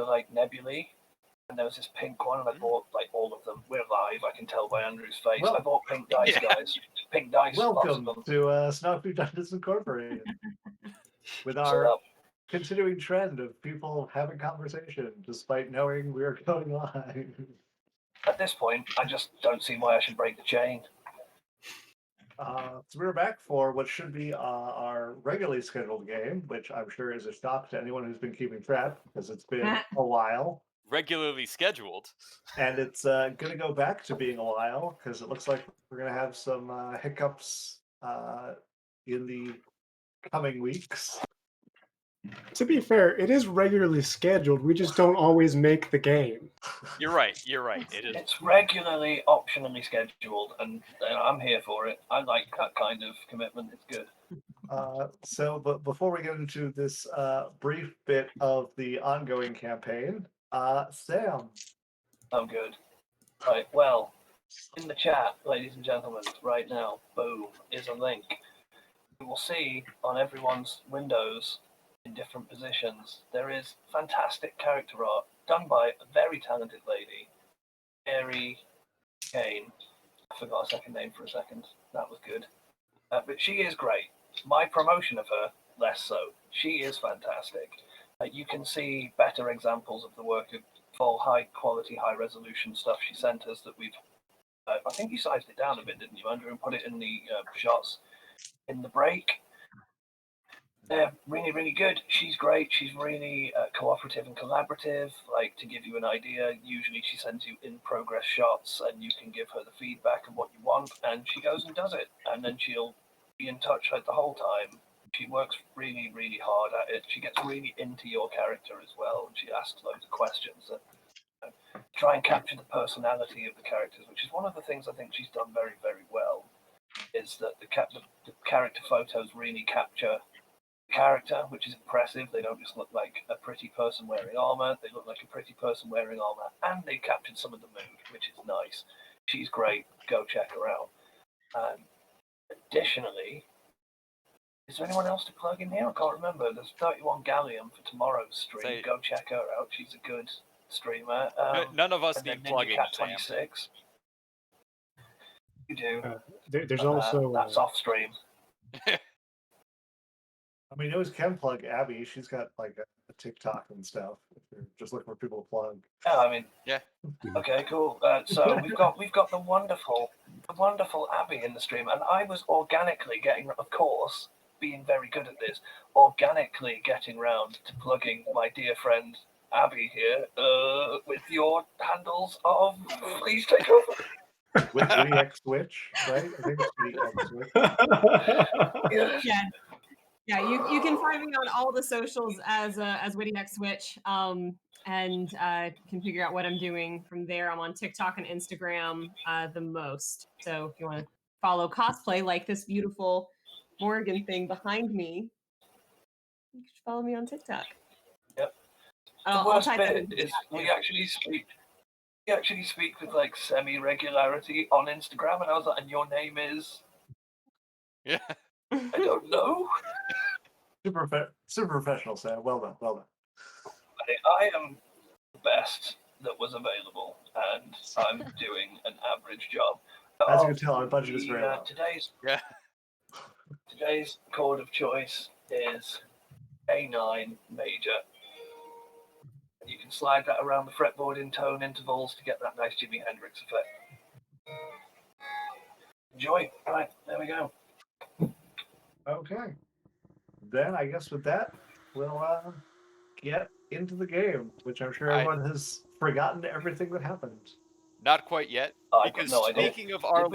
like nebulae, and there was this pink one, and I bought like all of them. We're live, I can tell by Andrew's face. Well, I bought pink dice, yeah. guys. Pink dice. Welcome lots of them. to Snafu Dungeons Incorporated. With So our continuing trend of people having conversation despite knowing we're going live. at this point, I just don't see why I should break the chain. So we're back for what should be our regularly scheduled game, which I'm sure is a shock to anyone who's been keeping track because it's been a while. Regularly scheduled. And it's going to go back to being a while because it looks like we're going to have some hiccups in the coming weeks. To be fair, it is regularly scheduled. We just don't always make the game. You're right. You're right. It is. It's regularly, optionally scheduled, and I'm here for it. I like that kind of commitment. It's good. But before we get into this brief bit of the ongoing campaign, Sam. Oh, good. Right, well, in the chat, ladies and gentlemen, right now, boom, is a link. You will see on everyone's windows in different positions, there is fantastic character art done by a very talented lady, Mary Kane. I forgot her second name for a second. That was good. But she is great. My promotion of her, less so. She is fantastic. You can see better examples of the work of full high quality, high resolution stuff she sent us that we've. I think you sized it down a bit, didn't you, Andrew, and put it in the shots in the break. They're really, really good. She's great. She's really cooperative and collaborative. Like, to give you an idea, usually she sends you in progress shots and you can give her the feedback of what you want, and she goes and does it. And then she'll be in touch like the whole time. She works really, really hard at it. She gets really into your character as well. And she asks loads of questions that try and capture the personality of the characters, which is one of the things I think she's done very, very well, is that the character photos really capture character, which is impressive. They don't just look like a pretty person wearing armor, they look like a pretty person wearing armor, and they captured some of the mood, which is nice. She's great. Go check her out. Additionally, is there anyone else to plug in here? I can't remember. There's 31 Gallium for tomorrow's stream. Go check her out. She's a good streamer. None of us need plugging, Cat Sam. 26. You do. There's also that's off stream. I mean, it was can plug Abby. She's got like a TikTok and stuff. If you're just looking for people to plug. Yeah, I mean, yeah. Okay, cool. So we've got the wonderful Abby in the stream, and I was organically getting, of course, being very good at this, organically getting round to plugging my dear friend Abby here with your handles of please take over. With WeX Switch, right? I think it's WeX Switch. Yeah, you can find me on all the socials as Witty X Switch, and can figure out what I'm doing from there. I'm on TikTok and Instagram the most. So if you want to follow cosplay like this beautiful Morgan thing behind me, you should follow me on TikTok. Yep. The worst bit is we actually speak with like semi-regularity on Instagram, and I was like, and your name is? Yeah. I don't know. Super professional, Sam. Well done. I am the best that was available, and I'm doing an average job. As you can tell, our budget is very low. Today's chord of choice is A9 major. You can slide that around the fretboard in tone intervals to get that nice Jimi Hendrix effect. Enjoy. Right, there we go. Okay. Then I guess with that, we'll get into the game, which I'm sure everyone has forgotten everything that happened. Not quite yet. Because no idea. speaking of our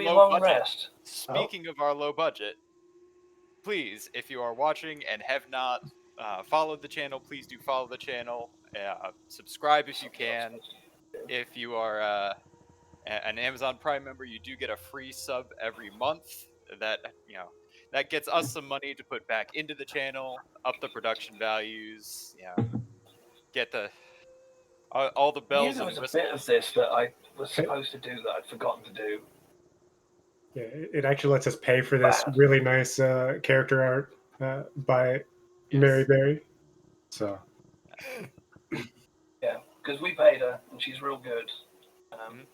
low budget, please, if you are watching and have not followed the channel, please do follow the channel. Subscribe if you can. If you are an Amazon Prime member, you do get a free sub every month. That gets us some money to put back into the channel, up the production values, get all the bells and whistles. There was a bit of this that I was supposed to do that I'd forgotten to do. Yeah, it actually lets us pay for this really nice character art by Mary Berry. So. Yeah, because we paid her and she's real good. Mhm.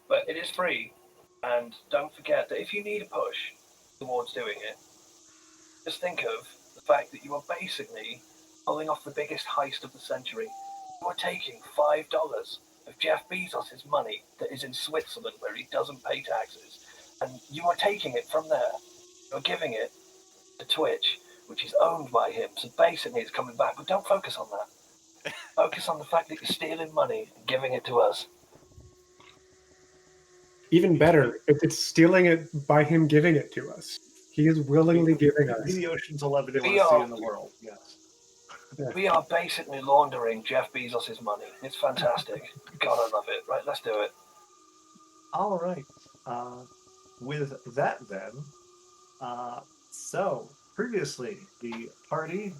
But it is free, and don't forget that if you need a push towards doing it, just think of the fact that you are basically pulling off the biggest heist of the century. You are taking $5 of Jeff Bezos' money that is in Switzerland where he doesn't pay taxes, and you are taking it from there. You're giving it to Twitch, which is owned by him. So basically, it's coming back. But don't focus on that. Focus on the fact that you're stealing money and giving it to us. Even better, it's stealing it by him giving it to us. He is willingly giving us. Be the Ocean's 11 you We want to see are- in the world. Yes. We are basically laundering Jeff Bezos' money. It's fantastic. God, I love it. Right, let's do it. All right. With that, then, so previously the party,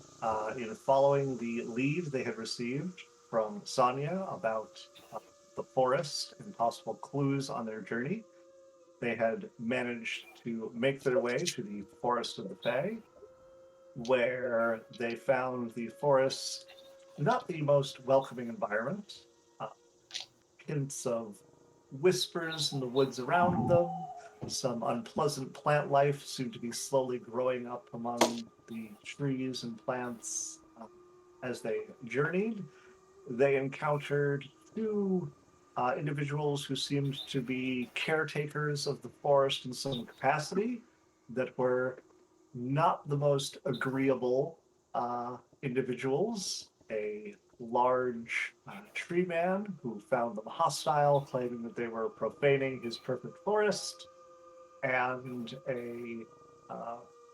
in following the lead they had received from Sonia about the forest and possible clues on their journey, they had managed to make their way to the Forest of the Fae, where they found the forest not the most welcoming environment. Hints of whispers in the woods around them. Some unpleasant plant life seemed to be slowly growing up among the trees and plants as they journeyed. They encountered two individuals who seemed to be caretakers of the forest in some capacity that were not the most agreeable individuals. A large tree man who found them hostile, claiming that they were profaning his perfect forest, and a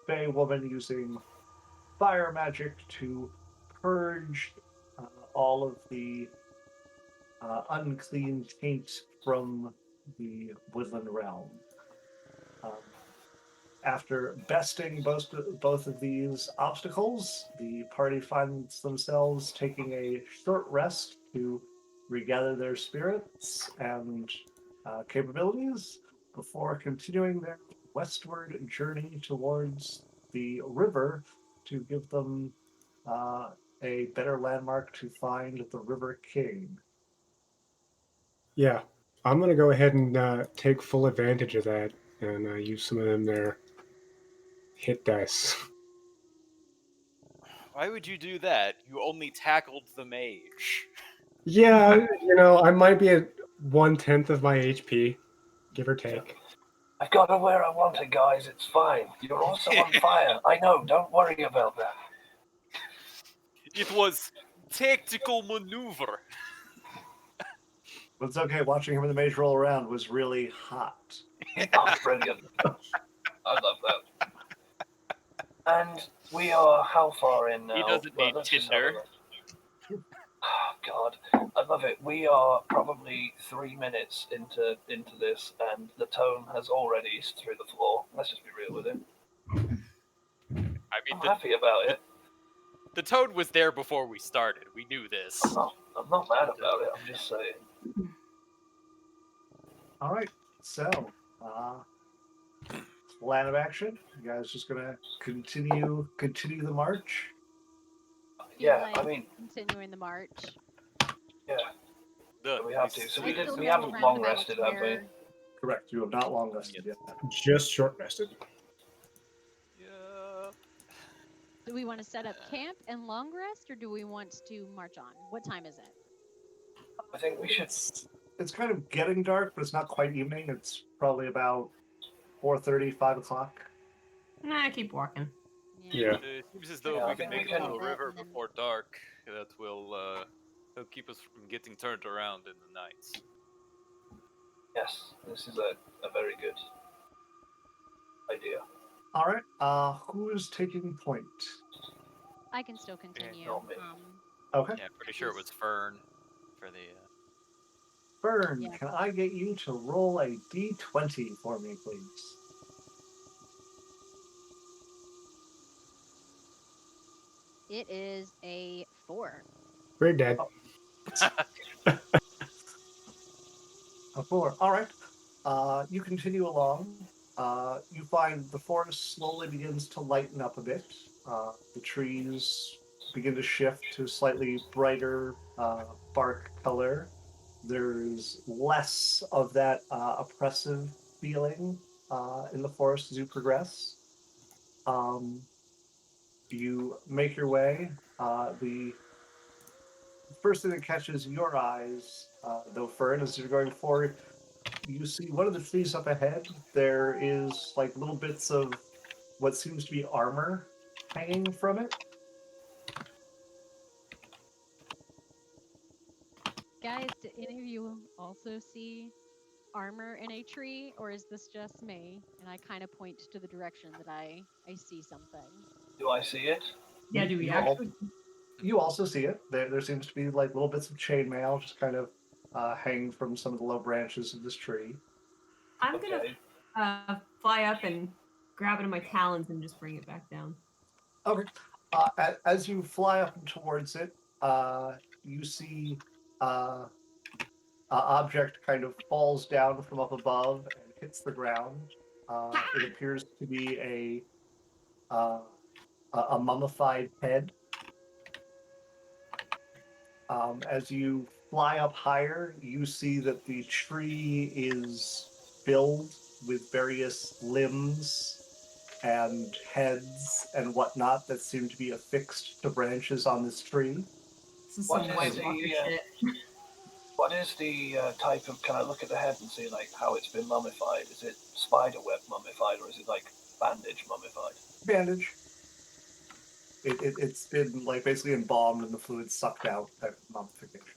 Fey woman using fire magic to purge all of the unclean taint from the woodland realm. After besting both of these obstacles, the party finds themselves taking a short rest to regather their spirits and capabilities before continuing their westward journey towards the river to give them a better landmark to find the River King. Yeah, I'm gonna go ahead and take full advantage of that and use some of them there hit dice. Why would you do that? You only tackled the mage. Yeah, I might be at 1/10 of my HP, give or take. I've got her where I want her, guys. It's fine. You're also on fire. I know. Don't worry about that. It was tactical maneuver. But it's okay, watching him and the mage roll around was really hot. Oh, brilliant. I love that. And we are how far in now? He doesn't need let's just have a Tinder. look. Oh, God. I love it. We are probably 3 minutes into this, and the tone has already eased through the floor. Let's just be real with him. I mean, I'm happy about it. the toad was there before we started. We knew this. I'm not mad about it. I'm just saying. All right, so plan of action. You guys just gonna continue the march. Yeah, like I mean, continuing the march. yeah, The- we have to. So we There's did. still We no haven't long roundabouts rested, have we? where- Correct. You have not long rested yet. Just short rested. Yeah. Do we want to set up camp and long rest, or do we want to march on? What time is it? I think we should. It's kind of getting dark, but it's not quite evening. It's probably about 4:30, 5 o'clock. Nah, keep walking. Yeah. It seems as though Yeah, if I we can think we make it can- to the river And then- before dark, that will help keep us from getting turned around in the nights. Yes, this is a very good idea. All right. Who's taking point? I can still continue. not me. Okay. Yeah, pretty sure it was Fern for the. Fern, Yeah. can I get you to roll a d20 for me, please? It is a 4. We're dead. A 4. All right. You continue along. You find the forest slowly begins to lighten up a bit. The trees begin to shift to slightly brighter bark color. There's less of that oppressive feeling in the forest as you progress. You make your way. The first thing that catches your eyes, though, Fern, as you're going forward, you see one of the trees up ahead. There is like little bits of what seems to be armor hanging from it. Guys, did any of you also see armor in a tree, or is this just me? And I kind of point to the direction that I see something. Do I see it? Yeah, do we You actually? You also see it. There seems to be like little bits of chainmail just kind of hanging from some of the low branches of this tree. I'm Okay. gonna fly up and grab it in my talons and just bring it back down. Okay. As you fly up towards it, you see an object kind of falls down from up above and hits the ground. It appears to be uh, a mummified head. As you fly up higher, you see that the tree is filled with various limbs and heads and whatnot that seem to be affixed to branches on this tree. This is What some is White the, Walker shit. What is the type of? Can I look at the head and see like how it's been mummified? Is it spider web mummified or is it like bandage mummified? Bandage. It's been like basically embalmed and the fluid sucked out type of mummification.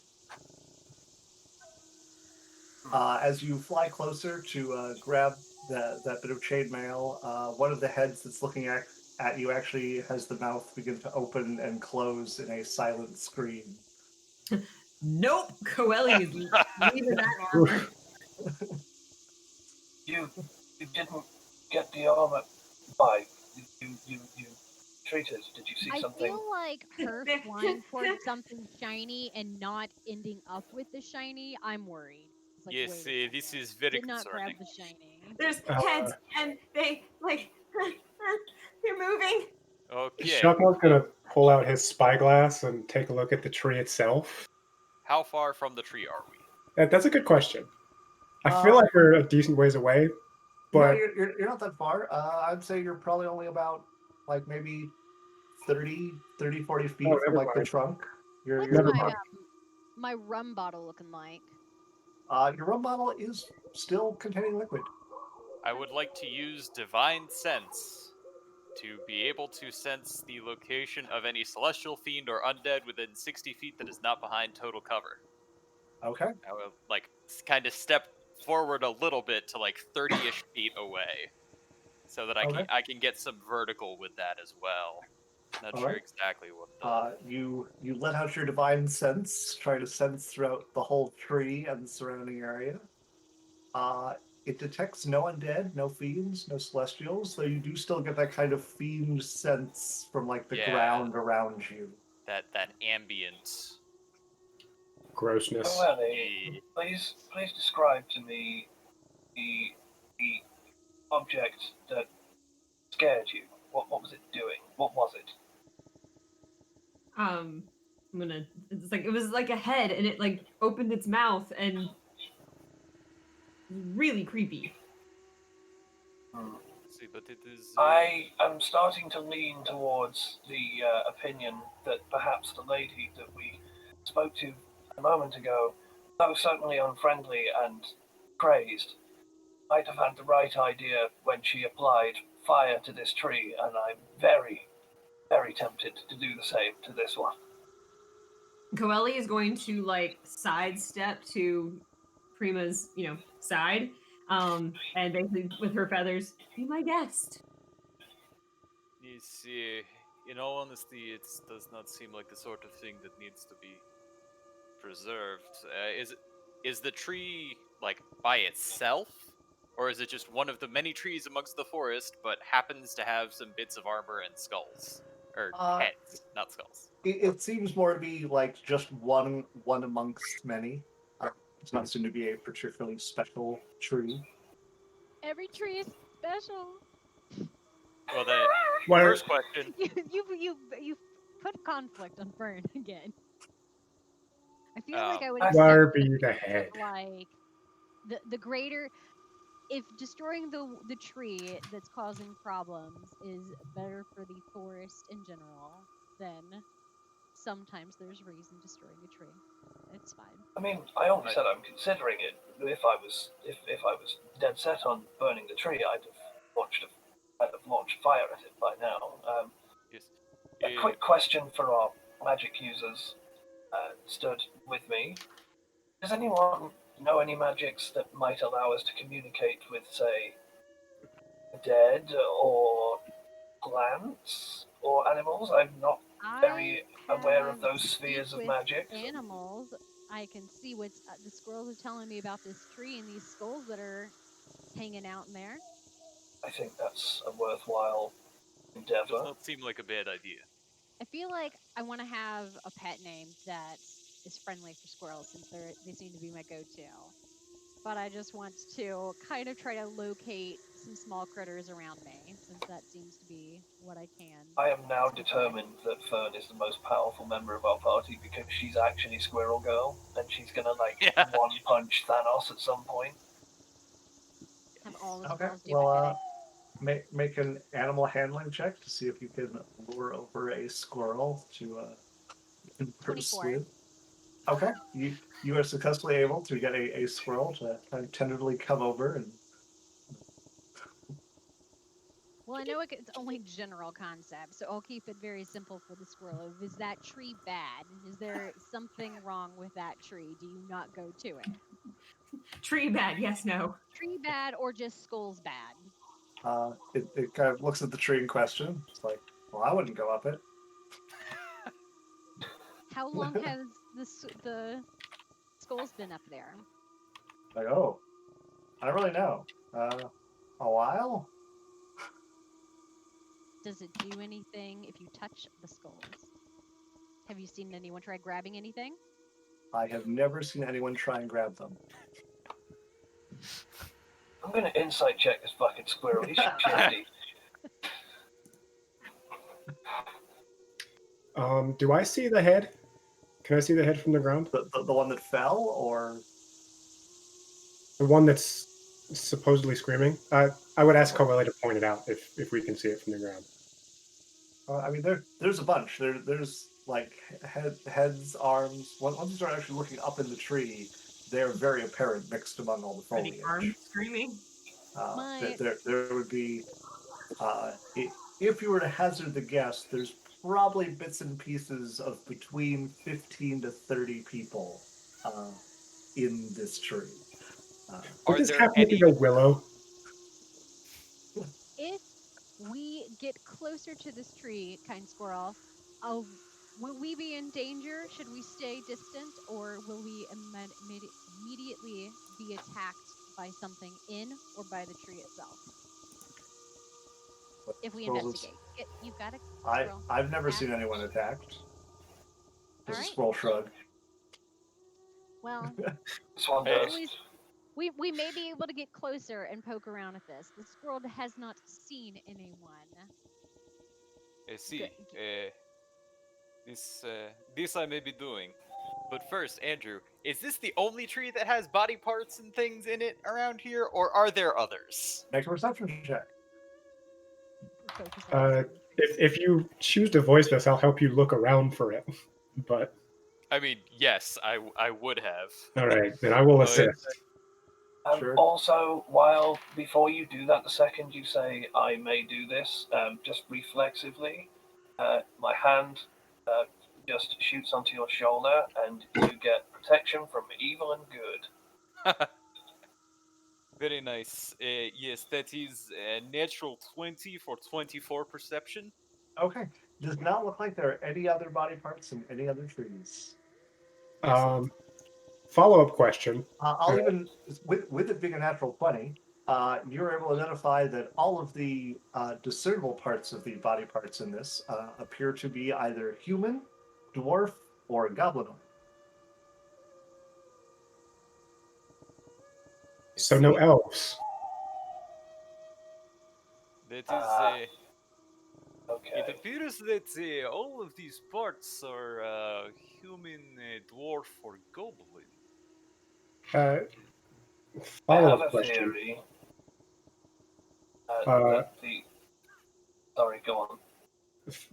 As you fly closer to grab that bit of chainmail, one of the heads that's looking at you actually has the mouth begin to open and close in a silent scream. Nope, Coeli is leaving that armor. You didn't get the armor by you treated. Did you see I something? feel like her flying towards something shiny and not ending up with the shiny. I'm worried. It's like, Yes, wait a this second. is very Did not grab concerning. the shiny. There's heads, and they like they're moving. Okay. Shuckle's gonna pull out his spyglass and take a look at the tree itself. How far from the tree are we? That's a good question. I feel like we're a decent ways away, No, but you're not that far. I'd say you're probably only about like maybe 30, 40 feet Oh, from never like the mind. trunk. You're What's never my mind. my rum bottle looking like? your rum bottle is still containing liquid. I would like to use Divine Sense to be able to sense the location of any celestial fiend or undead within 60 feet that is not behind total cover. Okay. I will, like, kind of step forward a little bit to, like, 30-ish feet away so that Okay. I can get some vertical with that as well. Not All sure right. exactly what the... You let out your divine sense, try to sense throughout the whole tree and the surrounding area. It detects no undead, no fiends, no celestials, though you do still get that kind of fiend sense from like the Yeah. ground around you. that ambient... grossness. Coeli, please describe to me the object that scared you. What was it doing? What was it? I'm gonna. It's like it was like a head, and it like opened its mouth, and really creepy. See, but it is... I am starting to lean towards the opinion that perhaps the lady that we spoke to a moment ago, though certainly unfriendly and crazed, might have had the right idea when she applied fire to this tree, and I'm very, very tempted to do the same to this one. Coeli is going to like sidestep to Prima's, side, and basically with her feathers, be my guest. You see, in all honesty, it does not seem like the sort of thing that needs to be preserved. Is the tree like by itself, or is it just one of the many trees amongst the forest, but happens to have some bits of armor and skulls or heads, not skulls? It seems more to be like just one amongst many. It's not seem to be a particularly special tree. Every tree is special. Well, the Why- first question. You put conflict on Fern again. I feel Oh. like I would Far accept be the the peace head. of, like the greater. If destroying the tree that's causing problems is better for the forest in general, then sometimes there's reason destroying a tree. It's fine. I mean, I only Right. said I'm considering it. If I was dead set on burning the tree, I'd have launched fire at it by now. Yes. A quick question for our magic users stood with me. Does anyone know any magics that might allow us to communicate with, say, the dead or plants or animals? I'm not very aware of have those speak spheres of with magic. animals. I can see what's the squirrels are telling me about this tree and these skulls that are hanging out in there. I think that's a worthwhile Does endeavor. not seem like a bad idea. I feel like I want to have a pet name that is friendly for squirrels since they seem to be my go-to. But I just want to kind of try to locate some small critters around me since that seems to be what I can. I am now so far. determined that Fern is the most powerful member of our party because she's actually Squirrel Girl, and she's gonna Yeah. one punch Thanos at some point. Have all the Okay, squirrels do well, my bidding. make an animal handling check to see if you can lure over a squirrel to converse 24. with. Okay, you are successfully able to get a squirrel to kind of tentatively come over and. Well, I know it's only general concept, so I'll keep it very simple for the squirrel. Is that tree bad? Is there something wrong with that tree? Do you not go to it? Tree bad, yes, no. Tree bad or just skulls bad? It kind of looks at the tree in question. It's like, well, I wouldn't go up it. How long has the skulls been up there? Like, oh, I don't really know. A while? Does it do anything if you touch the skulls? Have you seen anyone try grabbing anything? I have never seen anyone try and grab them. I'm gonna insight check this fucking squirrel. He's shifty. Do I see the head? Can I see the head from the ground? The one that fell, or The one that's supposedly screaming? I would ask Coeli to point it out if we can see it from the ground. I mean, there's a bunch. There's like heads, arms. Once you start actually looking up in the tree, they're very apparent mixed among all the Are the foliage. arms screaming? There would be, if you were to hazard the guess, there's probably bits and pieces of between 15 to 30 people in this tree. What Are does there happen any? to the willow? If we get closer to this tree, kind squirrel, will we be in danger? Should we stay distant, or will we immediately be attacked by something in or by the tree itself? If we Squirrels- investigate, you've got a I squirrel. I've never Attack. seen anyone attacked. All Just a right. squirrel shrug. Well, This one Hey. does. we may be able to get closer and poke around at this. The squirrel has not seen anyone. See, this I may be doing. But first, Andrew, is this the only tree that has body parts and things in it around here, or are there others? Make a perception check. Focus on this. If you choose to voice this, I'll help you look around for it. But I mean, yes, I would have. all right, then I will Oh, assist. Sure. Also, before you do that, the second you say "I may do this," just reflexively, my hand just shoots onto your shoulder, and you get protection from evil and good. Very nice. Yes, that is a natural 20 for 24 perception. Okay. Does not look like there are any other body parts in any other trees. Follow-up question. I'll even, with it being a natural 20, you're able to identify that all of the discernible parts of the body parts in this appear to be either human, dwarf, or goblinoid. So no elves. That is Okay. It appears that all of these parts are human, dwarf, or goblin. Uh, I follow have up a question. theory Uh, that the. Sorry, go on.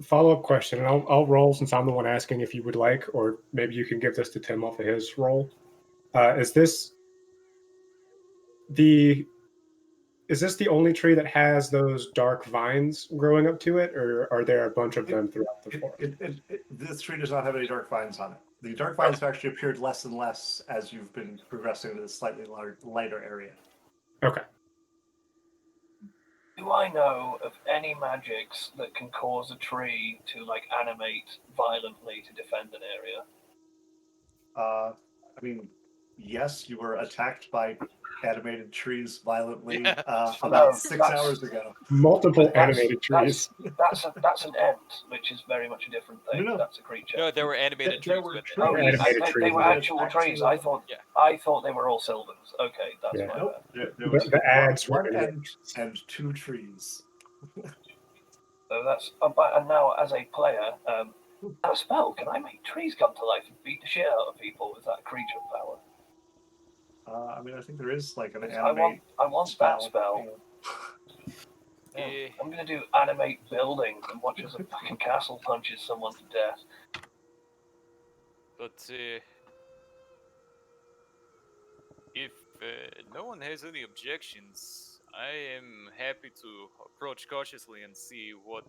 Follow up question, and I'll roll since I'm the one asking if you would like, or maybe you can give this to Tim off of his roll. Is this the only tree that has those dark vines growing up to it, or are there a bunch of them throughout the forest? This tree does not have any dark vines on it. The dark vines have actually appeared less and less as you've been progressing to this slightly lighter area. Okay. Do I know of any magics that can cause a tree to like animate violently to defend an area? I mean, yes, you were attacked by animated trees violently Yeah. about No, 6 that's- hours ago. Multiple But that's- animated trees. That's an ent, which is very much a different thing. No. That's a creature. No, there were animated There trees were with trees. Oh, Animated they trees, were yeah. actual trees. I thought Yeah. I thought they were all Sylvans. Okay, that's Yeah. my Nope. bad. There was The ads were one animated. and 2 trees. So that's and now as a player, a spell. Can I make trees come to life and beat the shit out of people? Is that a creature power? I mean, I think there is like an I animate want that spell. Yeah. Eh, I'm gonna do animate buildings and watch as a fucking castle punches someone to death. but if no one has any objections, I am happy to approach cautiously and see what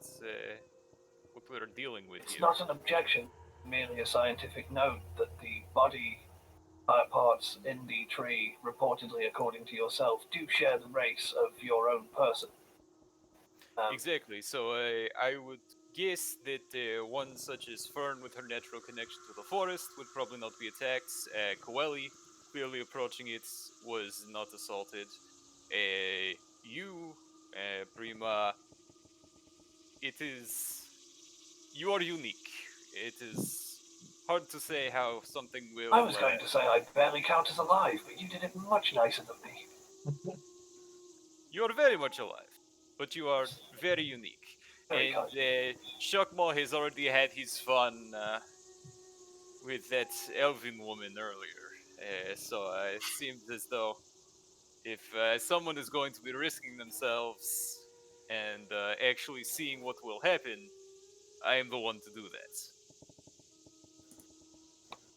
we're dealing with It's here. not an objection, merely a scientific note that the body parts in the tree, reportedly according to yourself, do share the race of your own person. Exactly. So I would guess that one such as Fern, with her natural connection to the forest, would probably not be attacked. Coeli, clearly approaching it, was not assaulted. You, Prima, you are unique. It is hard to say how something will. I was going to say I barely count as alive, but you did it much nicer than me. You are very much alive, but you are very unique. Very And kind. Shakma has already had his fun with that elven woman earlier. So it seems as though if someone is going to be risking themselves and actually seeing what will happen, I am the one to do that.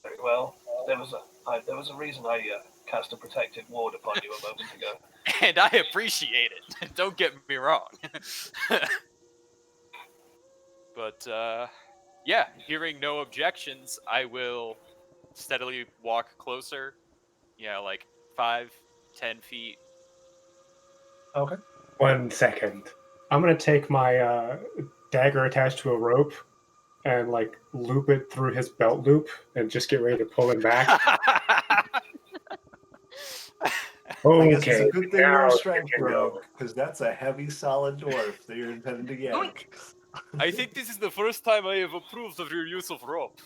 Very well. There was a reason I cast a protective ward upon you a moment ago. And I appreciate it. Don't get me wrong. But yeah, hearing no objections, I will steadily walk closer. Yeah, like 5, 10 feet. Okay. 1 second. I'm gonna take my dagger attached to a rope and like loop it through his belt loop and just get ready to pull him back. I guess it's Okay. a good thing you're now a you strength can go. rogue, because that's a heavy, solid dwarf that you're intending to yank. I think this is the first time I have approved of your use of rope.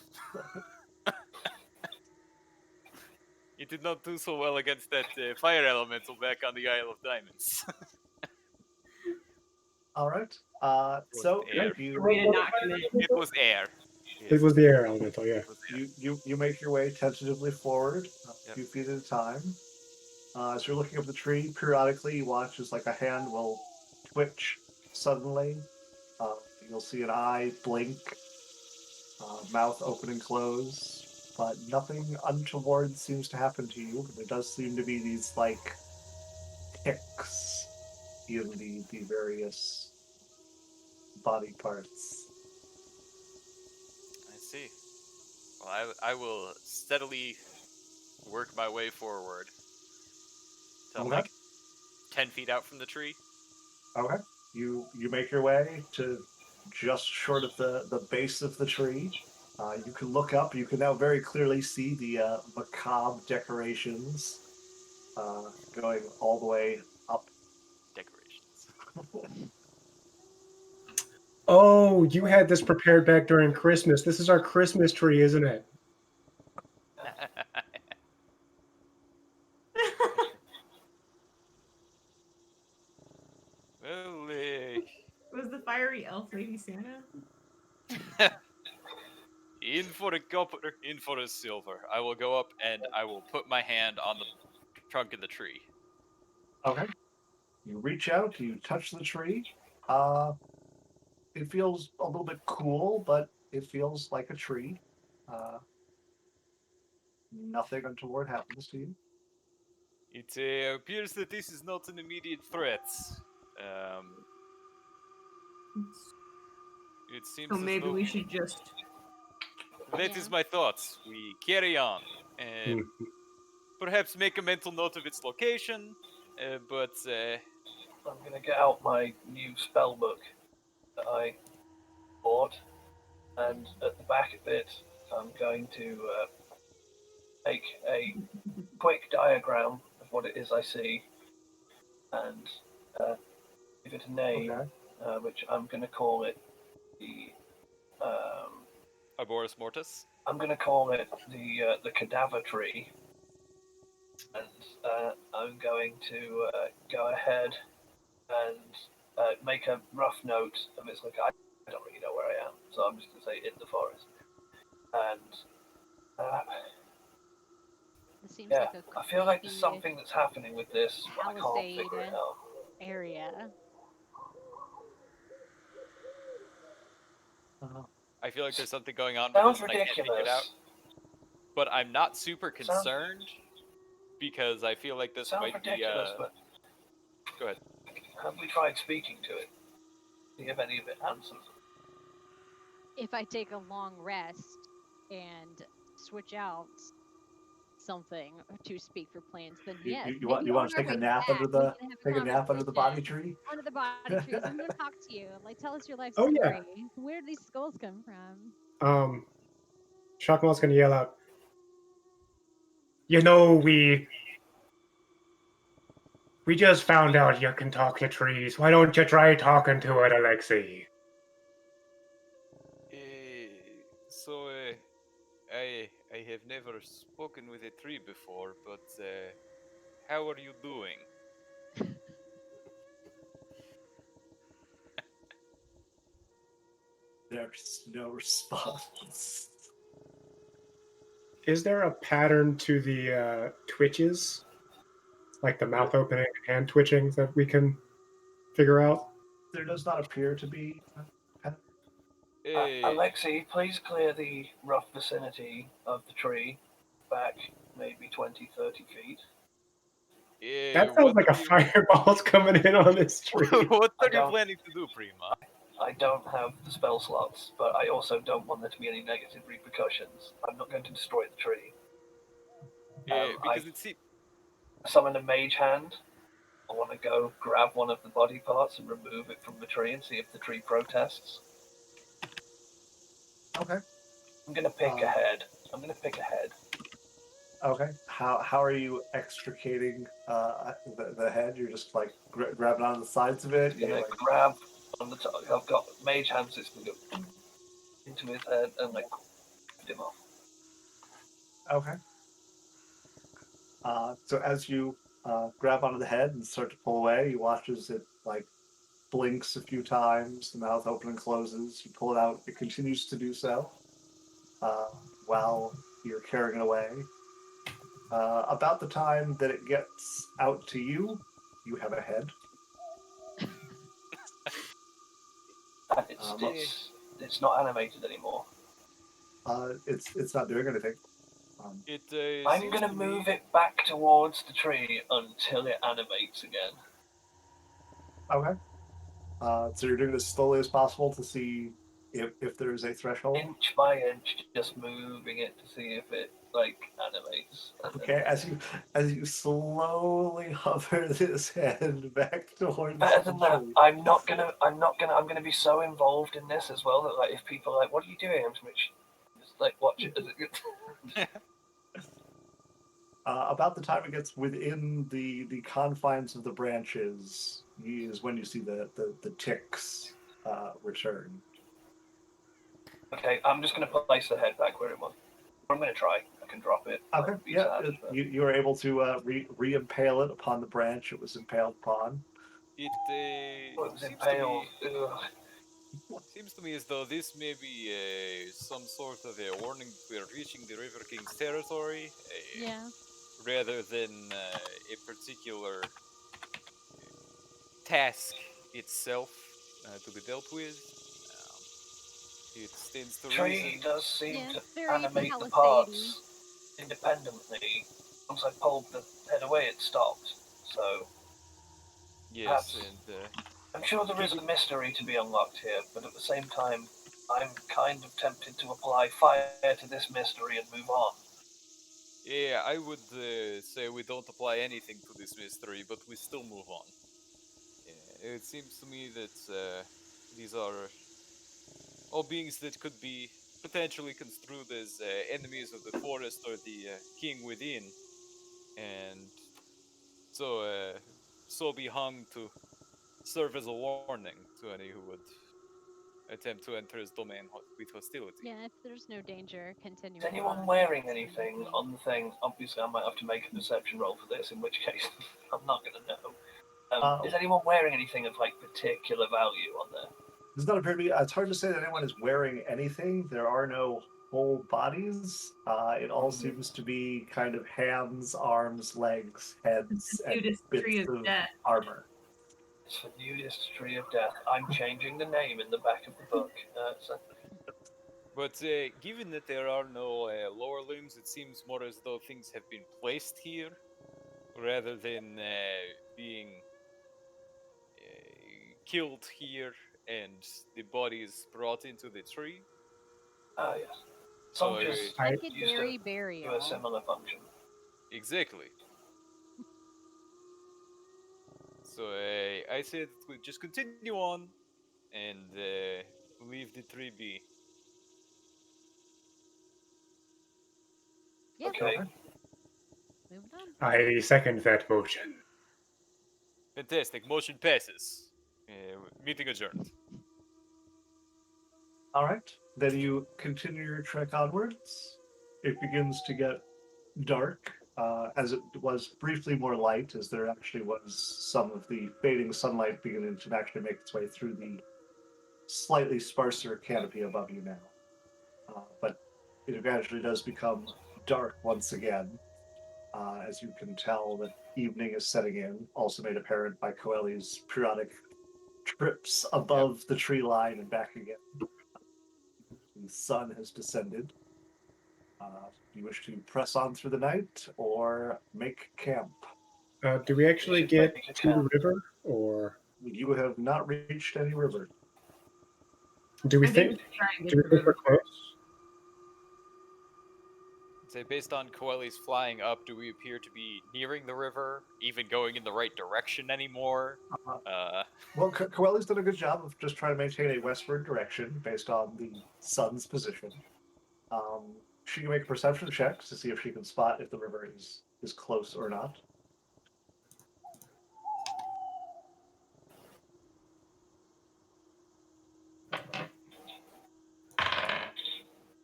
You did not do so well against that fire elemental back on the Isle of Diamonds. All right. was So air. you Way to not commit. It was air. It was the air elemental, yeah. It was air. you make your way tentatively forward a Yep. few feet at a time. As you're looking up the tree, periodically you watch as like a hand will twitch suddenly. You'll see an eye blink, mouth open and close, but nothing untoward seems to happen to you. But there does seem to be these like ticks in the various body parts. I see. Well, I will steadily work my way forward. So I'm Okay. like 10 feet out from the tree. Okay. You make your way to just short of the base of the tree. You can look up. You can now very clearly see the macabre decorations going all the way up. Decorations. Oh, you had this prepared back during Christmas. This is our Christmas tree, isn't it? Well, Was the fire fiery elf lady Santa? In for a copper, in for a silver. I will go up and I will put my hand on the trunk of the tree. Okay. You reach out, you touch the tree. It feels a little bit cool, but it feels like a tree. Nothing untoward happens to you. It appears that this is not an immediate threat. It seems So as maybe though we should just. that is Yeah. my thoughts. We carry on and Hmm. perhaps make a mental note of its location. But I'm gonna get out my new spell book that I bought, and at the back of it, I'm going to make a quick diagram of what it is I see, and give it a name, Okay. which I'm gonna call it the. Arboris Mortis. I'm gonna call it the cadaver tree, and I'm going to go ahead and make a rough note of its location. I don't really know where I am, so I'm just gonna say in the forest. And It seems yeah, like a I feel like there's creepy something that's happening with this, but I can't palisade figure it out. area. I feel like there's something going on with Sounds this and I can't figure it out. ridiculous. But I'm not super Sounds- concerned because I feel like this Sounds might ridiculous, be. but Go ahead. have we tried speaking to it? See if any of it answers. If I take a long rest and switch out something to speak for plans, then yes. You want to take a nap under the body tree? Under the body tree. I'm gonna talk to you. Like, tell us your life Oh, story. yeah. Where do these skulls come from? Shakmal's gonna yell out, "You know, we just found out you can talk to trees. Why don't you try talking to it, Alexei?" I have never spoken with a tree before, but how are you doing? There's no response. Is there a pattern to the twitches, like the mouth opening and hand twitching, that we can figure out? There does not appear to be. Alexei, please clear the rough vicinity of the tree back maybe 20, 30 feet. That sounds like a fireball's coming in on this tree. What I are you don't- planning to do, Prima? I don't have the spell slots, but I also don't want there to be any negative repercussions. I'm not going to destroy the tree. Because it seems. Summon a mage hand. I want to go grab one of the body parts and remove it from the tree and see if the tree protests. Okay. I'm going to pick a head. I'm going to pick a head. Okay. How are you extricating the head? You're just like grabbing onto the sides of it. I'm going You're to like, grab on the top. I've got mage hands. So it's going to go into his head and like lift him off. okay. So as you grab onto the head and start to pull away, you watch as it like blinks a few times, the mouth opens and closes. You pull it out, it continues to do so while you're carrying it away. About the time that it gets out to you, you have a head. It's not animated anymore. It's not doing anything. I'm going to move it back towards the tree until it animates again. Okay. So you're doing it as slowly as possible to see if there's a threshold. Inch by inch, just moving it to see if it like animates. Okay, as you slowly hover this head back towards Better the than that, tree. I'm gonna be so involved in this as well that like if people are like, what are you doing? I'm just like watch it as it gets. About the time it gets within the confines of the branches is when you see the ticks return. Okay, I'm just gonna place the head back where it was. I'm gonna try. I can drop it. Okay, Be yeah, sad, but- you were able to re-impale it upon the branch it was impaled upon. Oh, it was impaled. Ugh. Seems to me as though this may be some sort of a warning that we are reaching the River King's territory, Yeah. rather than a particular task itself to be dealt with. It stands to Tree reason. does seem Yeah, to it's very animate the palisade-y. parts independently. Once I pulled the head away, it stopped. So Yes, perhaps and I'm sure there is a mystery to be unlocked here, but at the same time, I'm kind of tempted to apply fire to this mystery and move on. yeah, I would say we don't apply anything to this mystery, but we still move on. Yeah, it seems to me that these are all beings that could be potentially construed as enemies of the forest or the king within, and so be hung to serve as a warning to any who would attempt to enter his domain with hostility. Yeah, if there's no danger, Is continuing anyone on. wearing is fine with anything me. on the thing? Obviously, I might have to make a perception roll for this, in which case I'm not going to know. Is anyone wearing anything of like particular value on there? Does not appear to be. It's hard to say that anyone is wearing anything. There are no whole bodies. It all seems to be kind of hands, arms, legs, heads, and Nudist bits tree of of death. armor. It's the nudist tree of death. I'm changing the name in the back of the book. But given that there are no lower limbs, it seems more as though things have been placed here rather than being killed here and the body is brought into the tree. Yes. So Soldiers Secondary used to do burial. a similar function. exactly. So I said we just continue on and leave the tree be. Yeah, Okay. moving on. I second that motion. Fantastic. Motion passes. Meeting adjourned. All right. Then you continue your trek onwards. It begins to get dark, as it was briefly more light, as there actually was some of the fading sunlight beginning to actually make its way through the slightly sparser canopy above you now. But it gradually does become dark once again, as you can tell that evening is setting in, also made apparent by Coeli's periodic trips above the tree line and back again. The sun has descended. Do you wish to press on through the night or make camp? Do we actually should get make a to the camp. river, or You have not reached any river. do we I'm going think? to try and Do get we to think we're river. close? Say, based on Coeli's flying up, do we appear to be nearing the river, even going in the right direction anymore? Well, Coeli's done a good job of just trying to maintain a westward direction based on the sun's position. She can make a perception check to see if she can spot if the river is close or not.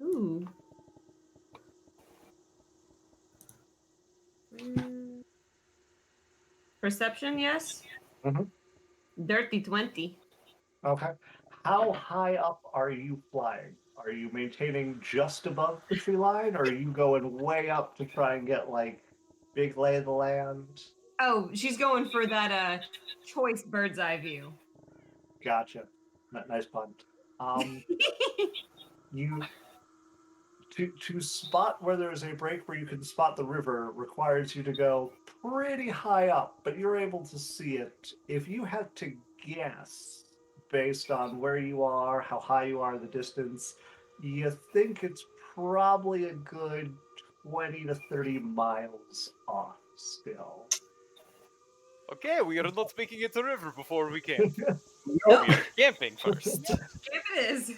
Ooh. Mm. Perception, yes. Mhm. Dirty 20. Okay. How high up are you flying? Are you maintaining just above the tree line, or are you going way up to try and get like big lay of the land? Oh, she's going for that choice bird's eye view. Gotcha. Nice pun. You to spot where there's a break where you can spot the river requires you to go pretty high up, but you're able to see it. If you had to guess based on where you are, how high you are, the distance, you think it's probably a good 20 to 30 miles off still. Okay, we are not making it to river before we camp. Nope. We are camping first. Camp it is.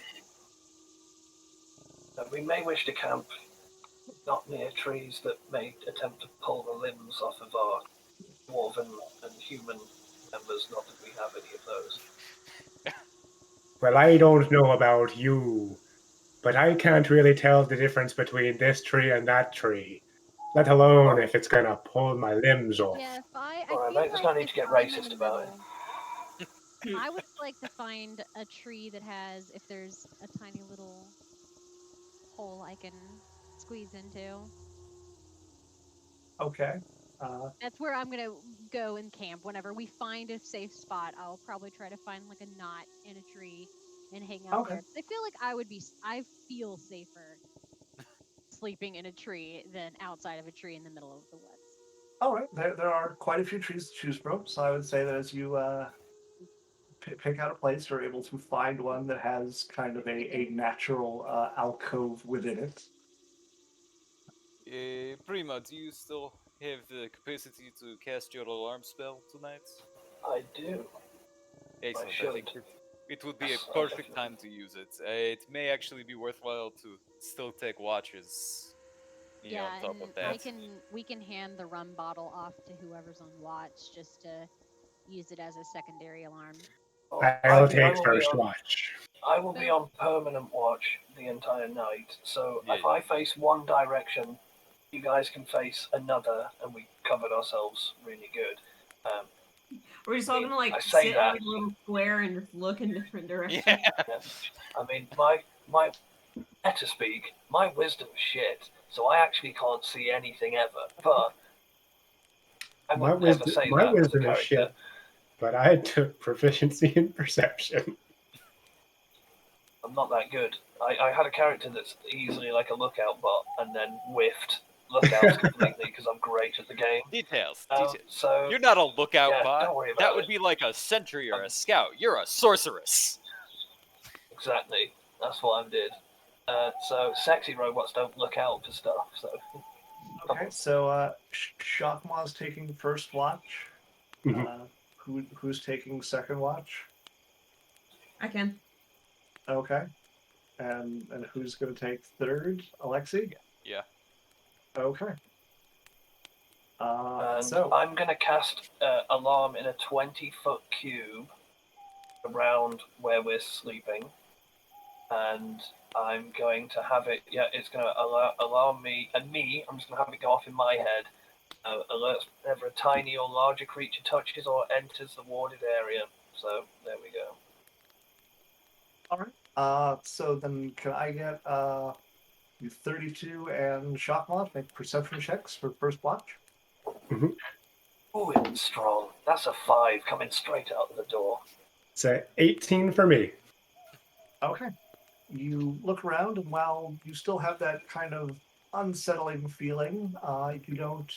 We may wish to camp not near trees that may attempt to pull the limbs off of our dwarven and human members, not that we have any of those. Well, I don't know about you, but I can't really tell the difference between this tree and that tree, let alone if it's gonna pull my limbs off. Yeah, I Alright, feel mate, there's like no need if to get I'm in racist the about it. middle- I would like to find a tree that has, if there's a tiny little hole I can squeeze into. Okay. That's where I'm gonna go and camp. Whenever we find a safe spot, I'll probably try to find like a knot in a tree and hang out Okay. there. 'Cause I feel like I feel safer sleeping in a tree than outside of a tree in the middle of the woods. All right. There are quite a few trees to choose from, so I would say that as you pick out a place, you're able to find one that has kind of a natural alcove within it. Prima, do you still have the capacity to cast your alarm spell tonight? I do. Excellent. I should. think it would be a Yes, I perfect definitely- time to use it. It may actually be worthwhile to still take watches. Yeah, On top and of that. we can hand the rum bottle off to whoever's on watch just to use it as a secondary alarm. Oh, I'll I take will be first on- watch. I will be on permanent watch the entire night. So Yeah. if I face one direction, you guys can face another, and we covered ourselves really good. We're just all gonna like I say sit that. on a little square and just look in different directions. Yeah. Yes. I mean, my to speak, my wisdom is shit, so I actually can't see anything ever. But I My wouldn't ever wisdom, say my that as a wisdom is character. shit, but I took proficiency in perception. I'm not that good. I had a character that's easily like a lookout bot, and then whiffed lookouts completely because I'm great at the game. Details. Um, Details. so You're not a lookout yeah, bot. don't worry about That would it. be like a sentry or a scout. You're a sorceress. Exactly. That's what I did. So sexy robots don't look out for stuff. So Okay, so Shockmaw's taking first watch. Mhm. Who's taking second watch? I can. Okay. And who's going to take third? Alexi? Yeah. Okay. and So I'm gonna cast alarm in a 20-foot cube around where we're sleeping, and I'm going to have it. Yeah, it's gonna alarm me and me. I'm just gonna have it go off in my head. Alerts whenever a tiny or larger creature touches or enters the warded area. So there we go. all right. So then can I get you 32 and Shockmaw make perception checks for first watch? Ooh, it's strong. That's a 5 coming straight out of the door. It's a 18 for me. Okay. You look around, and while you still have that kind of unsettling feeling, you don't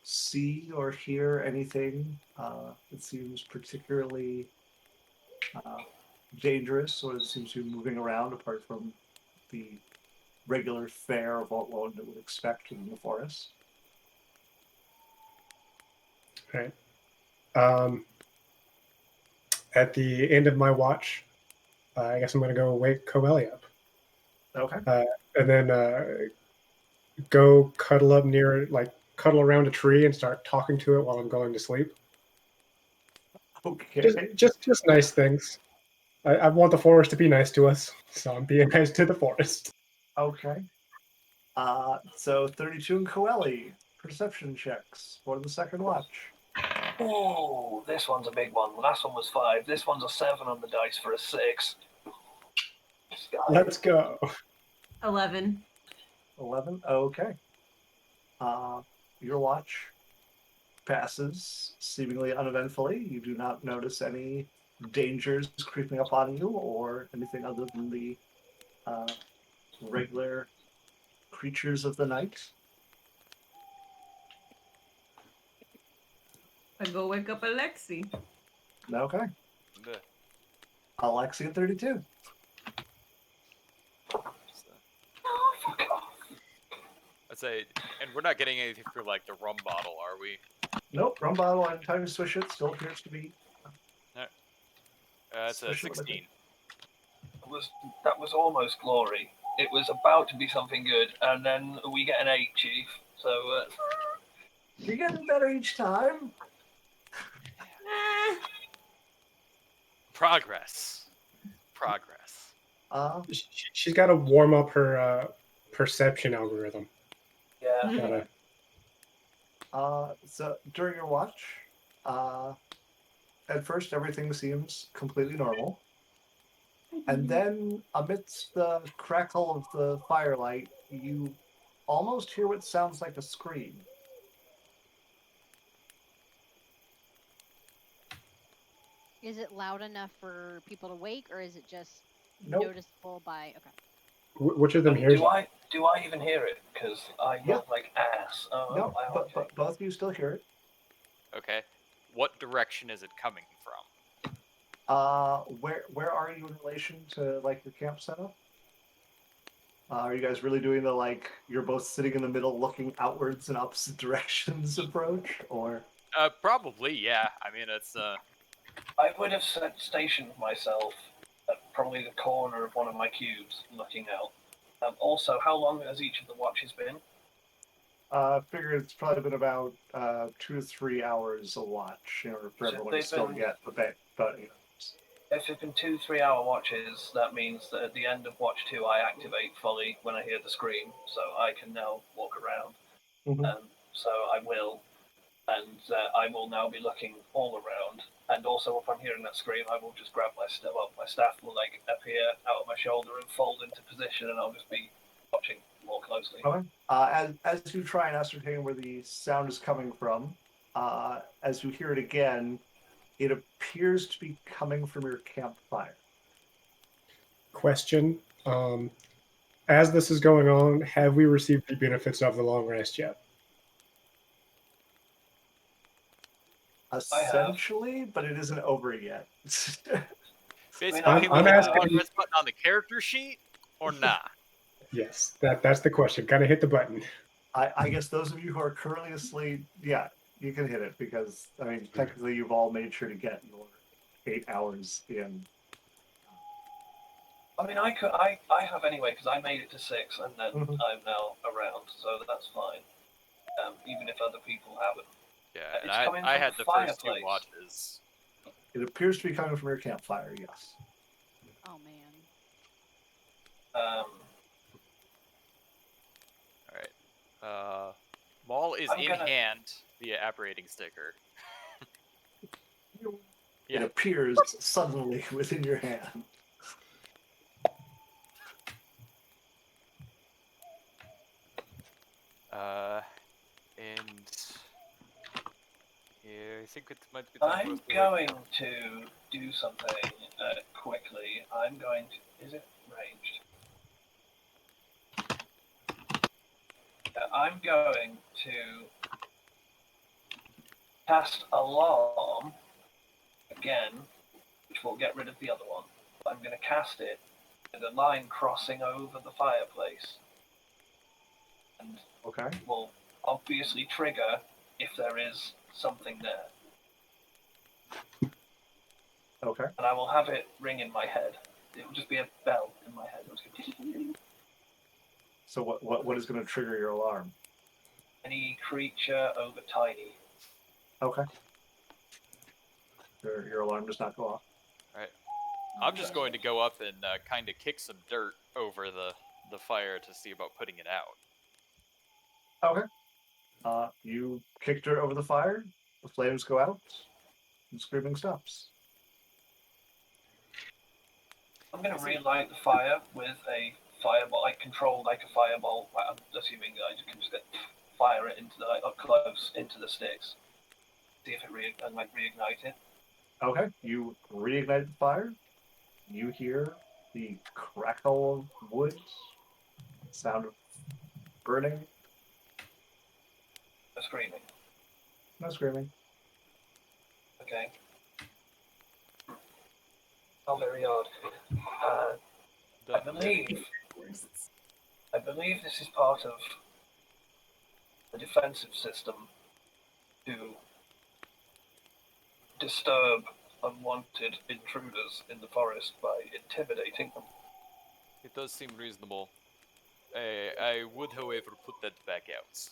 see or hear anything that seems particularly dangerous, or that seems to be moving around apart from the regular fare of what one would expect in the forest. Right. At the end of my watch, I guess I'm going to go wake Coeli up. Okay. And then go cuddle up near, cuddle around a tree and start talking to it while I'm going to sleep. Okay. Just nice things. I want the forest to be nice to us, so I'm being nice to the forest. Okay. So 32 and Coeli, perception checks for the second watch. Ooh, this one's a big one. The last one was 5. This one's a 7 on the dice for a 6. This guy. Let's go. 11. 11. Okay. Your watch passes seemingly uneventfully. You do not notice any dangers creeping up on you or anything other than the regular creatures of the night. I go wake up Alexi. Okay. The- Alexi at 32. I'd say, and we're not getting anything for like the rum bottle, are we? Nope, rum bottle, anytime you swish it, still appears to be. That's a Special limited. 16. That was almost glory. It was about to be something good, and then we get an 8, Chief. So You're getting better each time. Eh, Progress. She's got to warm up her perception algorithm. yeah, Gotta, So during your watch, at first everything seems completely normal. And then, amidst the crackle of the firelight, you almost hear what sounds like a scream. Is it loud enough for people to wake, or is it just Nope. noticeable by? Okay. Which of them hears? Do I even hear it? Because I Yeah. look like ass. Oh, No, I but both of you still hear it. Okay. What direction is it coming from? Where are you in relation to like your camp setup? Are you guys really doing the like you're both sitting in the middle, looking outwards in opposite directions approach, or? Probably, yeah. I mean, it's I would have stationed myself at probably the corner of one of my cubes, looking out. Also, how long has each of the watches been? Figure it's probably been about 2 to 3 hours a watch in order for So everyone to they've still been- get the bounty. If it's been 2 3 hour watches, that means that at the end of watch 2, I activate fully when I hear the scream, so I can now walk around. Mhm. So I will, and I will now be looking all around. And also, if I'm hearing that scream, I will just grab my staff. Well, my staff will like appear out of my shoulder and fold into position, and I'll just be watching more closely. Okay. As you try and ascertain where the sound is coming from, as you hear it again, it appears to be coming from your campfire. Question. As this is going on, have we received the benefits of the long rest yet? Essentially, but it isn't over yet. basically I'm we hit the asking- long rest button on the character sheet, or not. Yes, that's the question. Kind of hit the button. I guess those of you who are currently asleep, yeah, you can hit it because I mean technically you've all made sure to get your 8 hours in. I mean, I have anyway because I made it to 6, and then Mhm. I'm now around, so that's fine. Even if other people haven't. Yeah, It's and coming I from had the the first 2 fireplace. watches. It appears to be coming from your campfire, yes. Oh man. Um, All right. Maul is I'm in gonna- hand via apparating sticker. It Yeah. appears suddenly within your hand. And yeah, I think it might be. I'm going to do something quickly. I'm going to. Is it ranged? I'm going to cast Alarm again, which will get rid of the other one. I'm going to cast it with a line crossing over the fireplace, and Okay. will obviously trigger if there is something there. Okay. And I will have it ring in my head. It will just be a bell in my head. It'll just go So what is going to trigger your alarm? any creature over tiny. Okay. Your alarm does not go off. I'm just going to go up and kind of kick some dirt over the fire to see about putting it out. Okay. You kick dirt over the fire. The flames go out. And screaming stops. I'm going to relight the fire with a fireball, like controlled like a fireball. I'm assuming I can just fire it into the up close into the sticks. See if it reignite it. Okay. You reignite the fire. You hear the crackle of wood, sound of burning, Screaming. no screaming. Okay. How very odd. I believe this is part of the defensive system to disturb unwanted intruders in the forest by intimidating them. It does seem reasonable. I would, however, put that back out.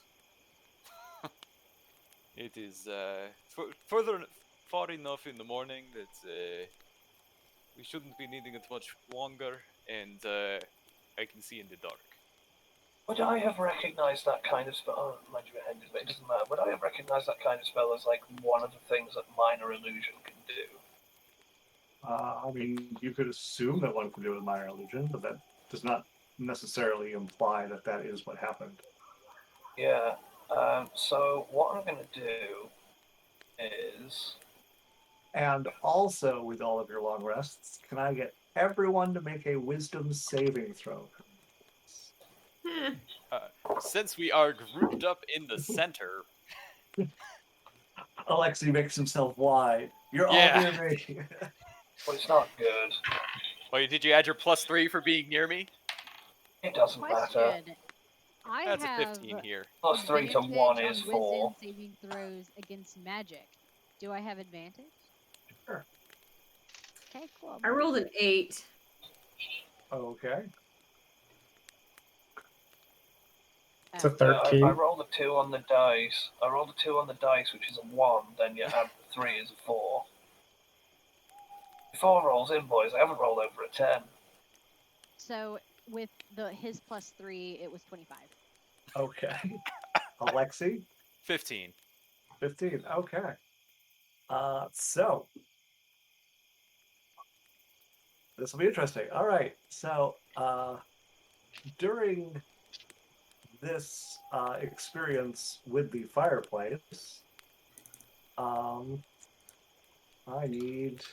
It is far enough in the morning that we shouldn't be needing it much longer, and I can see in the dark. Would I have recognized that kind of spell? Oh, mind you, it ended, but it doesn't matter. Would I have recognized that kind of spell as like one of the things that minor illusion can do? I mean, you could assume that one could do it with minor illusion, but that does not necessarily imply that that is what happened. Yeah. So what I'm going to do is And also, with all of your long rests, can I get everyone to make a wisdom saving throw? Eh, Since we are grouped up in the center, Alexei makes himself wide. You're all Yeah. near me. well, it's not good. wait, did you add your +3 for being near me? It doesn't matter. Question. I That's a have 15 here. Plus 3 to 1 advantage is on 4. wisdom saving throws against magic. Do I have advantage? Sure. Okay, cool. I rolled an 8. Okay. It's a Oh, Yeah, 13. I rolled a 2 on the dice. I rolled a 2 on the dice, which is a 1. Then you add the 3 is a 4. 4 rolls in, boys. I haven't rolled over a 10. So with his +3, it was 25. Okay. Alexei, 15. 15. Okay. So this will be interesting. All right. So during this experience with the fireplace, I need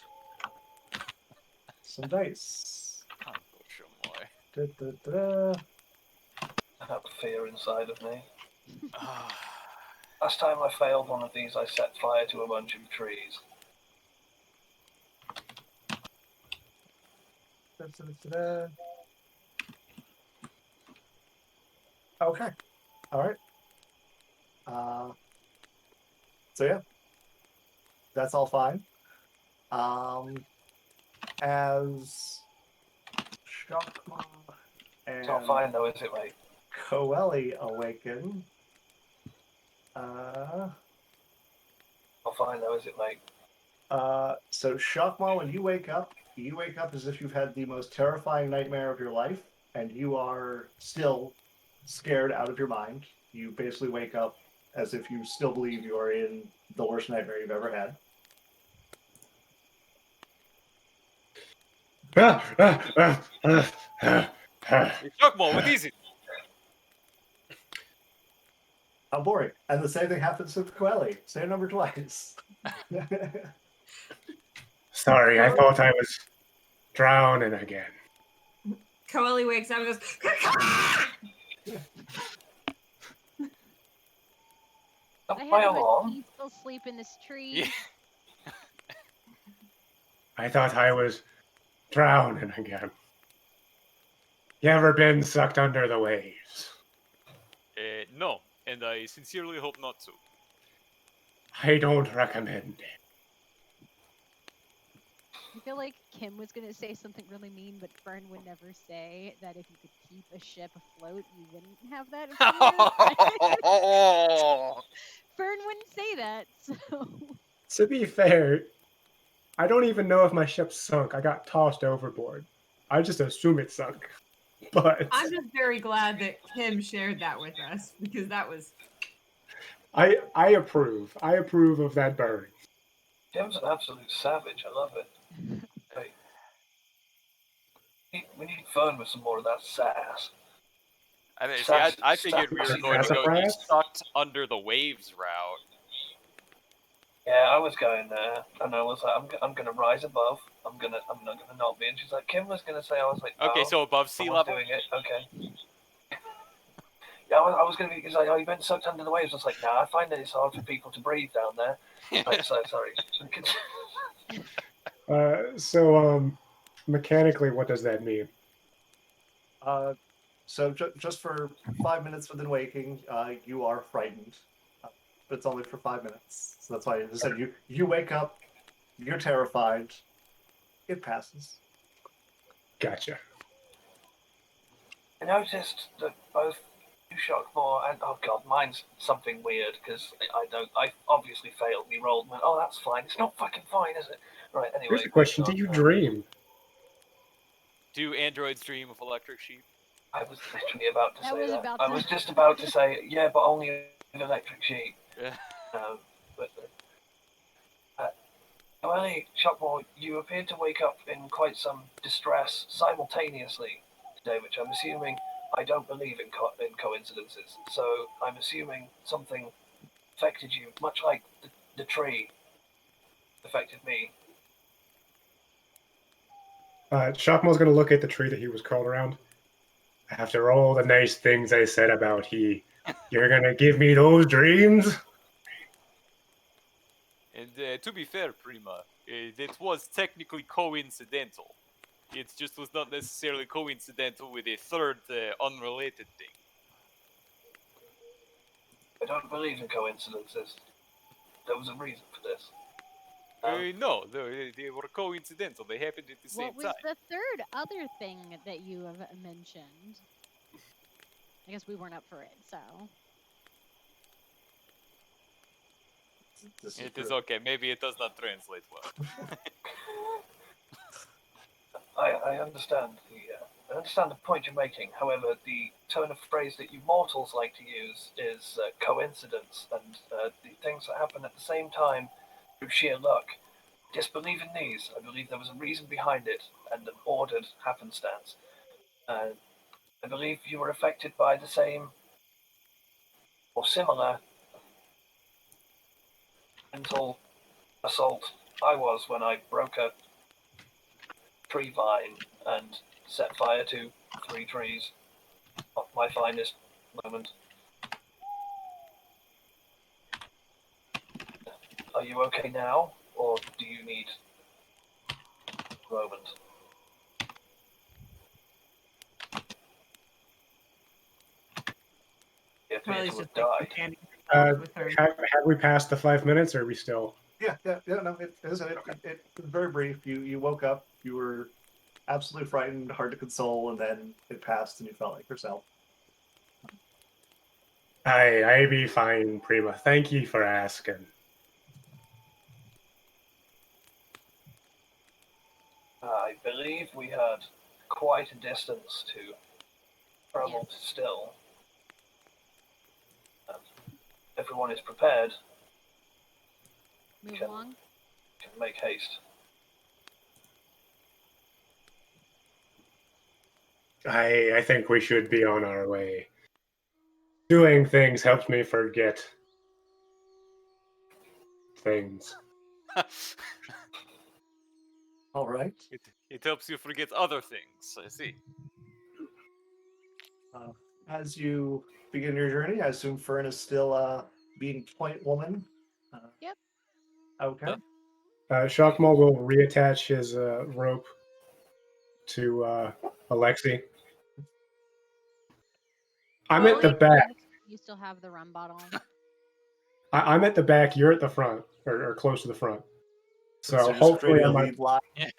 some dice. Oh, boy. Da, da, da. I have fear inside of me. Ah, Last time I failed one of these, I set fire to a bunch of trees. Da, da, da, da. Okay. All right. So yeah, that's all fine. As Shakma and It's not fine though, is it, mate? Coeli awaken, Not fine though, is it, mate? so Shakma, when you wake up as if you've had the most terrifying nightmare of your life, and you are still scared out of your mind. You basically wake up as if you still believe you are in the worst nightmare you've ever had. Chuckmore, with easy. How boring. And the same thing happens with Coeli. Same number twice. Sorry, I thought I was drowning again. Coeli wakes up and goes, Not I my have a alarm. peaceful sleep in this tree. Yeah. I thought I was drowning again. You ever been sucked under the waves? No, and I sincerely hope not to. I don't recommend it. I feel like Kim was gonna say something really mean, but Fern would never say that if you could keep a ship afloat, you wouldn't have that opinion. Fern wouldn't say that, so To be fair, I don't even know if my ship sunk. I got tossed overboard. I just assume it sunk. But I'm just very glad that Kim shared that with us because that was I approve. I approve of that burn. Jim's an absolute savage. I love it. We need Fern with some more of that sass. I mean, see, I figured we were going to go the Sassafras? sucked under the waves route. Yeah, I was going there, and I was like, I'm gonna rise above. I'm not gonna not be. And she's like, Kim was gonna say. I was like, Okay, no, so above sea someone's level. doing it. Okay. Yeah, I was gonna be. He's like, oh, you've been sucked under the waves. I was like, nah, I find that it's hard for people to breathe down there. Like, so sorry. Mechanically, what does that mean? So just for 5 minutes within waking, you are frightened. But it's only for 5 minutes. So that's why I just said you wake up, you're terrified, it passes. Gotcha. I noticed that both you Shockmore and oh god, mine's something weird because I obviously failed. We rolled and went, oh that's fine. It's not fucking fine, is it? Right. Anyway. Here's the question: do you dream? Do androids dream of electric sheep? I was literally about to I say was that. about I to- was just about to say yeah, but only an electric sheep. Yeah. But Noelle, Shockmore, you appeared to wake up in quite some distress simultaneously today, which I'm assuming I don't believe in, in coincidences. So I'm assuming something affected you, much like the tree affected me. Shockmore's gonna look at the tree that he was curled around. After all the nice things I said about he, you're gonna give me those dreams? And to be fair, Prima, it was technically coincidental. It just was not necessarily coincidental with a third unrelated thing. I don't believe in coincidences. There was a reason for this. No, they were coincidental. They happened at the same What was time. the third other thing that you have mentioned? I guess we weren't up for it, so. This It is true. okay. Maybe it does not translate well. I understand I understand the point you're making. However, the turn of phrase that you mortals like to use is coincidence, and the things that happen at the same time through sheer luck. Disbelieve in these. I believe there was a reason behind it and an ordered happenstance. I believe you were affected by the same or similar mental assault I was when I broke a tree vine and set fire to 3 trees. Not my finest moment. Are you okay now, or do you need a moment? He appeared Corley's to just have like died. standing with her. Have we passed the 5 minutes, or are we still? Yeah. No, it's very brief. You woke up. You were absolutely frightened, hard to console, and then it passed, and you felt like yourself. I be fine, Prima. Thank you for asking. I believe we had quite a distance to travel Yes. still. Everyone is prepared. Move Can- along. Can make haste. I think we should be on our way. Doing things helps me forget things. All right. It helps you forget other things. I see. As you begin your journey, I assume Fern is still being point woman. Yep. Okay. Shockmore will reattach his rope to Alexi. I'm at the Corley, back. You still have the rum bottle. I'm at the back. You're at the front, or close to the front. So you're just hopefully, creating I a might. lead line. Yeah.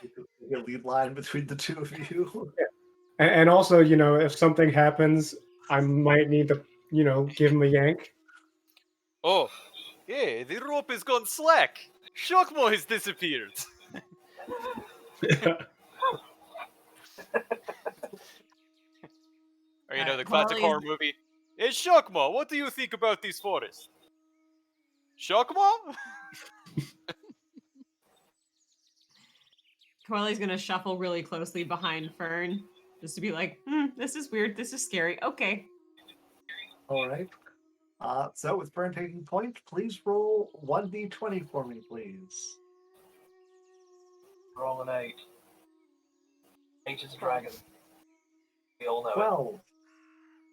A lead line between the two of you. And also, if something happens, I might need to, give him a yank. Oh, yeah, the rope has gone slack. Shockmore has disappeared. Or the classic Corley horror movie. Hey, Shockmore, what do you think about this forest? Shockmore? Corley's gonna shuffle really closely behind Fern, just to be like, this is weird, this is scary. Okay. All right. So with Fern taking point, please roll 1d20 for me, please. Roll an 8. 8 is a dragon. We all know it. 12.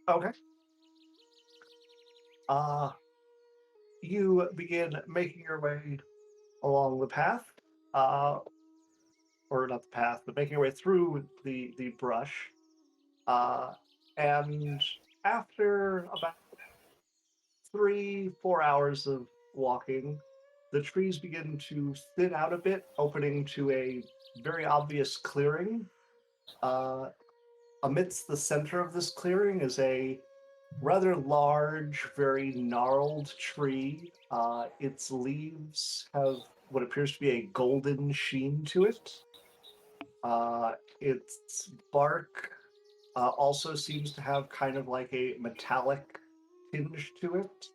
Okay. You begin making your way along the path, or not the path, but making your way through the brush. And after about 3-4 hours of walking, the trees begin to thin out a bit, opening to a very obvious clearing. Amidst the center of this clearing is a rather large, very gnarled tree. Its leaves have what appears to be a golden sheen to it. Its bark also seems to have kind of like a metallic tinge to it.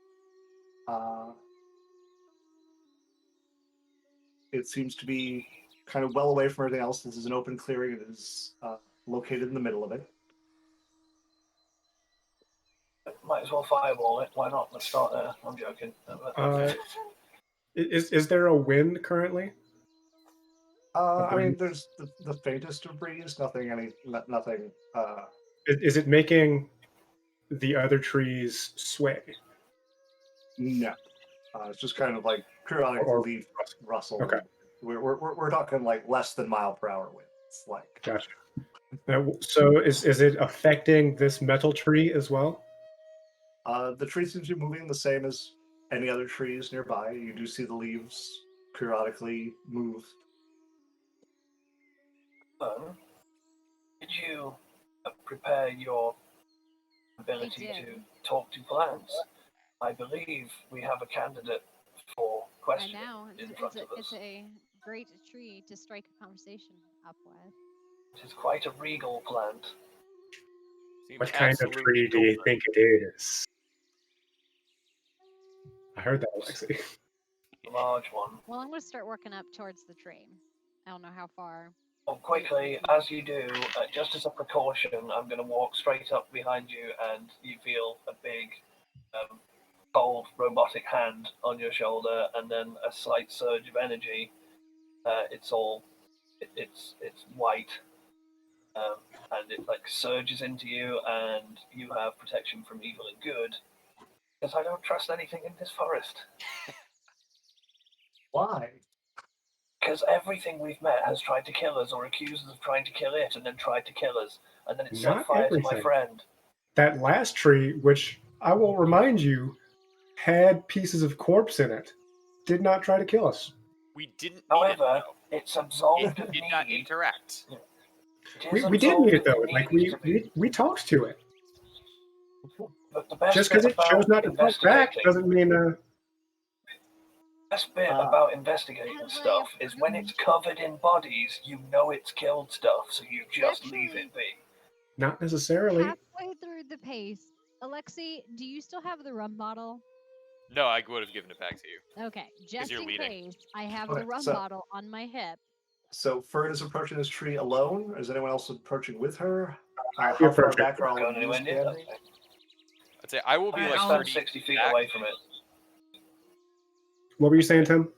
It seems to be kind of well away from everything else. This is an open clearing. It is located in the middle of it. Might as well fireball it. Why not? Let's start there. I'm joking. Is there a wind currently? I mean, there's the faintest of breeze. Nothing. Nothing. Is it making the other trees sway? No. It's just kind of like periodic Or- leaf rustle. Okay. We're talking like less than mile per hour winds. Like Gotcha. Now, so is it affecting this metal tree as well? the tree seems to be moving the same as any other trees nearby. You do see the leaves periodically move. Did you prepare your ability did. to talk to plants? I believe we have a candidate for I question know in front of it's us. a great tree to strike a conversation up with. It is quite a regal plant. Seems What kind of absolutely tree do you golden. think it is? I heard that, Alexi. A large one. Well, I'm going to start working up towards the tree. I don't know how far. Oh, quickly, as you do, just as a precaution, I'm going to walk straight up behind you, and you feel a big, cold robotic hand on your shoulder, and then a slight surge of energy. It's white, and it like surges into you, and you have protection from evil and good. Because I don't trust anything in this forest. Why? Because everything we've met has tried to kill us or accused us of trying to kill it and then tried to kill us. And then it set Not fire to my everything. friend. That last tree, which I will remind you, had pieces of corpse in it, did not try to kill us. We didn't need However, it, it's though. absolved It of did not need. interact. It is We did absolved need it of though. the Like need to be. we talked to it. But the best Just bit because it chose about not to talk back investigating, doesn't mean best bit Ah. about investigating As I stuff is when it's covered in bodies, you know it's killed stuff, so you just leave Actually- it be. not necessarily. Halfway through the pace, Alexi, do you still have the rum bottle? No, I would have given it back to you. Okay, just you're in leading. case, I have Okay, the rum so- bottle on my hip. So Fern is approaching this tree alone. Is anyone else approaching with her? I'll be How far approaching. back are Not all going of you anywhere near that standing? thing. I'd say I will be Alright, like I'll- 30 stand 60 feet back. away from it. What were you saying, Tim?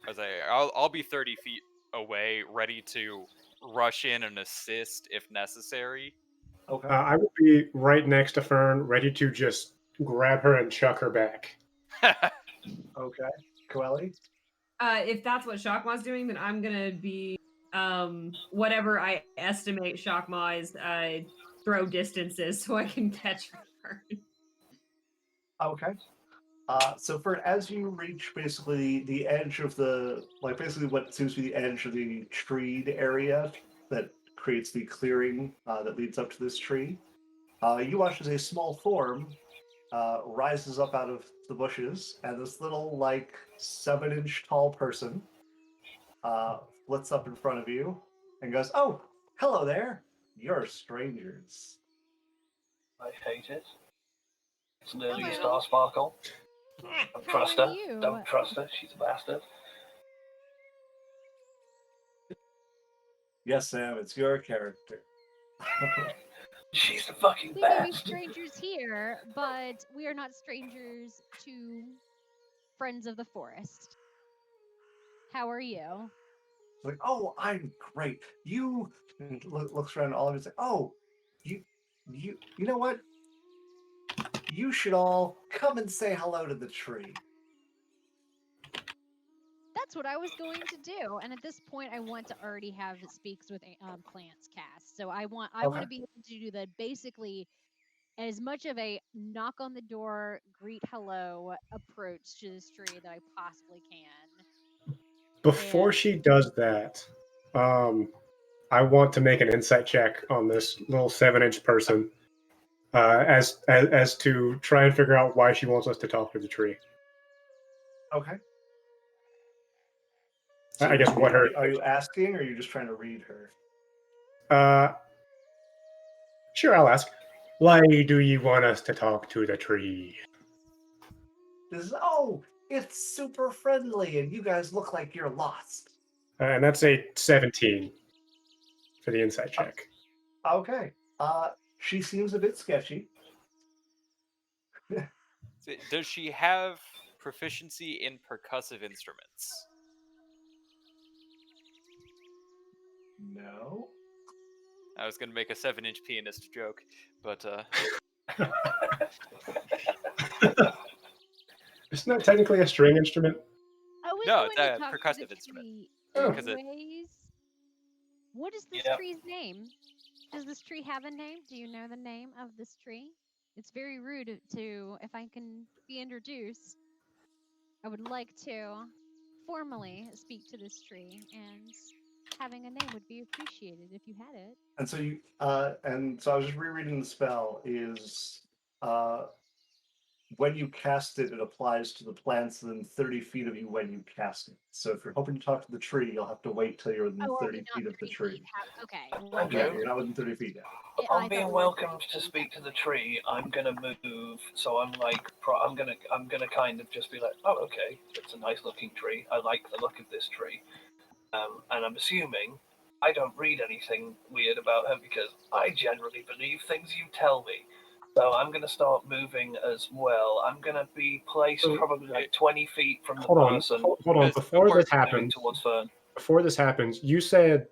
I'd say I'll be 30 feet away, ready to rush in and assist if necessary. Okay. I will be right next to Fern, ready to just grab her and chuck her back. Okay. Coeli? If that's what Shockma's doing, then I'm gonna be whatever I estimate Shockma's throw distances so I can catch her. Okay. So Fern, as you reach basically the edge of basically what seems to be the edge of the treed area that creates the clearing that leads up to this tree, you watch as a small form rises up out of the bushes, and this little, 7-inch tall person flits up in front of you and goes, "Oh, hello there. You're strangers." I hate it. It's Lily Hello. Star Sparkle. Don't trust her. you? Don't trust her. She's a bastard. Yes, Sam, it's your character. She's the fucking We may be best. strangers here, but we are not strangers to friends of the forest. How are you? Like, "Oh, I'm great. You," and looks around at all of you and says, "Oh, you know what? You should all come and say hello to the tree." That's what I was going to do, and at this point, I want to already have Speaks with Plants cast. So I want Okay. to be able to do the basically as much of a knock on the door, greet hello approach to this tree that I possibly can. Before And- she does that, I want to make an insight check on this little 7-inch person, as to try and figure out why she wants us to talk to the tree. Okay. I guess what her. Are you asking, or are you just trying to read her? Sure, I'll ask. Why do you want us to talk to the tree? This is, "Oh, It's super friendly, and you guys look like you're lost. And that's a 17 for the insight check. Okay. She seems a bit sketchy. Does she have proficiency in percussive instruments? No. I was gonna make a 7-inch pianist joke, but Isn't that technically a string instrument? I was No, going it's to a talk to percussive the instrument. tree Oh. Because it- anyways. What is this Yep. tree's name? Does this tree have a name? Do you know the name of this tree? It's very rude to, if I can be introduced, I would like to formally speak to this tree, and having a name would be appreciated if you had it. And so I was just rereading the spell is when you cast it, it applies to the plants within 30 feet of you when you cast it. So if you're hoping to talk to the tree, you'll have to wait till you're within Oh, are 30 we not feet of the 30 tree. feet? Okay. I Yeah, do. you're not within 30 feet yet. I Upon thought being we were welcomed 30 to feet. speak to the tree, I'm gonna move. So I'm like, I'm gonna kind of just be like, oh, okay, it's a nice looking tree. I like the look of this tree. And I'm assuming I don't read anything weird about her because I generally believe things you tell me. So I'm gonna start moving as well. I'm gonna be placed So- probably like 20 feet from the Hold on, person. hold on. Because Before before this moving happens, towards Fern. you said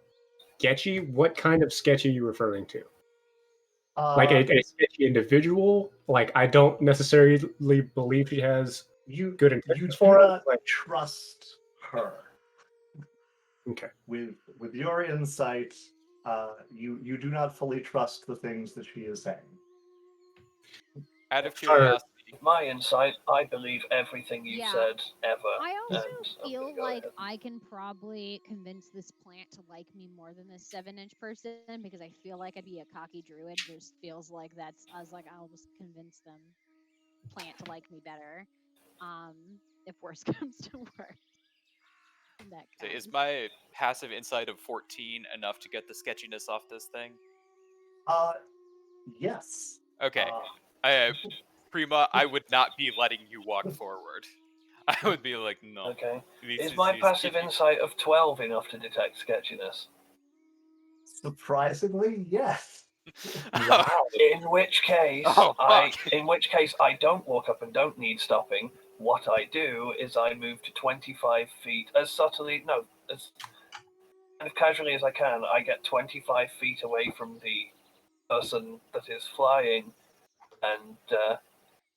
sketchy. What kind of sketchy are you referring to? Like a sketchy individual? Like I don't necessarily believe she has you good you intentions do for us. not Like, trust her. okay. With your insight, you do not fully trust the things that she is saying. out of Fern. curiosity, With my insight, I believe everything you've Yeah. said ever. I also and I'm feel gonna go like ahead. I can probably convince this plant to like me more than this 7-inch person because I feel like I'd be a cocky druid. Just feels like I was like, I'll just convince them plant to like me better. If worse comes to worse. In that is comes. my passive insight of 14 enough to get the sketchiness off this thing? Yes. Okay. Uh, Prima, I would not be letting you walk forward. I would be like, no. Okay. This Is my passive sketchy. insight of 12 enough to detect sketchiness? surprisingly, yes. Wow. In which case, Oh, fuck. I don't walk up and don't need stopping. What I do is I move to 25 feet as subtly, no, as kind of casually as I can. I get 25 feet away from the person that is flying, and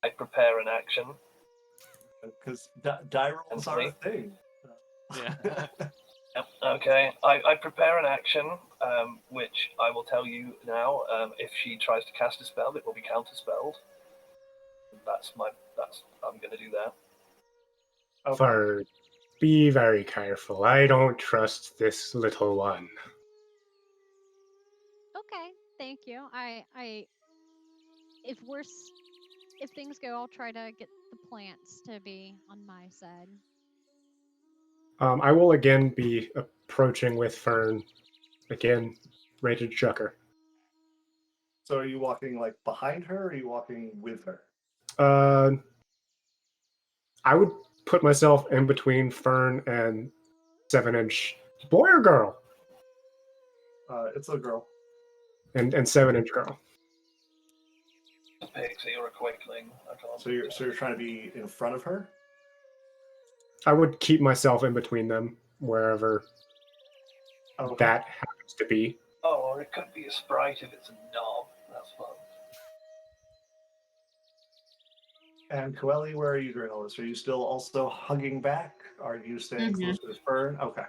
I prepare an action. Because die rolls are a thing. Yeah. Yep. Okay, I prepare an action, which I will tell you now. If she tries to cast a spell, it will be counterspelled. I'm gonna do that. Okay. Fern, be very careful. I don't trust this little one. Okay, thank you. If things go, I'll try to get the plants to be on my side. I will again be approaching with Fern. Again, ready to chuck her. So are you walking like behind her, or are you walking with her? I would put myself in between Fern and 7-inch boy or girl, It's a girl. and 7-inch girl. A pixie or a quakeling. I can't. So you're trying to be in front of her? I would keep myself in between them wherever Okay. that happens to be. Oh, or it could be a sprite if it's a knob. That's fun. And Coeli, where are you during all this? Are you still also hugging back? Are you staying Mhm. close to this Fern? Okay.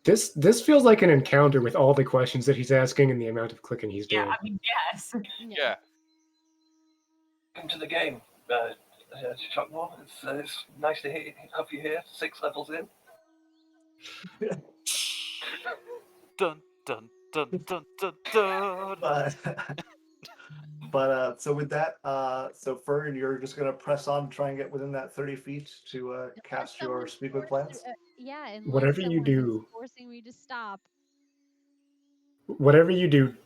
This feels like an encounter with all the questions that he's asking and the amount of clicking he's Yeah, doing. I mean, yes. Yeah. Welcome to the game, Chuckmore. It's nice to have you here. 6 levels in. Dun dun dun dun dun dun. But so with that, so Fern, you're just gonna press on, try and get within that 30 feet to Unless cast your someone's speak with forced- plants. yeah, unless Whatever you someone is do, forcing me to stop.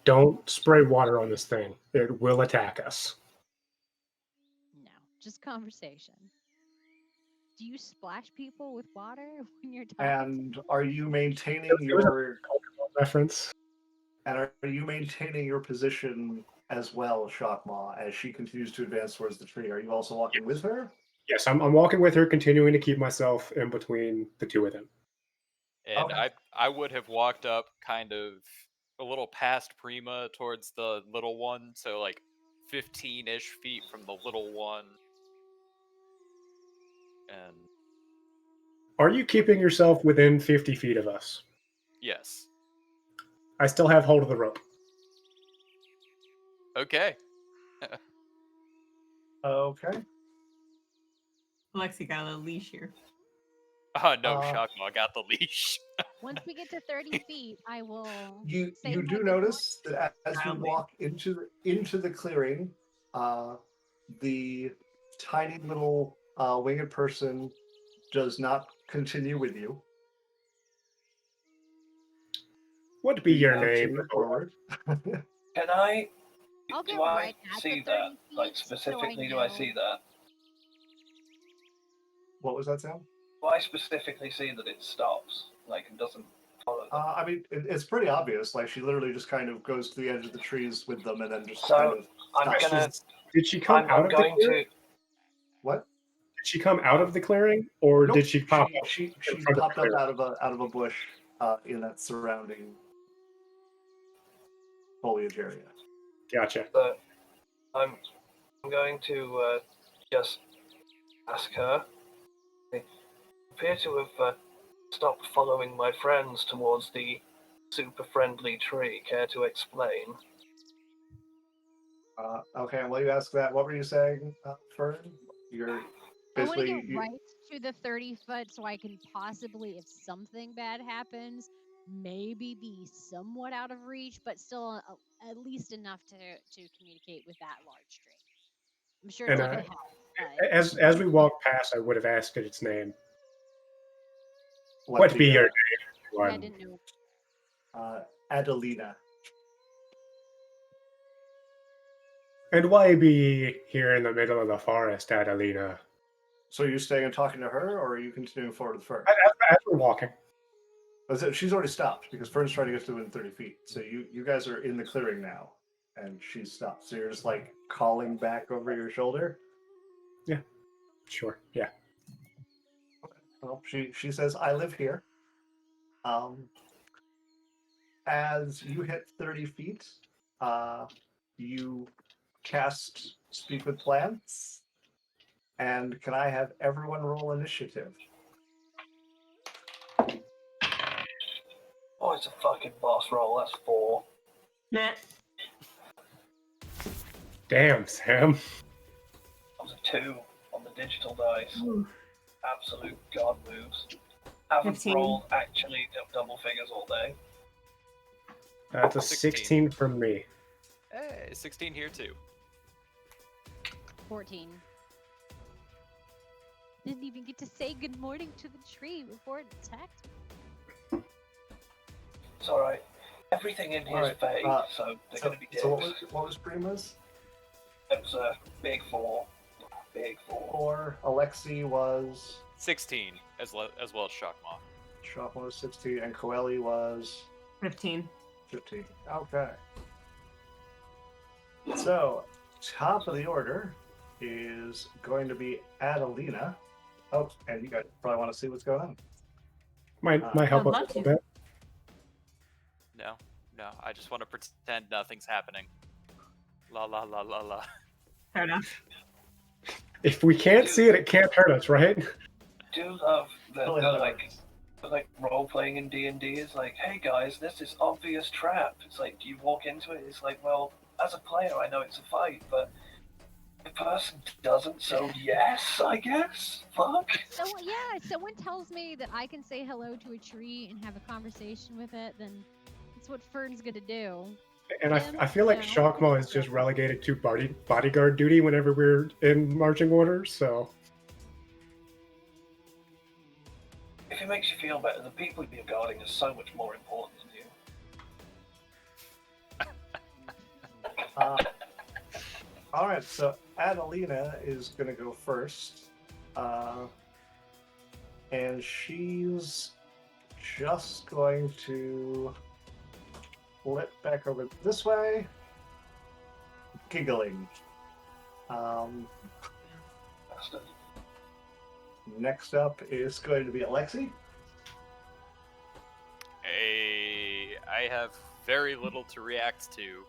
don't spray water on this thing. It will attack us. No, just conversation. Do you splash people with water when you're talking? And are you maintaining It was a your reference. and are you maintaining your position as well, Shockmaw, as she continues to advance towards the tree? Are you also walking with her? Yes, I'm walking with her, continuing to keep myself in between the two of them. And Okay. I would have walked up kind of a little past Prima towards the little one, so like 15-ish feet from the little one. And Are you keeping yourself within 50 feet of us? yes. I still have hold of the rope. Okay. Okay. Alexi got a leash here. Oh no, Uh, Shockmaw got the leash. Once we get to 30 feet, I will. You say you my do good notice that as you Proudly. walk into the clearing, the tiny little winged person does not continue with you. What be Do you your name? continue forward? Can I? I'll get Do I right at see the 30 that? feet. Like so specifically, do know. I see that? What was that sound? Do I specifically see that it stops? Like it doesn't follow them? I mean, it's pretty obvious. Like she literally just kind of goes to the edge of the trees with them, and then just So, kind of I'm stops. gonna. Did she come out I'm of the going clearing? to. What? Did she come out of the clearing, or Nope. did she pop up? She in front of the popped up clearing? out of a bush in that surrounding foliage area. Gotcha. But I'm going to just ask her. They appear to have stopped following my friends towards the super friendly tree. Care to explain? Okay, and while you ask that, what were you saying, Fern? You're I want to basically get right to the 30 foot so I can possibly, if something bad happens, maybe be somewhat out of reach, but still at least enough to communicate with that large tree. I'm sure it's And not going to help. But as we walked past, I would have asked it its name. What be your name? yeah, I One. didn't know. Adelina. And why be here in the middle of the forest, Adelina? So are you staying and talking to her, or are you continuing forward with Fern? As we're walking. She's already stopped because Fern's trying to get to within 30 feet. So you guys are in the clearing now, and she's stopped. So you're just like calling back over your shoulder. Sure. Yeah. Well, she says, "I live here." As you hit 30 feet, you cast Speak with Plants. And can I have everyone roll initiative? Oh, it's a fucking boss roll. That's 4. Nah. Damn, Sam. That was a 2 on the digital dice. Ooh. Absolute god moves. Haven't 15. rolled actually double figures all day. That's a 16. 16 from me. Hey, 16 here too. 14. Didn't even get to say good morning to the tree before it attacked. It's alright. Everything in here is Alright, vague, so they're So, going to be so dicks. what was Prima's? It was a big 4. Big 4. Or Alexi was 16 as well as Shockmaw. Shockmaw was 16, and Coeli was 15. 15. Okay. So, top of the order is going to be Adelina. Oh, and you guys probably want to see what's going on. Might help I'd us a love little to. bit. No, I just want to pretend nothing's happening. La la la la la. Fair enough. If we can't see it, it can't hurt us, right? Do love the Totally how that like works. like role playing in D&D is like, hey guys, this is obvious trap. It's like, do you walk into it? It's like, well, as a player, I know it's a fight, but the person doesn't, so yes, I guess. Fuck. So yeah, if someone tells me that I can say hello to a tree and have a conversation with it, then that's what Fern's gonna do. And I feel like Yeah. Shockmaw is just relegated to bodyguard duty whenever we're in marching order, so If it makes you feel better, the people you're guarding are so much more important than you. All right, so Adelina is going to go first. and she's just going to flip back over this way, giggling. Bastard. Next up is going to be Alexi. I have very little to react to.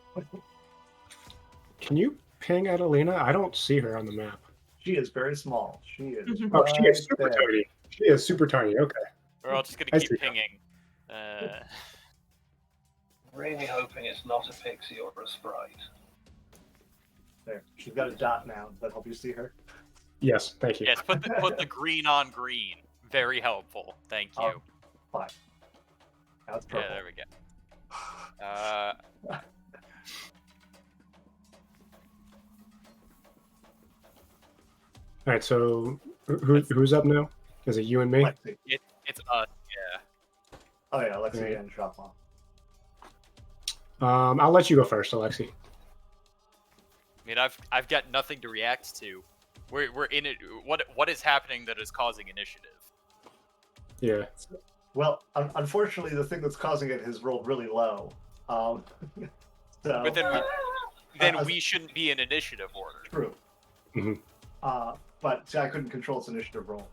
Can you ping Adelina? I don't see her on the map. She is very small. She is. Oh, she is right super there. tiny. She is super tiny. Okay. We're all just gonna I keep see. pinging. Really hoping it's not a pixie or a sprite. There. She's got a dot now. Does that help you see her? Yes, thank you. Yes, put the green on green. Very helpful. Thank you. Oh, fine. Now it's Yeah, purple. there we go. All right, so who's up now? Is it you and me? Alexi. It's us. Yeah. Oh yeah, Alexi Right. and Shopma. I'll let you go first, Alexi. I mean, I've got nothing to react to. We're in it. What is happening that is causing initiative? Yeah. Well, unfortunately, the thing that's causing it has rolled really low. So But then Uh, we shouldn't be in initiative order. true. Mhm. But see, I couldn't control its initiative roll.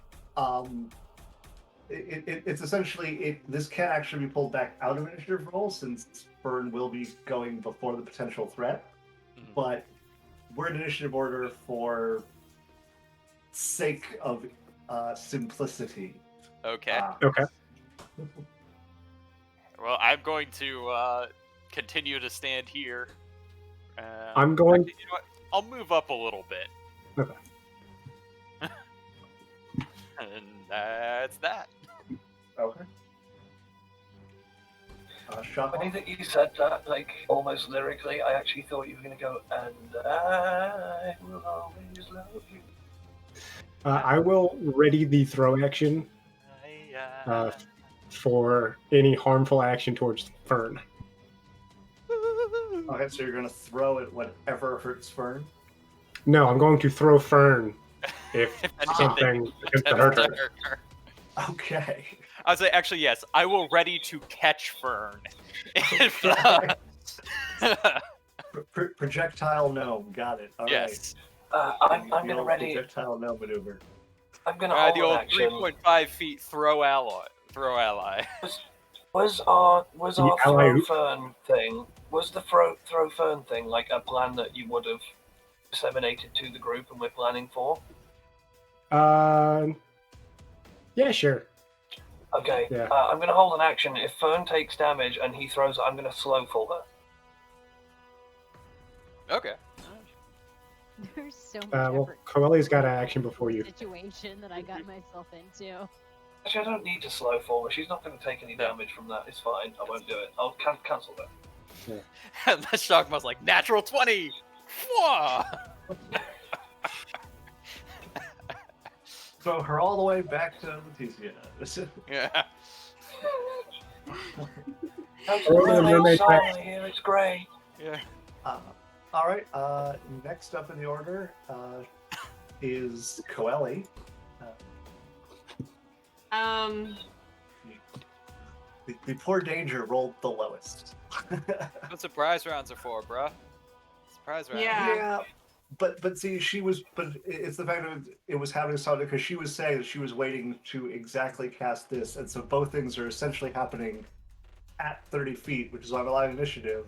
It's essentially this can't actually be pulled back out of initiative roll since Fern will be going before the potential threat. Mhm. But we're in initiative order for sake of simplicity. Okay. Okay. Well, I'm going to continue to stand here. I'm going. Actually, you know what? I'll move up a little bit. Okay. And that's that. Okay. Funny Shopma. that you said that, like, almost lyrically. I actually thought you were going to go, and I will always love you. I will ready the throw action for any harmful action towards Fern. Okay, so you're gonna throw it whatever hurts Fern. No, I'm going to throw Fern if If anything something attempts to hurt attempts her. to hurt her. Okay. I was like, actually, yes. I will ready to catch Fern. If, Projectile gnome, got it. All right. yes. I'm The going to old ready. projectile gnome maneuver. I'm going to The hold old an action. 3.5 feet throw ally. Throw ally. Was our The ally throw oop. fern thing? Was the throw fern thing like a plan that you would have disseminated to the group and we're planning for? Yeah, sure. Okay. Yeah. I'm going to hold an action. If Fern takes damage and he throws it, I'm going to slow for her. Okay. There's so much Well, effort Coelli's got an action before you. situation that I got myself into. Actually, I don't need to slow for her. She's not going to take any damage from that. It's fine. I won't do it. I'll cancel that. And that shock was like, natural 20! Whoa! Throw her all the way back to Leticia. Yeah. Throw the mermaid back. Here, it's great. Yeah. All right. Next up in the order is Coeli. The poor danger rolled the lowest. What surprise rounds are for, bruh? Surprise rounds. Yeah. Yeah, but see, it's the fact that it was having something because she was saying that she was waiting to exactly cast this, and so both things are essentially happening at 30 feet, which is why I'm allowing initiative.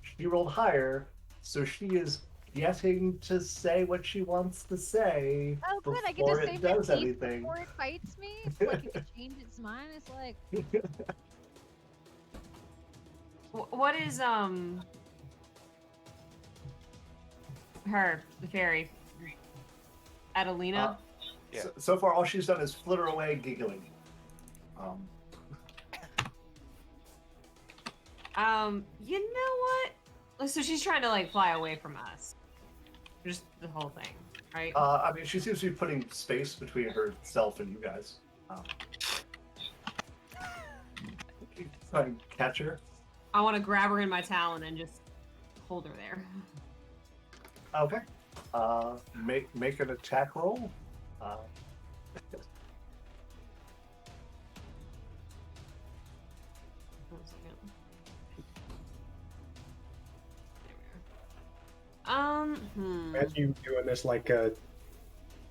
She rolled higher, so she is getting to say what she wants to say Oh, good. I get before to it save does my teeth anything. before it fights me. It's like if it changes its mind, it's like What is her, the fairy? Adelina? Yeah. So far, all she's done is flitter away, giggling. You know what? So she's trying to like fly away from us. Just the whole thing, right? I mean, she seems to be putting space between herself and you guys. Try and catch her. I want to grab her in my talon and just hold her there. Okay. Make an attack roll. Imagine you doing this like a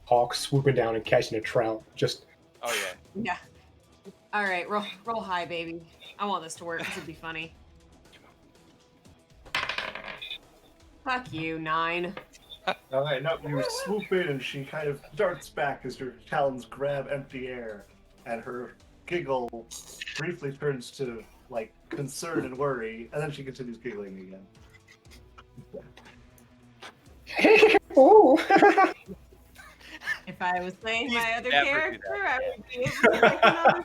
hawk swooping down and catching a trout. Just Oh yeah. Yeah. All right, roll high, baby. I want this to work. This would be funny. Fuck you, 9. All right, now you swoop in, and she kind of darts back as your talons grab empty air, and her giggle briefly turns to like concern and worry, and then she continues giggling again. oh. If I was playing Please my other never do character, I would be able to make another.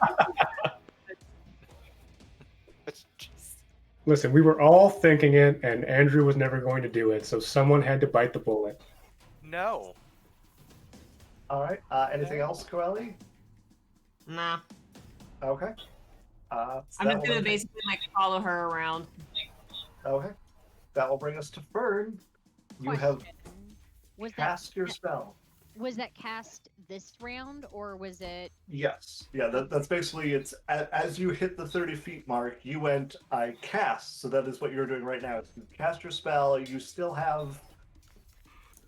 Listen, we were all thinking it, and Andrew was never going to do it, so someone had to bite the bullet. No. All right, anything else, Coeli? Nah. Okay. So I'm that just will gonna then- basically like follow her around. Okay. That will bring us to Fern. You have Question. Was cast your spell. Was that cast this round, or was it? Yes. Yeah, that's basically it's as you hit the 30 feet mark, you went, I cast. So that is what you're doing right now. You cast your spell, you still have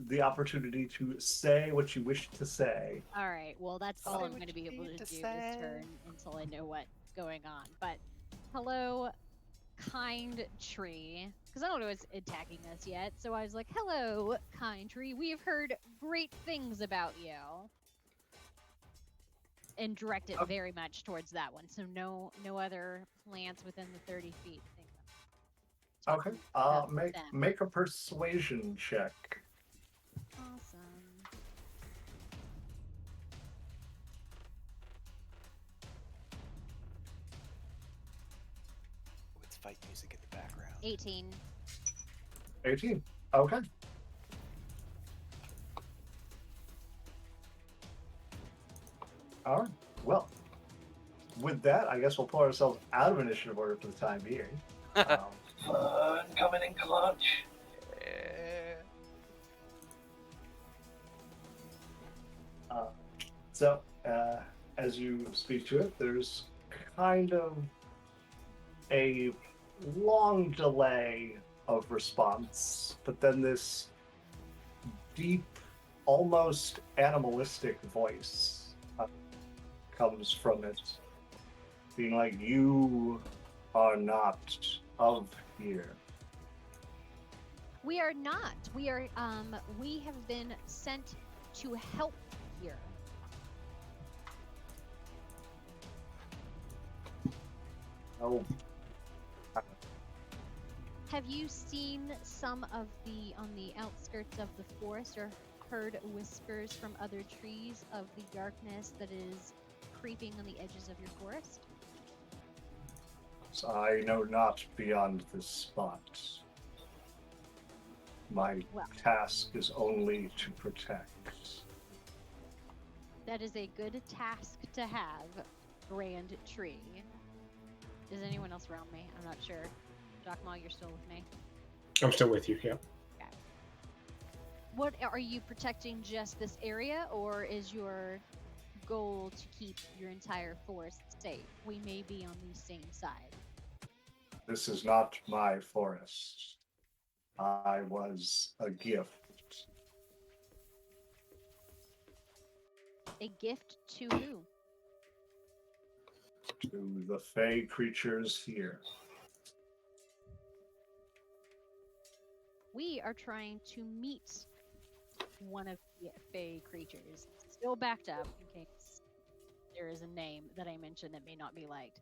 the opportunity to say what you wish to say. All right. Well, that's all Say I'm what going to be you able to need do to this say. turn until I know what's going on. But hello, kind tree, because I don't know what's attacking us yet. So I was like, hello, kind tree. We have heard great things about you. And direct it very much towards that one. So no other plants within the 30 feet. Okay. About Make them. make a persuasion check. Awesome. It's fight music in the background. 18. 18. Okay. All right. Well, with that, I guess we'll pull ourselves out of initiative order for the time being. Fern coming in clutch. Eh, So, as you speak to it, there's kind of a long delay of response, but then this deep, almost animalistic voice comes from it, being like, "You are not of here." We are not. We are we have been sent to help here. Oh, Have you seen some of the on the outskirts of the forest or heard whispers from other trees of the darkness that is creeping on the edges of your forest? so I know not beyond this spot. My Well. task is only to protect. That is a good task to have, Grand Tree. Is anyone else around me? I'm not sure. Jockmaw, you're still with me. I'm still with you, yeah. What are you protecting? Just this area, or is your goal to keep your entire forest safe? We may be on the same side. This is not my forest. I was a gift. A gift to who? To the fey creatures here. We are trying to meet one of the fey creatures. Still backed up in case there is a name that I mentioned that may not be liked.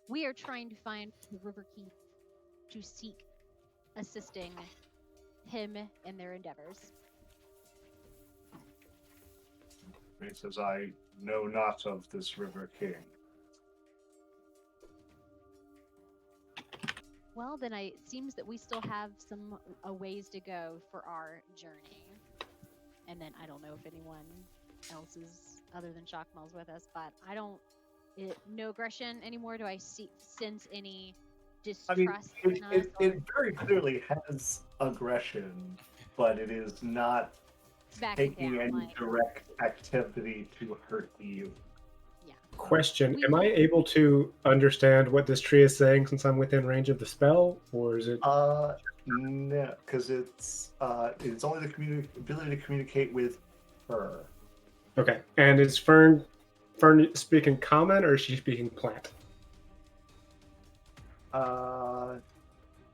We are trying to find the River Keith to seek assisting him in their endeavors. He says, I know not of this River King. Well, then it seems that we still have some a ways to go for our journey. And then I don't know if anyone else is other than Shockmal's with us, but I don't. No aggression anymore. Do I sense any I mean, distrust it, in us? it, or it very clearly has aggression, but it is not backing taking down, any like, direct activity to hurt you. Question: am I able to understand what this tree is saying since I'm within range of the spell, or is it? No, because it's only the ability to communicate with her. Okay. And is Fern speaking common or is she speaking plant?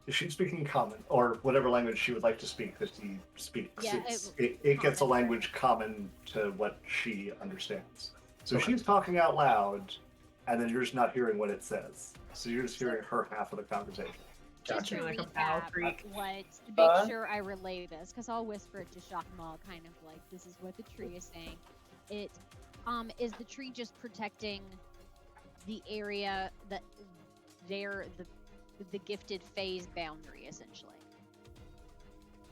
She's speaking common, or whatever language she would like to speak that he speaks. Yeah, It gets a common. language common to what she understands. So Okay. she's talking out loud, and then you're just not hearing what it says. So you're just hearing her half of the conversation. Just Gotcha. to Like a bow recap, creek. what to Huh? make sure I relay this, because I'll whisper it to Shakmal, kind of like this is what the tree is saying. It is the tree just protecting the area that the gifted phase boundary, essentially.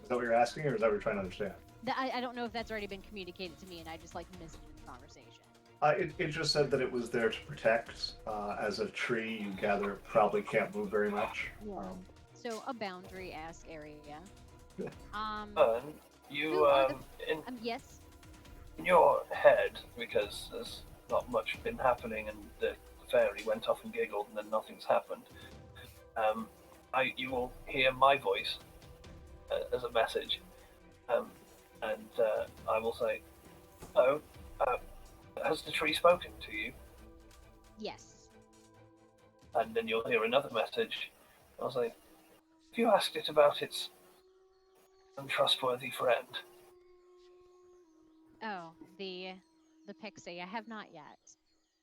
Is that what you're asking, or is that what you're trying to understand? I don't know if that's already been communicated to me, and I just like missed it in the conversation. It just said that it was there to protect. As a tree, you gather it probably can't move very much. Yeah. So a boundary-esque area. Yeah. Fern, you Who are the- in Yes. in your head, because there's not much been happening, and the fairy went off and giggled, and then nothing's happened. You will hear my voice as a message, and I will say, "Oh, has the tree spoken to you?" Yes. And then you'll hear another message. I'll say, "Have you asked it about its untrustworthy friend?" Oh, the pixie. I have not yet.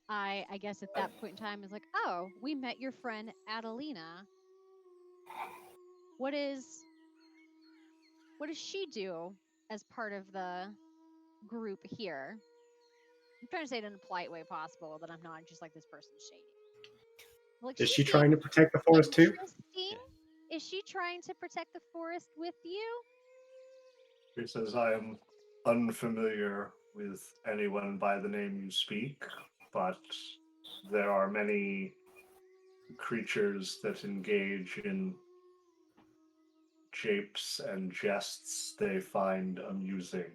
I guess at that point in time is like, oh, we met your friend Adelina. What does she do as part of the group here? I'm trying to say it in a polite way possible, that I'm not just like this person's shady. Like, Is she she seems trying to protect the forest too? interesting. Is she trying to protect the forest with you? He says, I am unfamiliar with anyone by the name you speak, but there are many creatures that engage in japes and jests they find amusing.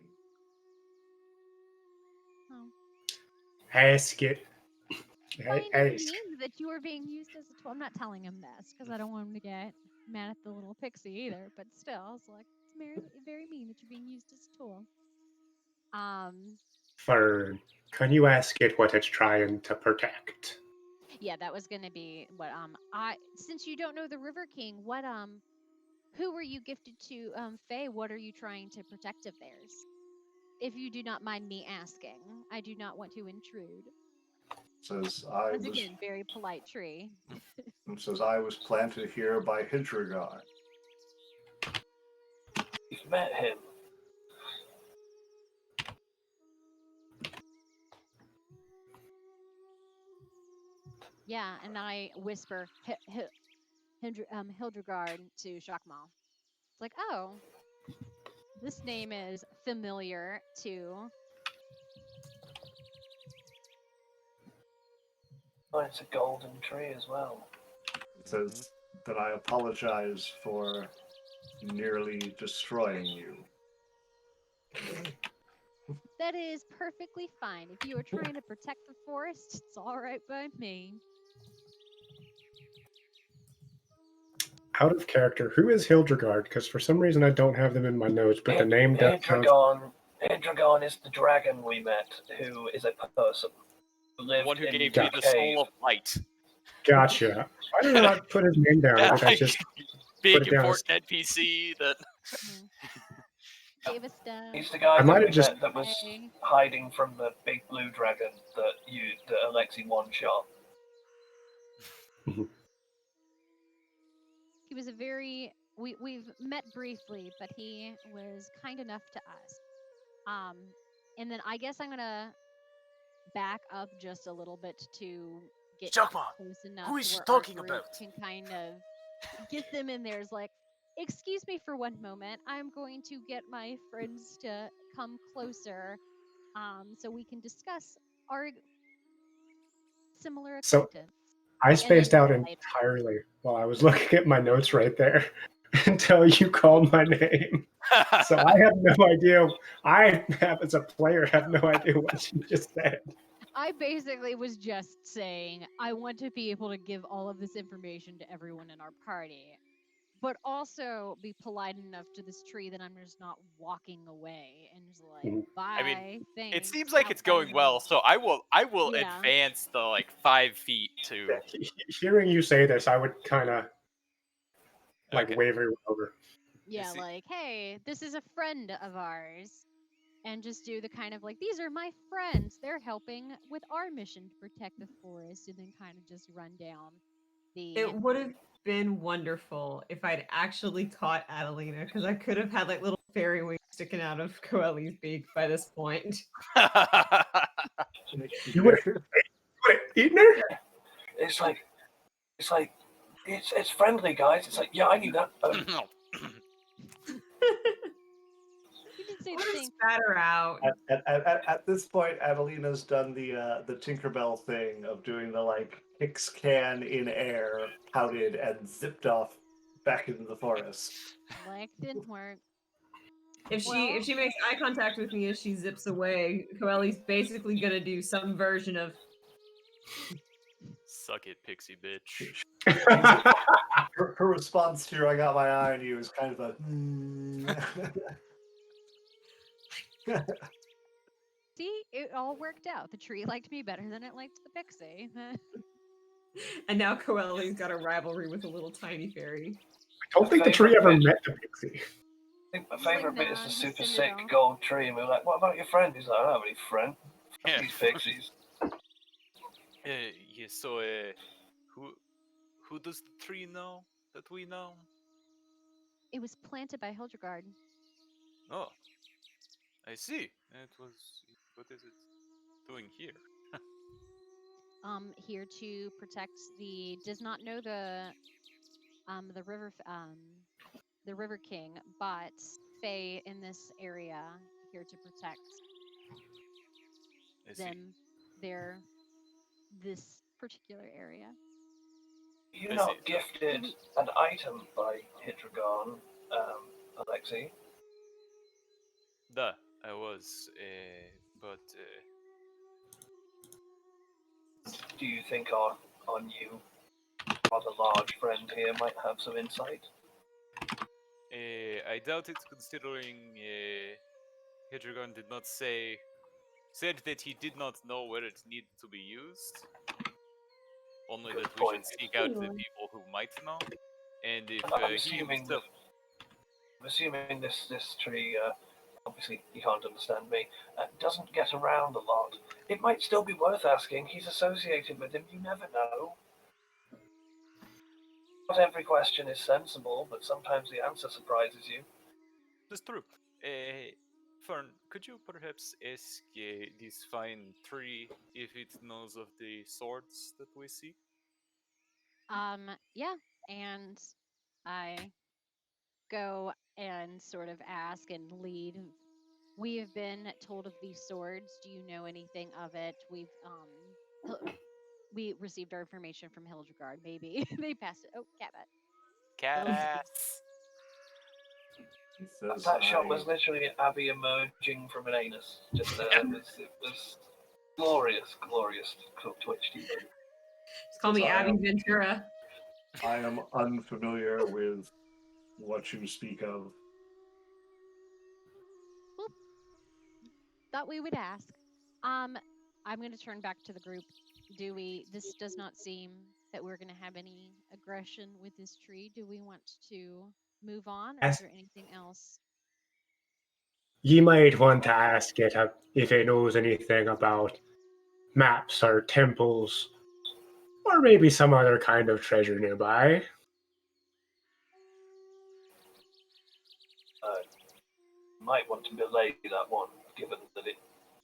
Oh. Ask it. Find it Ask. mean that you are being used as a tool. I'm not telling him this because I don't want him to get mad at the little pixie either. But still, it's like it's very mean that you're being used as a tool. Fern, can you ask it what it's trying to protect? Yeah, that was gonna be what since you don't know the River King, what who were you gifted to, Faye? What are you trying to protect of theirs? If you do not mind me asking, I do not want to intrude. Says Once again, very polite tree. I was planted here by Hidrigard. You've met him. Yeah, and I whisper Hildegard to Shakmal. It's like, oh, this name is familiar to. Oh, it's a golden tree as well. It says that I apologize for nearly destroying you. That is perfectly fine. If you are trying to protect the forest, it's all right by me. Out of character, who is Hildegard? Because for some reason I don't have them in my notes, but the name does sound... Hidragon is the dragon we met, who is a person. The one who in gave the me the cave. soul of light. Gotcha. Why did I not put his name down? I think I just Big put it down as- important NPC that. Gave us stuff. He's the guy I might that, have we just- met that was Hey. hiding from the big blue dragon that Alexi one-shot. He was a very we've met briefly, but he was kind enough to us. And then I guess I'm gonna back up just a little bit to get Shakma, close enough who to is she where talking our group about? can kind of get them in there. Is like, excuse me for one moment. I'm going to get my friends to come closer, so we can discuss our similar So- acquaintance. I spaced then out later. entirely while I was looking at my notes right there until you called my name. So I have no idea. I have, as a player, have no idea what you just said. I basically was just saying I want to be able to give all of this information to everyone in our party. but also be polite enough to this tree that I'm just not walking away and just like, Mhm. bye. I mean, It thanks, seems like have it's fun going with well, it." so I will Yeah. advance the like 5 feet to. Hearing you say this, I would kind of like Okay. wave everyone over. Yeah, see- like, hey, this is a friend of ours. And just do the kind of like, these are my friends. They're helping with our mission to protect the forest, and then kind of just run down the. It would have been wonderful if I'd actually caught Adelina, because I could have had like little fairy wings sticking out of Coeli's beak by this point. You would have eaten her? It's like, it's friendly, guys. It's like, yeah, I knew that. You did say I would have think. spat her out. At this point, Adelina's done the Tinkerbell thing of doing the like Hicks can in air, pouted, and zipped off back into the forest. Like, didn't work. If Well- she makes eye contact with me as she zips away, Coeli's basically gonna do some version of Suck it, pixie bitch. Her response to "I got my eye on you" is kind of a. "Hmm." See, it all worked out. The tree liked me better than it liked the pixie. and now Coeli's got a rivalry with a little tiny fairy. I don't think the tree ever met the pixie. I think my He's like, favorite bit is "Nah, the just super send it sick off." gold tree, and we were like, "What about your friend?" He's like, "I don't have any friend. Fuck Yeah. these pixies." Yeah, so who does the tree know that we know? It was planted by Hildegard. Oh, I see. It was. What is it doing here? Here to protect the. Does not know the the River King, but Fae in this area here to protect I see. them, their this particular area. You're I not see. gifted an item by Hidragon, Alexei. Duh, I was, but Do you think our new, rather large friend here might have some insight? I doubt it, considering Hedregon did not said that he did not know where it needed to be used. Only Good that we point. should seek out the Hmm. people who might know. And if And I'm he assuming, himself, this tree, obviously he can't understand me, doesn't get around a lot. It might still be worth asking. He's associated with him. You never know. Not every question is sensible, but sometimes the answer surprises you. that's true. Fern, could you perhaps ask this fine tree if it knows of the swords that we see? Yeah, and I go and sort of ask and lead. We have been told of these swords. Do you know anything of it? We received our information from Hildegard. Maybe they passed it. Oh, Catbat. Cats. He says, That shot "I- was literally Abby emerging from an anus. Just it was glorious, glorious Twitch TV. Just call me Sorry. Abby Ventura. I am unfamiliar with what you speak of." Thought we would ask. I'm going to turn back to the group. This does not seem that we're going to have any aggression with this tree. Do we want to move on, or is As- there anything else? You might want to ask it if it knows anything about maps or temples, or maybe some other kind of treasure nearby. Might want to belay that one, given that it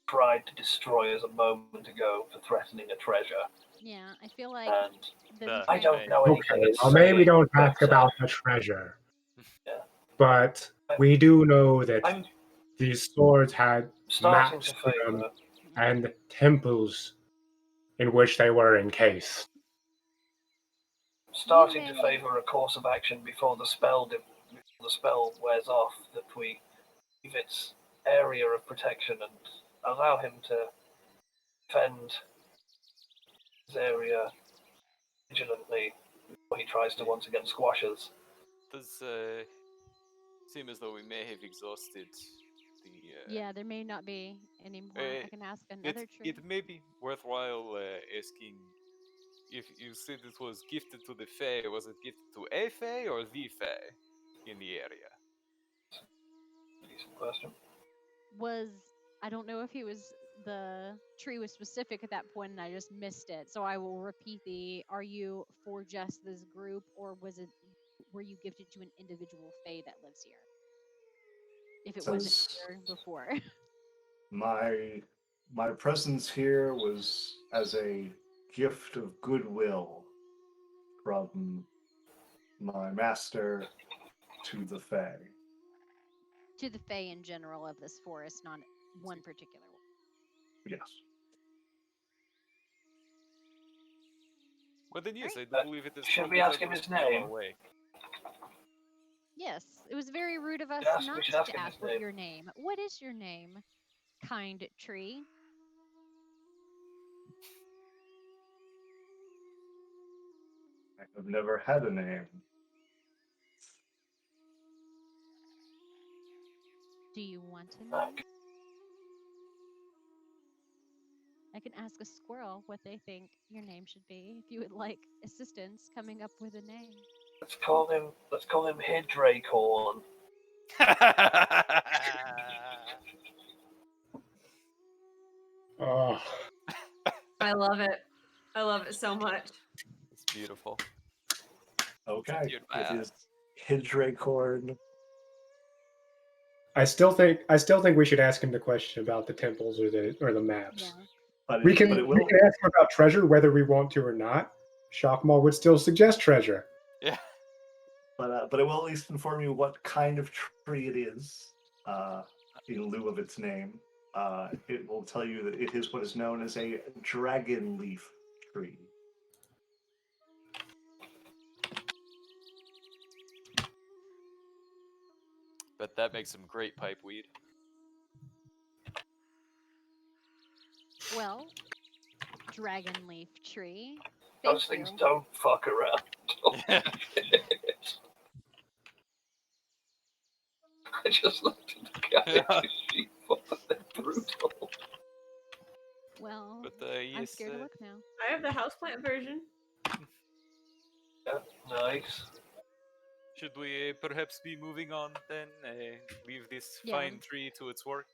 tried to destroy us a moment ago for threatening a treasure. Yeah, I feel like And the I don't know anything Okay, it's well, maybe saying, don't ask but, about the treasure. Yeah. But we do know that I'm these swords had starting maps to to them favour. and temples in which they were encased. Starting to may- favour a course of action before the spell wears off. That we leave its area of protection and allow him to defend his area vigilantly before he tries to once again squash us. does seem as though we may have exhausted the. Yeah, there may not be any more. I can ask It, another tree. it may be worthwhile asking if you said it was gifted to the Fae. Was it gifted to a Fae or the Fae in the area? Decent question. I don't know if the tree was specific at that point and I just missed it. So I will repeat are you for just this group, or were you gifted to an individual Fae that lives here? If it wasn't Says- here before. My presence here was as a gift of goodwill from my master to the Fae. To the Fae in general of this forest, not one particular one. Yes. Well, then yes, I do Right. believe it is. Should we probably ask time him for us his to be on our name? way. Yes, it was very rude of us Yes, we not should ask to him his ask what name. your name. What is your name, kind tree? I have never had a name. Do you want a name? Okay. I can ask a squirrel what they think your name should be if you would like assistance coming up with a name. Let's call him Hydracorn. Oh, I love it. I love it so much. It's beautiful. Okay. Dude, my It is Hydracorn. I still think we should ask him the question about the temples or the maps. Yeah. But We it, can but it we will can ask him about treasure whether we want to or not. Shockmaw would still suggest treasure. Yeah. but it will at least inform you what kind of tree it is, in lieu of its name. It will tell you that it is what is known as a dragon leaf tree. But that makes some great pipe weed. Well, dragon leaf tree. Those Thank things you. don't fuck around. I just looked at the guy. They're brutal. Well, But I'm yes, scared to look now. I have the houseplant version. Yeah, nice. should we perhaps be moving on then? Leave this Yeah. fine tree to its work.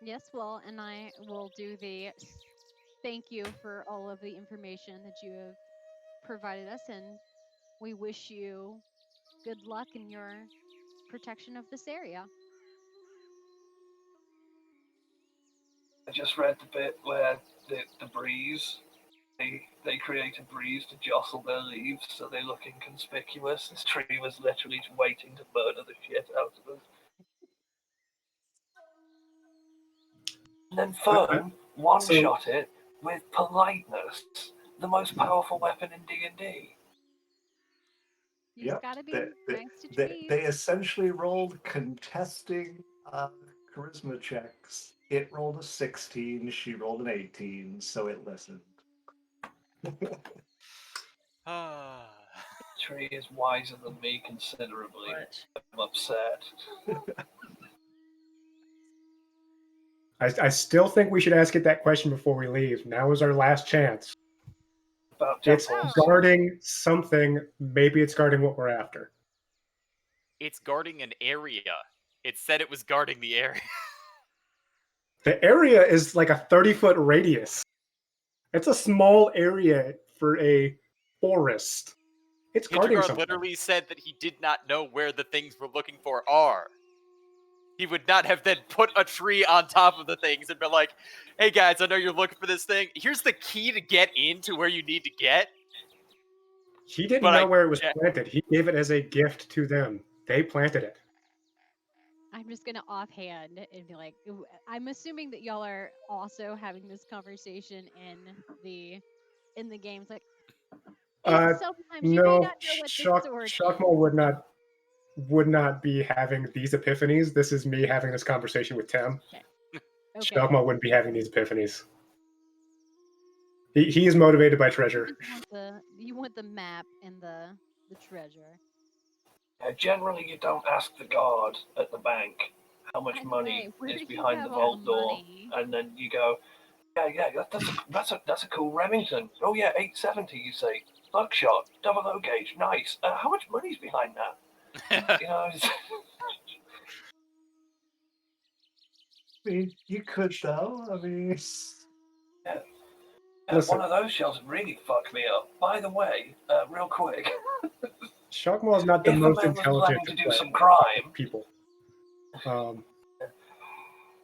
Yes, well, and I will do the thank you for all of the information that you have provided us, and we wish you good luck in your protection of this area. I just read the bit where the breeze, they create a breeze to jostle their leaves so they look inconspicuous. This tree was literally just waiting to murder the shit out of us. And then Fern one-shot it with politeness, the most powerful weapon in D&D. You Yep, just gotta be they- nice to They, trees. they essentially rolled contesting charisma checks. It rolled a 16, she rolled an 18, so it listened. Ah. Tree is wiser than me considerably. But I'm upset. I still think we should ask it that question before we leave. Now is our last chance. About It's temples. guarding something. Maybe it's guarding what we're after. It's guarding an area. It said it was guarding the area. The area is like a 30-foot radius. It's a small area for a forest. It's guarding Hildegard something. literally said that he did not know where the things we're looking for are. He would not have then put a tree on top of the things and been like, hey guys, I know you're looking for this thing. Here's the key to get into where you need to get. He didn't But know I- where it was yeah. planted. He gave it as a gift to them. They planted it. I'm just gonna offhand and be like, I'm assuming that y'all are also having this conversation in the games. Like, sometimes you may No, not know what this sword. Shockmaw would not be having these epiphanies. This is me having this conversation with Tim. Okay. Shockmaw wouldn't be having these epiphanies. He is motivated by treasure. You want the map and the treasure. Generally, you don't ask the guard at the bank how much By the money way, where is did you behind have the all vault the door, money? and then you go, yeah, that's a cool Remington. Oh yeah, 870. You say, buckshot, double O gauge, nice. How much money's behind that? You know, I mean, you could though. I mean, Listen. one of those shells really fucked me up. By the way, real quick, Shockmaw is not the if a most man was intelligent planning to do of some crime, people.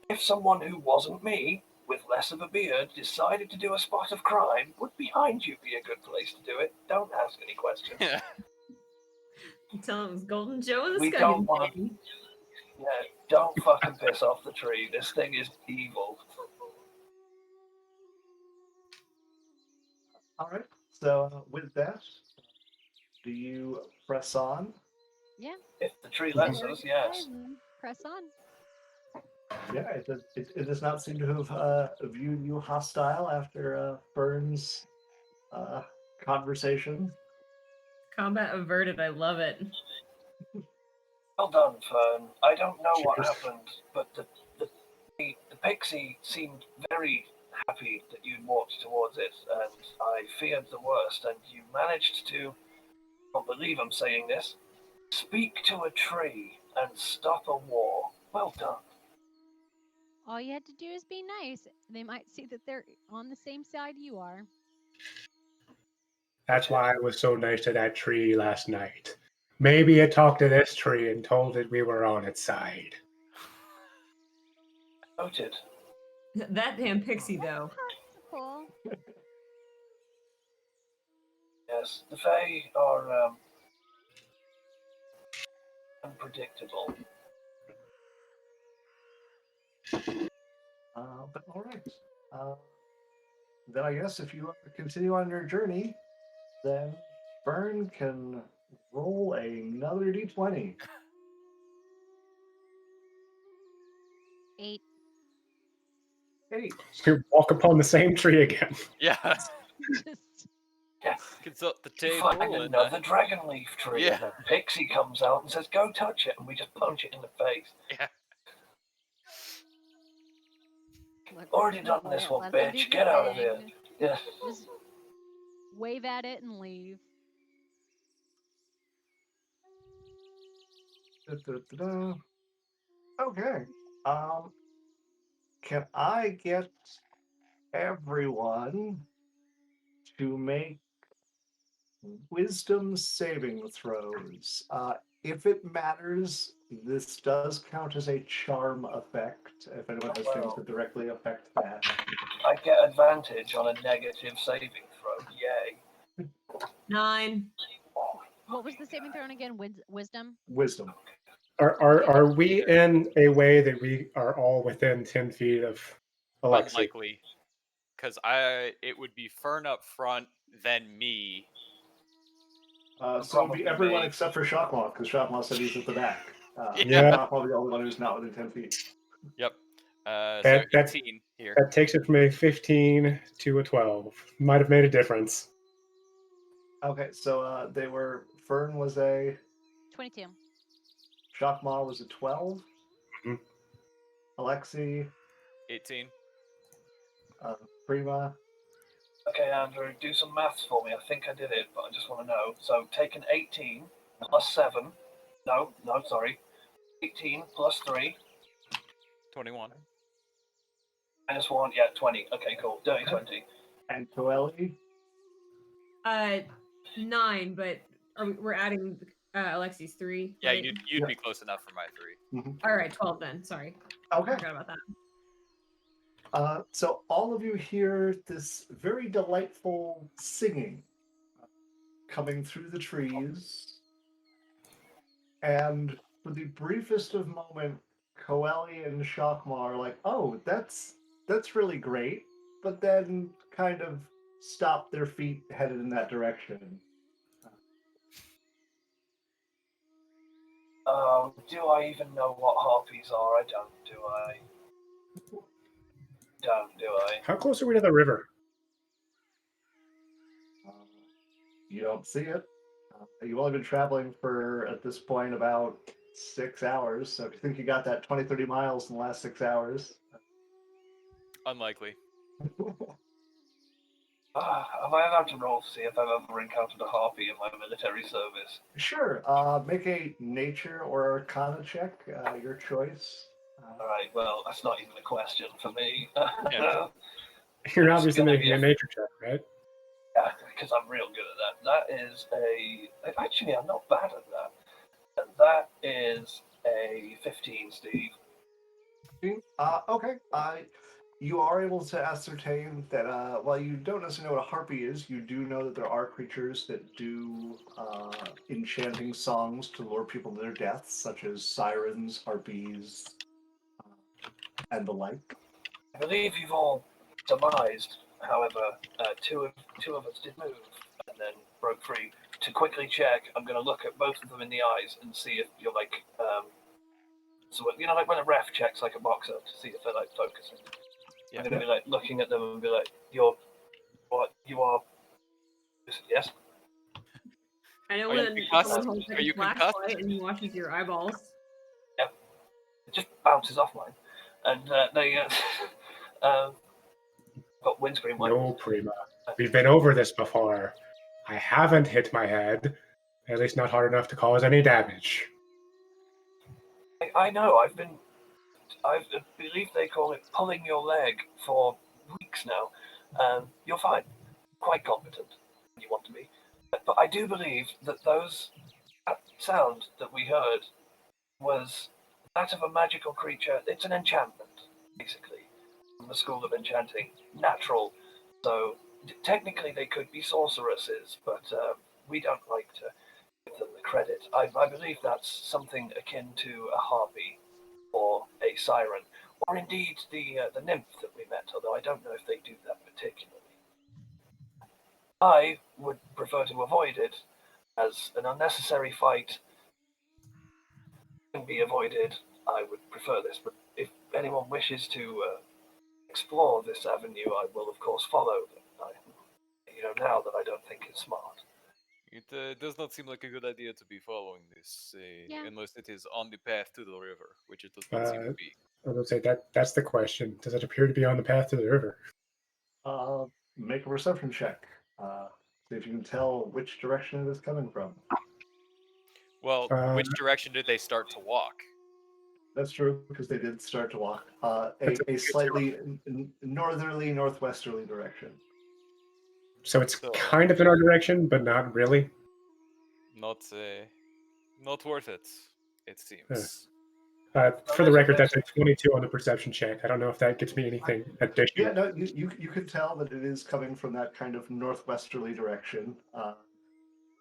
if someone who wasn't me, with less of a beard, decided to do a spot of crime, would behind you be a good place to do it? Don't ask any questions. Tell him it was Golden Joe and the We Skuggan don't want thing. Yeah, don't fucking piss off the tree. This thing is evil. all right. So with that, do you press on? Yeah. If the tree lets Very us, yes. fine. Press on. Yeah, it does not seem to have viewed you hostile after Fern's conversation. Combat averted. I love it. Well done, Fern. I don't know what Cheers. happened, but the pixie seemed very happy that you'd walked towards it, and I feared the worst, and you managed to, I can't believe I'm saying this, speak to a tree and stop a war. Well done. All you had to do is be nice. They might see that they're on the same side you are. That's why I was so nice to that tree last night. Maybe it talked to this tree and told it we were on its side. Noted. That damn pixie, though. Possible. Yes, the Fae are unpredictable. But all right. Then I guess if you continue on your journey, then Fern can roll another d20. 8. 8. You walk upon the same tree again. Yeah. Just Consult the You table find and another dragon leaf tree, yeah. and a pixie comes out and says, "Go touch it," and we just punch it in the face. yeah. look, Already done this one, bitch. Get out of here. Yeah. Just wave at it and leave. Da-da-da-da. Okay. Can I get everyone to make wisdom saving throws? If it matters, this does count as a charm effect. If anyone has things that directly affect that. I get advantage on a negative saving throw. Yay. 9. What was the saving throw again? Wisdom? Wisdom. Are we in a way that we are all within 10 feet of Alexi? Unlikely. Because it would be Fern up front, then me. So it would be Probably everyone me. except for Shockmaw, because Shockmaw said he's at the back. Yeah. Shockmaw the only one who's not within 10 feet. Yep. So That- 18 here. That takes it from a 15 to a 12. Might have made a difference. Okay, so they were Fern was a 22. Shockmaw was a 12. Mhm. Alexi, 18. Prima, Okay, Andrew, do some maths for me. I think I did it, but I just want to know. So take an 18 plus 7. No, sorry. 18 plus 3 21. minus 1. Yeah, 20. Okay, cool. Dirty 20. and Coeli. 9, but we're adding Alexi's 3. Yeah, right? you'd Yeah. be close enough for my 3. All right, 12 then. Sorry. Okay. Forgot about that. So all of you hear this very delightful singing coming through the trees. And for the briefest of moment, Coeli and Shockmaw are like, oh, that's really great. But then kind of stop their feet headed in that direction. Do I even know what harpies are? I don't, do I? Don't, do I? How close are we to the river? You don't see it. You've only been traveling for, at this point, about 6 hours. So if you think you got that 20, 30 miles in the last 6 hours, Unlikely. Am I allowed to roll to see if I've ever encountered a harpy in my military service? sure. Make a nature or arcana check, your choice. All right. Well, that's not even a question for me. Yeah. You're It's obviously gonna making be a nature check, right? Yeah, because I'm real good at that. That is actually, I'm not bad at that. And that is a 15, Steve. Okay. You are able to ascertain that while you don't necessarily know what a harpy is, you do know that there are creatures that do enchanting songs to lure people to their deaths, such as sirens, harpies, and the like. I believe you've all surmised, however, two of us did move and then broke free. To quickly check, I'm going to look at both of them in the eyes and see if you're like, so like when a ref checks like a boxer to see if they're like focusing. Yeah. I'm going to be like looking at them and be like, "You're what? You are? Yes." I know Are you when concussed? someone holds like Are a you concussed? flashlight and watches your eyeballs. It just bounces off mine, and they got windscreen wipers. No, Prima. We've been over this before. I haven't hit my head. At least not hard enough to cause any damage. I know. I believe they call it pulling your leg for weeks now. You're fine, quite competent when you want to be. But I do believe that that sound that we heard was that of a magical creature. It's an enchantment, basically, from the school of enchanting, natural. So technically, they could be sorceresses, but we don't like to give them the credit. I believe that's something akin to a harpy or a siren, or indeed the nymph that we met. Although I don't know if they do that particularly. I would prefer to avoid it, as an unnecessary fight can be avoided. I would prefer this, but if anyone wishes to explore this avenue, I will of course follow. Now that I don't think it's smart. It does not seem like a good idea to be following this, Yeah. unless it is on the path to the river, which it does not seem to be. I would say that's the question. Does it appear to be on the path to the river? Make a perception check. See if you can tell which direction it is coming from. Well, which direction did they start to walk? That's true because they did start to walk That's a a good slightly northerly, northwesterly direction. So it's So- kind of in our direction, but not really. Not worth it. It seems. For the record, that's a 22 on the perception check. I don't know if that gets me anything additional. Yeah, no, you can tell that it is coming from that kind of northwesterly direction.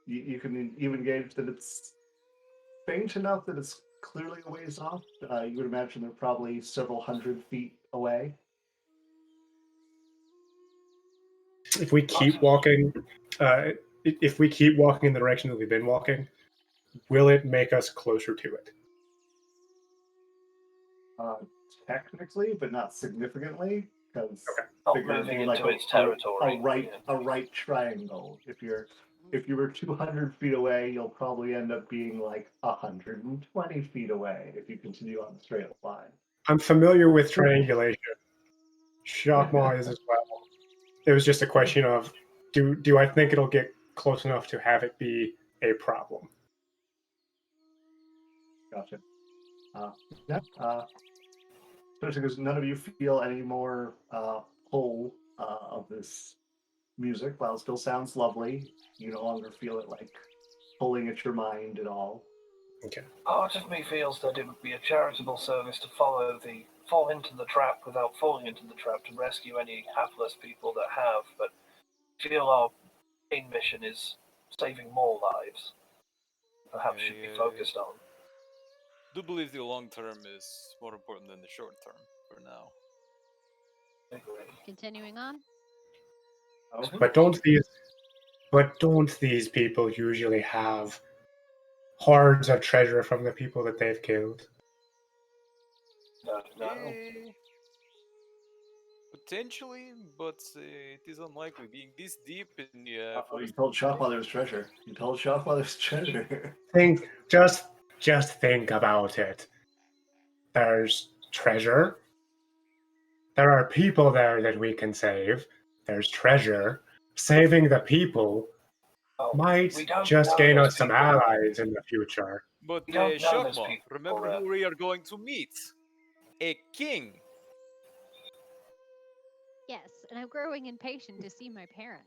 You can even gauge that it's faint enough that it's clearly a ways off. You would imagine they're probably several hundred feet away. If we keep walking, if we keep walking in the direction that we've been walking, will it make us closer to it? Technically, but not significantly, because Not figure it'd moving be into like its territory. a right triangle. If you were 200 feet away, you'll probably end up being like 120 feet away if you continue on the straight line. I'm familiar with triangulation. Shockmaw is as well. It was just a question of, do I think it'll get close enough to have it be a problem? Gotcha. Yeah. Especially because none of you feel any more pull of this music. While it still sounds lovely, you no longer feel it like pulling at your mind at all. Okay. Part of me feels that it would be a charitable service to fall into the trap without falling into the trap to rescue any hapless people that have, but I feel our main mission is saving more lives. Perhaps should be focused on. Do believe the long term is more important than the short term for now. Agree. Continuing on. Okay. But don't these people usually have hordes of treasure from the people that they've killed? No. But Potentially, but it is unlikely. Being this deep in the You forest. told Shockmother there's treasure. You told Shockmother there's treasure. Think, just think about it. There's treasure. There are people there that we can save. There's treasure. Saving the people Oh, might we don't just know gain those us some people. allies in the future. But We don't know those Shokma, people, remember who we are going to meet? A king. Yes, and I'm growing impatient to see my parents.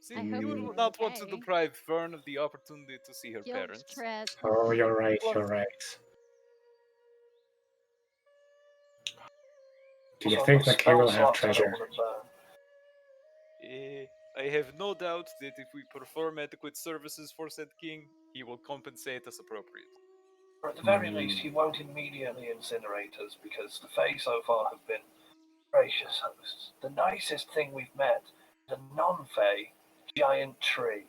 See, I you hope would they're not want to okay. deprive Fern of the opportunity to see her Guilt parents. trip. Oh, you're right, you're right. Do you Also, think the the king will spell have slots I don't treasure? wanna burn. I have no doubt that if we perform adequate services for said king, he will compensate us appropriately. Or at the very least, he won't immediately incinerate us because the Fae so far have been gracious hosts. The nicest thing we've met is a non-Fae giant tree.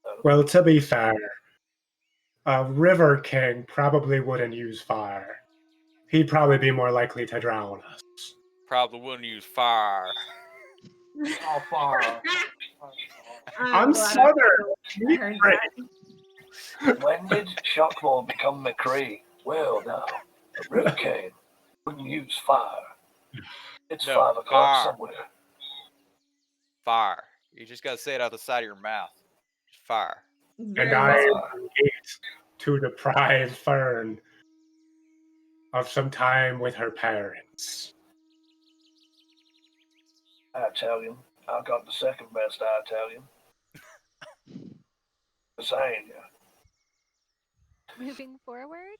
So, Well, to be fair, a river king probably wouldn't use fire. He'd probably be more likely to drown us. Probably wouldn't use fire. How far? I'm glad I Southern. heard Great. that. when did Shockmore become McCree? Well, now, a river king wouldn't use fire. It's No, 5 o'clock fire. somewhere. Fire. You just gotta say it out the side of your mouth. Fire. And Very I much. hate to deprive Fern of some time with her parents. Italian. I got the second best Italian. Saying ya. Moving forward.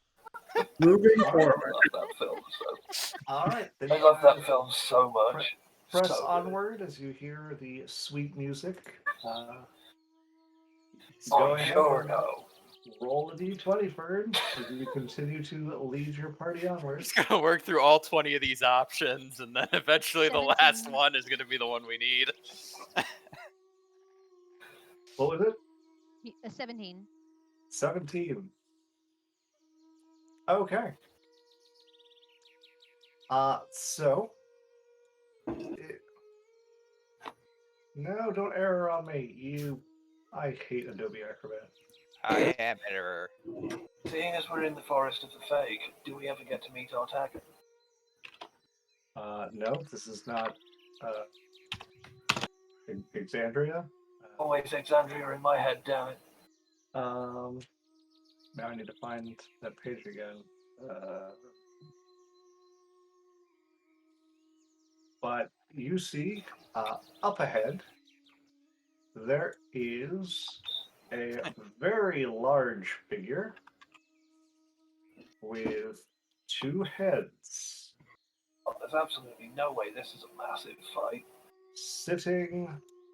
Moving I forward. love that film so. All right. Then I you love that guys film so much. Press So good. onward as you hear the sweet music. Oh, Go ahead sure and no. roll a d20, Fern, as you continue to lead your party We're onwards. just gonna work through all 20 of these options, and then eventually the last 17. one is gonna be the one we need. What was it? 17. 17. Okay. So. No, don't error on me. I hate Adobe Acrobat. I am error. Seeing as we're in the forest of the Fake, do we ever get to meet our Tarkin? No, this is not Exandria. Always Exandria in my head, damn it. Now I need to find that page again. But you see, up ahead, there is a very large figure with 2 heads Oh, there's absolutely no way this is a massive fight. sitting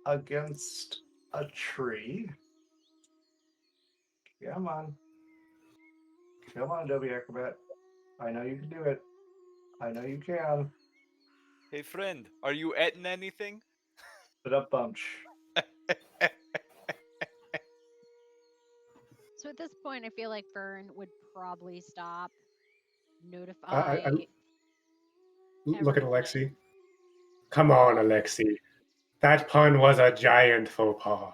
against a tree. Come on. Come on, Adobe Acrobat. I know you can do it. I know you can. Hey friend, are you eating anything? Put up bunch. So at this point, I feel like Fern would probably stop, notify. Look at everyone. Alexi. Come on, Alexi. That pun was a giant faux pas.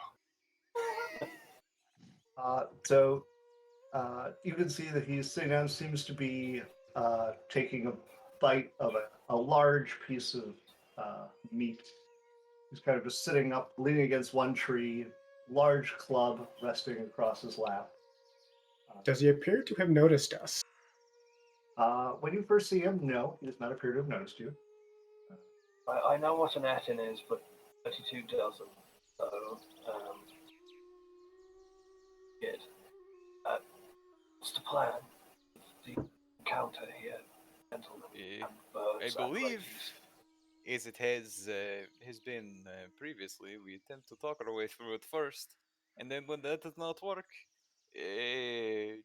So you can see that he's sitting down, seems to be taking a bite of a large piece of meat. He's kind of just sitting up, leaning against one tree, large club resting across his lap. Does he appear to have noticed us? When you first see him, no, he does not appear to have noticed you. I know what an Etin is, but 32 doesn't. So, good. What's the plan? The encounter here, gentlemen and I birds and believe, ladies. as it has been previously, we attempt to talk our way through it first, and then when that does not work, Is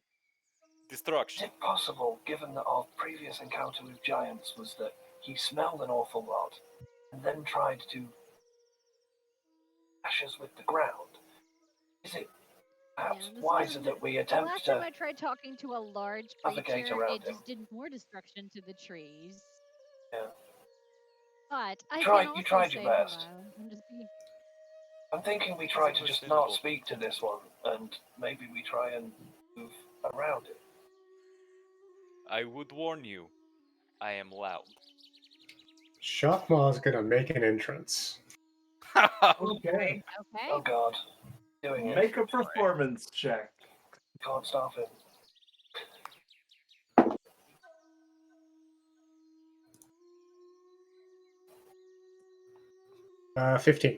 destruction. it possible, given that our previous encounter with giants was that he smelled an awful lot and then tried to ashes with the ground? Is it perhaps Yeah, this wiser wasn't that we The attempt last time to I tried talking to a large navigate creature, around it him? just did more destruction to the trees. Yeah. But I tried- can you also tried your say best. hello and just be I'm thinking we It's try to just not understandable. speak to this one, and maybe we try and move around it. I would warn you, I am loud. Shockmaw is gonna make an entrance. Okay. okay. Oh God, doing it. Make a performance check. Can't stop it. 15.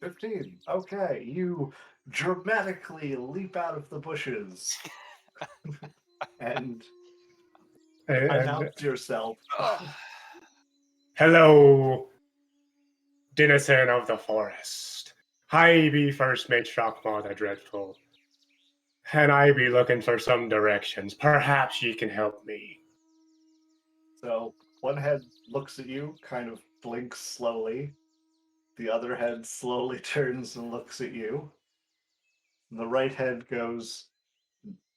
15. Okay, you dramatically leap out of the bushes and And announce yourself. hello, denizen of the forest. I be First Mate Shockmaw the Dreadful, and I be looking for some directions. Perhaps ye can help me. So one head looks at you, kind of blinks slowly. The other head slowly turns and looks at you. And the right head goes,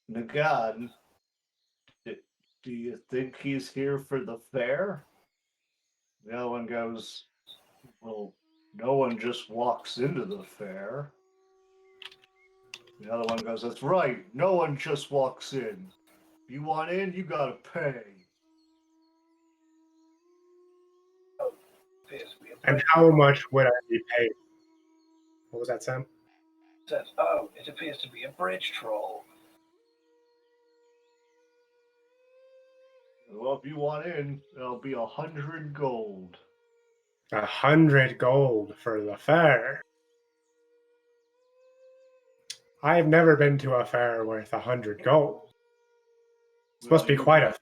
Nagan, do you think he's here for the fair? The other one goes, well, no one just walks into the fair. The other one goes, that's right, no one just walks in. If you want in, you gotta pay. Appears to be a And bridge. how much would I be paid? What was that, Sam? Says, oh, it appears to be a bridge troll. Well, if you want in, it'll be 100 gold. 100 gold for the fair. I've never been to a fair worth 100 gold. This must be quite a fair.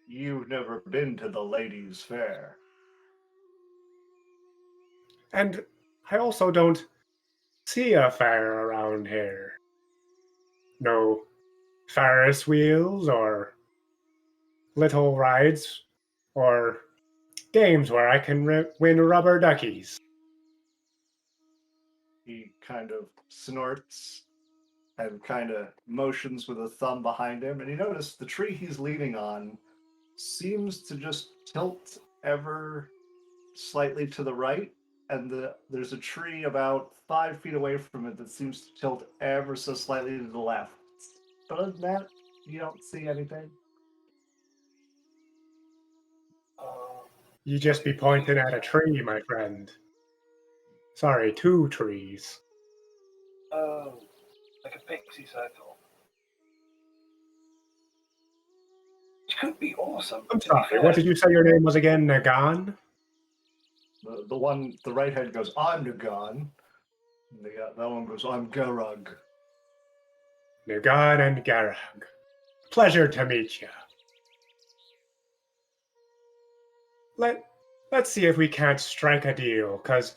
You've never been to the ladies' fair. And I also don't see a fair around here. No Ferris wheels or little rides or games where I can win rubber duckies. He kind of snorts and kind of motions with a thumb behind him, and you notice the tree he's leaning on seems to just tilt ever slightly to the right, and there's a tree about 5 feet away from it that seems to tilt ever so slightly to the left. But other than that, you don't see anything. You just be pointing at a tree, my friend. Sorry, 2 trees. Oh, like a pixie circle. Which could be awesome. I'm to be sorry, fair. what did you say your name was again? Nagan? The right head goes, I'm Nagan. And that one goes, I'm Garug. Nagan and Garag. Pleasure to meet you. Let's see if we can't strike a deal, because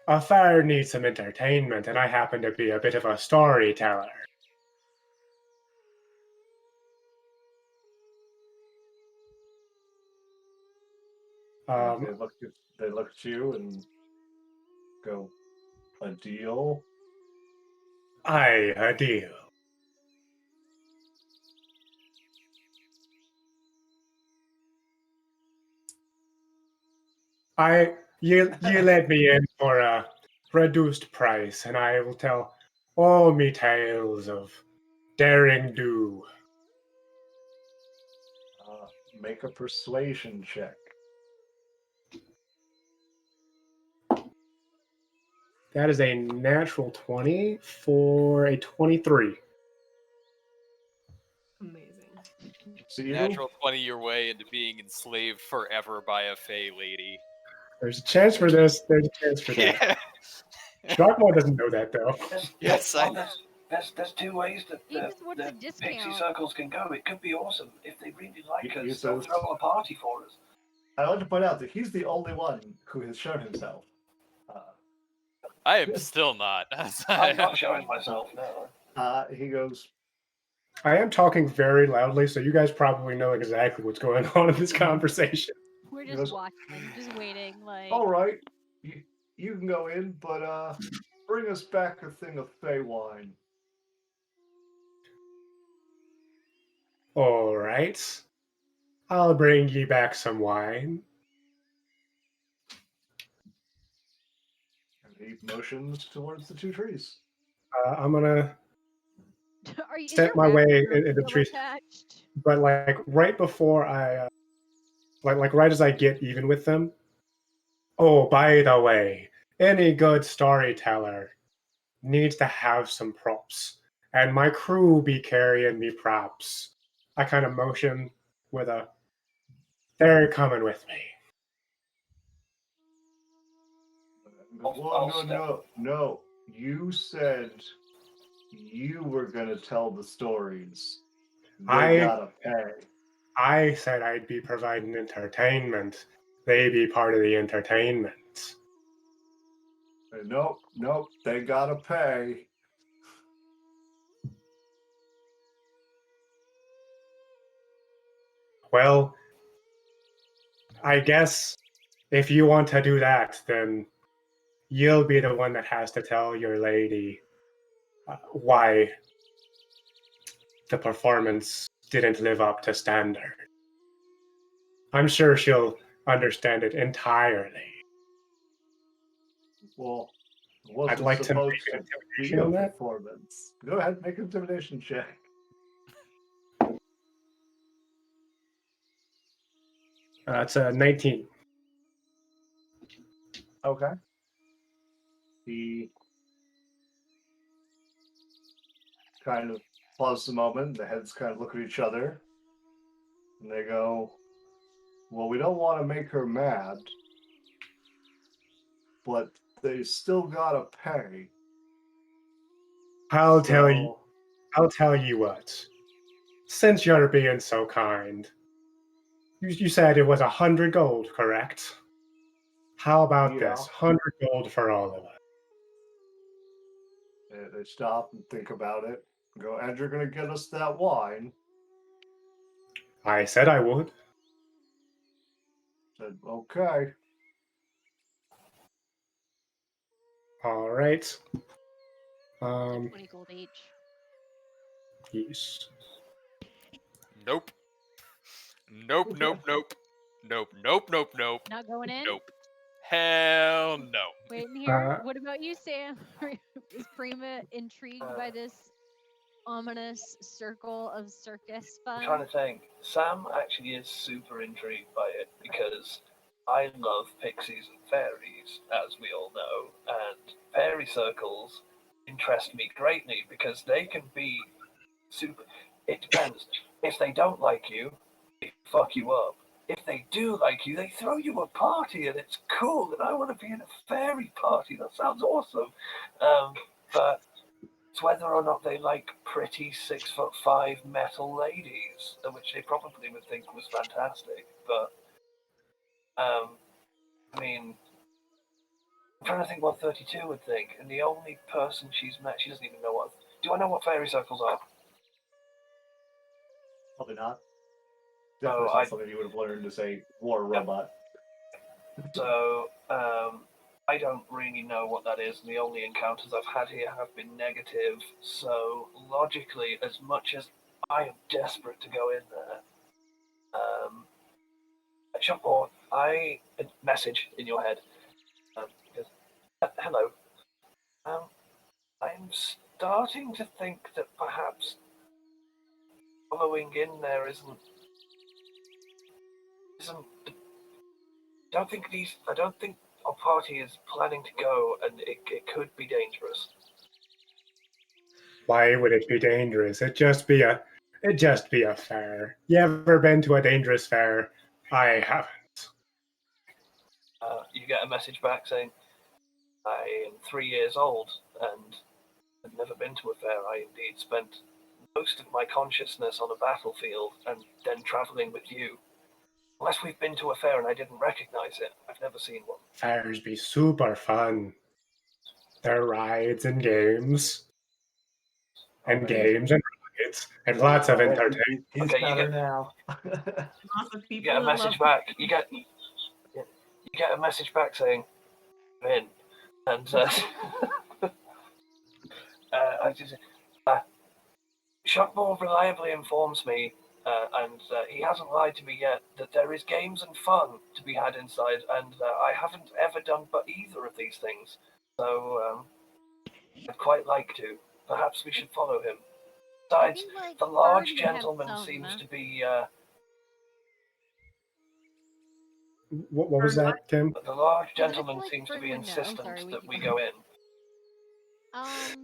a fair needs some entertainment, and I happen to be a bit of a storyteller. They look at you and go, a deal? Aye, a deal. You let me in for a reduced price, and I will tell all me tales of daring do. Make a persuasion check. That is a natural 20 for a 23. Amazing. So you, Natural 20 your way into being enslaved forever by a Fey lady. There's a chance for this. There's a chance for that. Yeah. Shockmore doesn't know that though. Yes, I know. There's 2 ways that He just wants a the pixie discount. circles can go. It could be awesome. If they really like You us, they'll says- throw a party for us. I want to point out that he's the only one who has shown himself. I am still not. I'm not showing myself, no. He goes, I am talking very loudly, so you guys probably know exactly what's going on in this conversation. We're He just goes, watching, just waiting. Like, all right, you can go in, but bring us back a thing of Fey wine. All right. I'll bring ye back some wine. He motions towards the two trees. I'm gonna Is step your my way Batmobile in the still trees, attached? but like right before I, like right as I get even with them. Oh, by the way, any good storyteller needs to have some props, and my crew be carrying me props. I kind of motion with a, they're coming with me. I'll step. No. You said you were gonna tell the stories. They gotta pay. I said I'd be providing entertainment. They be part of the entertainment. Nope. They gotta pay. Well, I guess if you want to do that, then you'll be the one that has to tell your lady why the performance didn't live up to standard. I'm sure she'll understand it entirely. Well, it I'd wasn't like to make supposed an to be intimidation a on that. performance. Go ahead, make an intimidation check. It's a 19. Okay. He kind of pauses a moment. The heads kind of look at each other. And they go, well, we don't want to make her mad, but they still gotta pay. I'll tell you what. Since you're being so kind, you said it was 100 gold, correct? How about Yeah. this? 100 gold for all of us. They stop and think about it. Go, and you're gonna get us that wine. I said I would. Said, okay. All right. 20 gold each. Yes. Nope. Nope. Not going in? Nope. Hell no. Waiting here. What about you, Sam? Is Prima intrigued by this ominous circle of circus I'm fun? trying to think. Sam actually is super intrigued by it because I love pixies and fairies, as we all know, and fairy circles interest me greatly because they can be super. It depends. If they don't like you, they fuck you up. If they do like you, they throw you a party and it's cool. And I want to be in a fairy party. That sounds awesome. But it's whether or not they like pretty 6'5" metal ladies, which they probably would think was fantastic. But I mean, I'm trying to think what 32 would think, and the only person she's met, she doesn't even know what. Do I know what fairy circles are? Probably not. Oh, Definitely not something you would have learned to say war robot. So I don't really know what that is, and the only encounters I've had here have been negative. So logically, as much as I am desperate to go in there, or I message in your head. Because, hello. I'm starting to think that perhaps following in there isn't. I don't think our party is planning to go, and it could be dangerous. Why would it be dangerous? It'd just be a fair. You ever been to a dangerous fair? I haven't. You get a message back saying, I am 3 years old and have never been to a fair. I indeed spent most of my consciousness on a battlefield and then traveling with you. Unless we've been to a fair and I didn't recognize it, I've never seen one. Fairs be super fun. There are rides and games. And games and rides. And lots of entertainment. He's Okay, better now. Lots of You people get a that message love back. You get a message back saying, "I'm in," and I just Shockmore reliably informs me, and he hasn't lied to me yet, that there is games and fun to be had inside, and I haven't ever done but either of these things. So, I'd quite like to. Perhaps we should follow him. Besides, think, like, the large Bird would have gentleman some, seems to be, What was that, Tim? the large I feel gentleman like seems to Bird be would know. insistent Sorry, we that can we go go in. I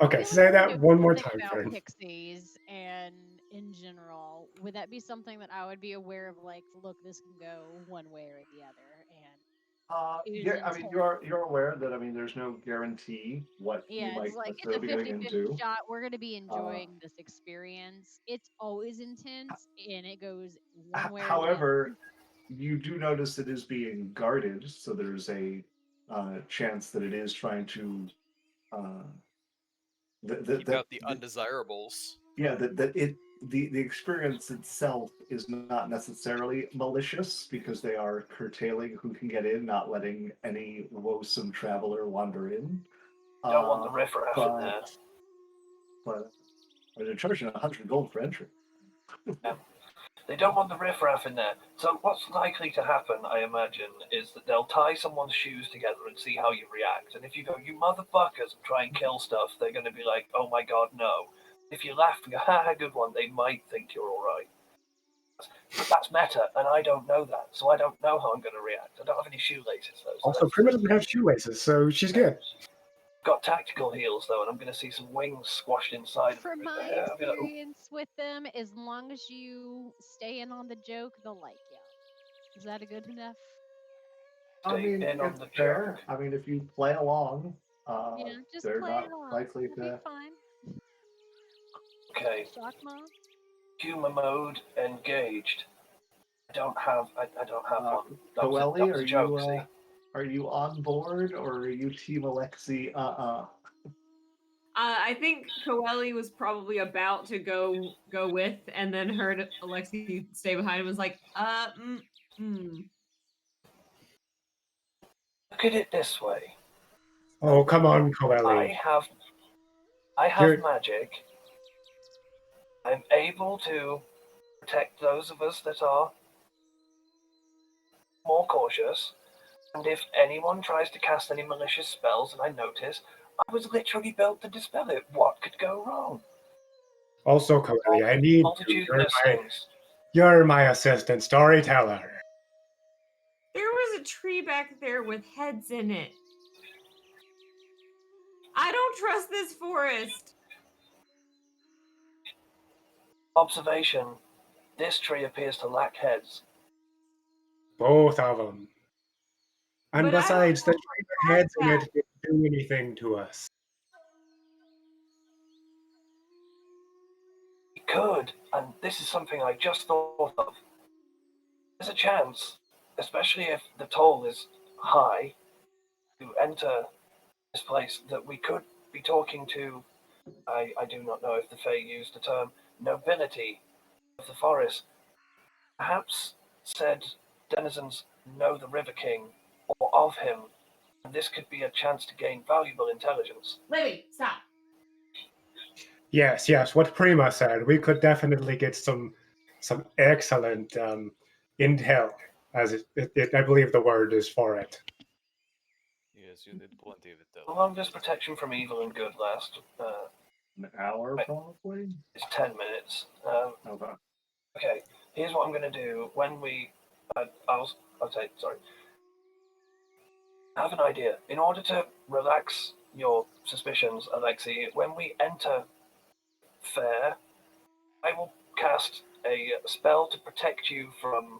Okay, feel say like that we know one more something time, about Fern. pixies and in general. Would that be something that I would be aware of? Like, look, this can go one way or the other, and Yeah, I mean, you're aware that, I mean, there's no guarantee what you yeah, it's might like it's a necessarily be going 50-50 into. shot. We're gonna be enjoying this experience. It's always intense, and it goes one way or the other. However, you do notice it is being guarded, so there's a chance that it is trying to uh, Keep out the undesirables. yeah, the experience itself is not necessarily malicious because they are curtailing who can get in, not letting any woesome traveler wander in. Don't want the riffraff in there. But they're charging 100 gold for entry. They don't want the riffraff in there. So what's likely to happen, I imagine, is that they'll tie someone's shoes together and see how you react. And if you go, you motherfuckers, and try and kill stuff, they're going to be like, oh my god, no. If you laugh and go, ha, good one, they might think you're alright. But that's meta, and I don't know that, so I don't know how I'm going to react. I don't have any shoelaces, though. So Also, Prima doesn't have shoelaces, so she's good. got tactical heels, though, and I'm going to see some wings squashed inside of From her. my Yeah, I'll be like, "Ooh." experience with them, as long as you stay in on the joke, they'll like you. Is that a good enough? I Stay mean, in on it's the fair. joke. I mean, if you play along, Yeah, just they're play not it along. likely It'll to. be fine. Okay, Shock mom. humor mode engaged. I don't have one. That was Coeli, a joke, see? are you on board or are you Team Alexi? I think Coeli was probably about to go with, and then heard Alexi stay behind and was like, Look at it this way. Oh, come on, I Coeli. have You're- magic. I'm able to protect those of us that are more cautious. And if anyone tries to cast any malicious spells and I notice, I was literally built to dispel it. What could go wrong? Also, Coeli, I need you. Multitudinous things. You're my assistant storyteller. there was a tree back there with heads in it. I don't trust this forest. Observation. This tree appears to lack heads. Both of them. And But I don't besides, the know tree with heads in it didn't do anything to us. It could, and this is something I just thought of. There's a chance, especially if the toll is high, to enter this place, that we could be talking to, I do not know if the Fae used the term, nobility of the forest. Perhaps said denizens know the River King or of him, and this could be a chance to gain valuable intelligence. Libby, stop. Yes, what Prima said. We could definitely get some excellent intel, as I believe the word is for it. Yes, you did plenty of it though. How long does protection from evil and good last? An hour, Right. probably? It's 10 minutes. Okay. Okay, here's what I'm going to do. When we... I'll say, sorry. I have an idea. In order to relax your suspicions, Alexi, when we enter Fair, I will cast a spell to protect you from,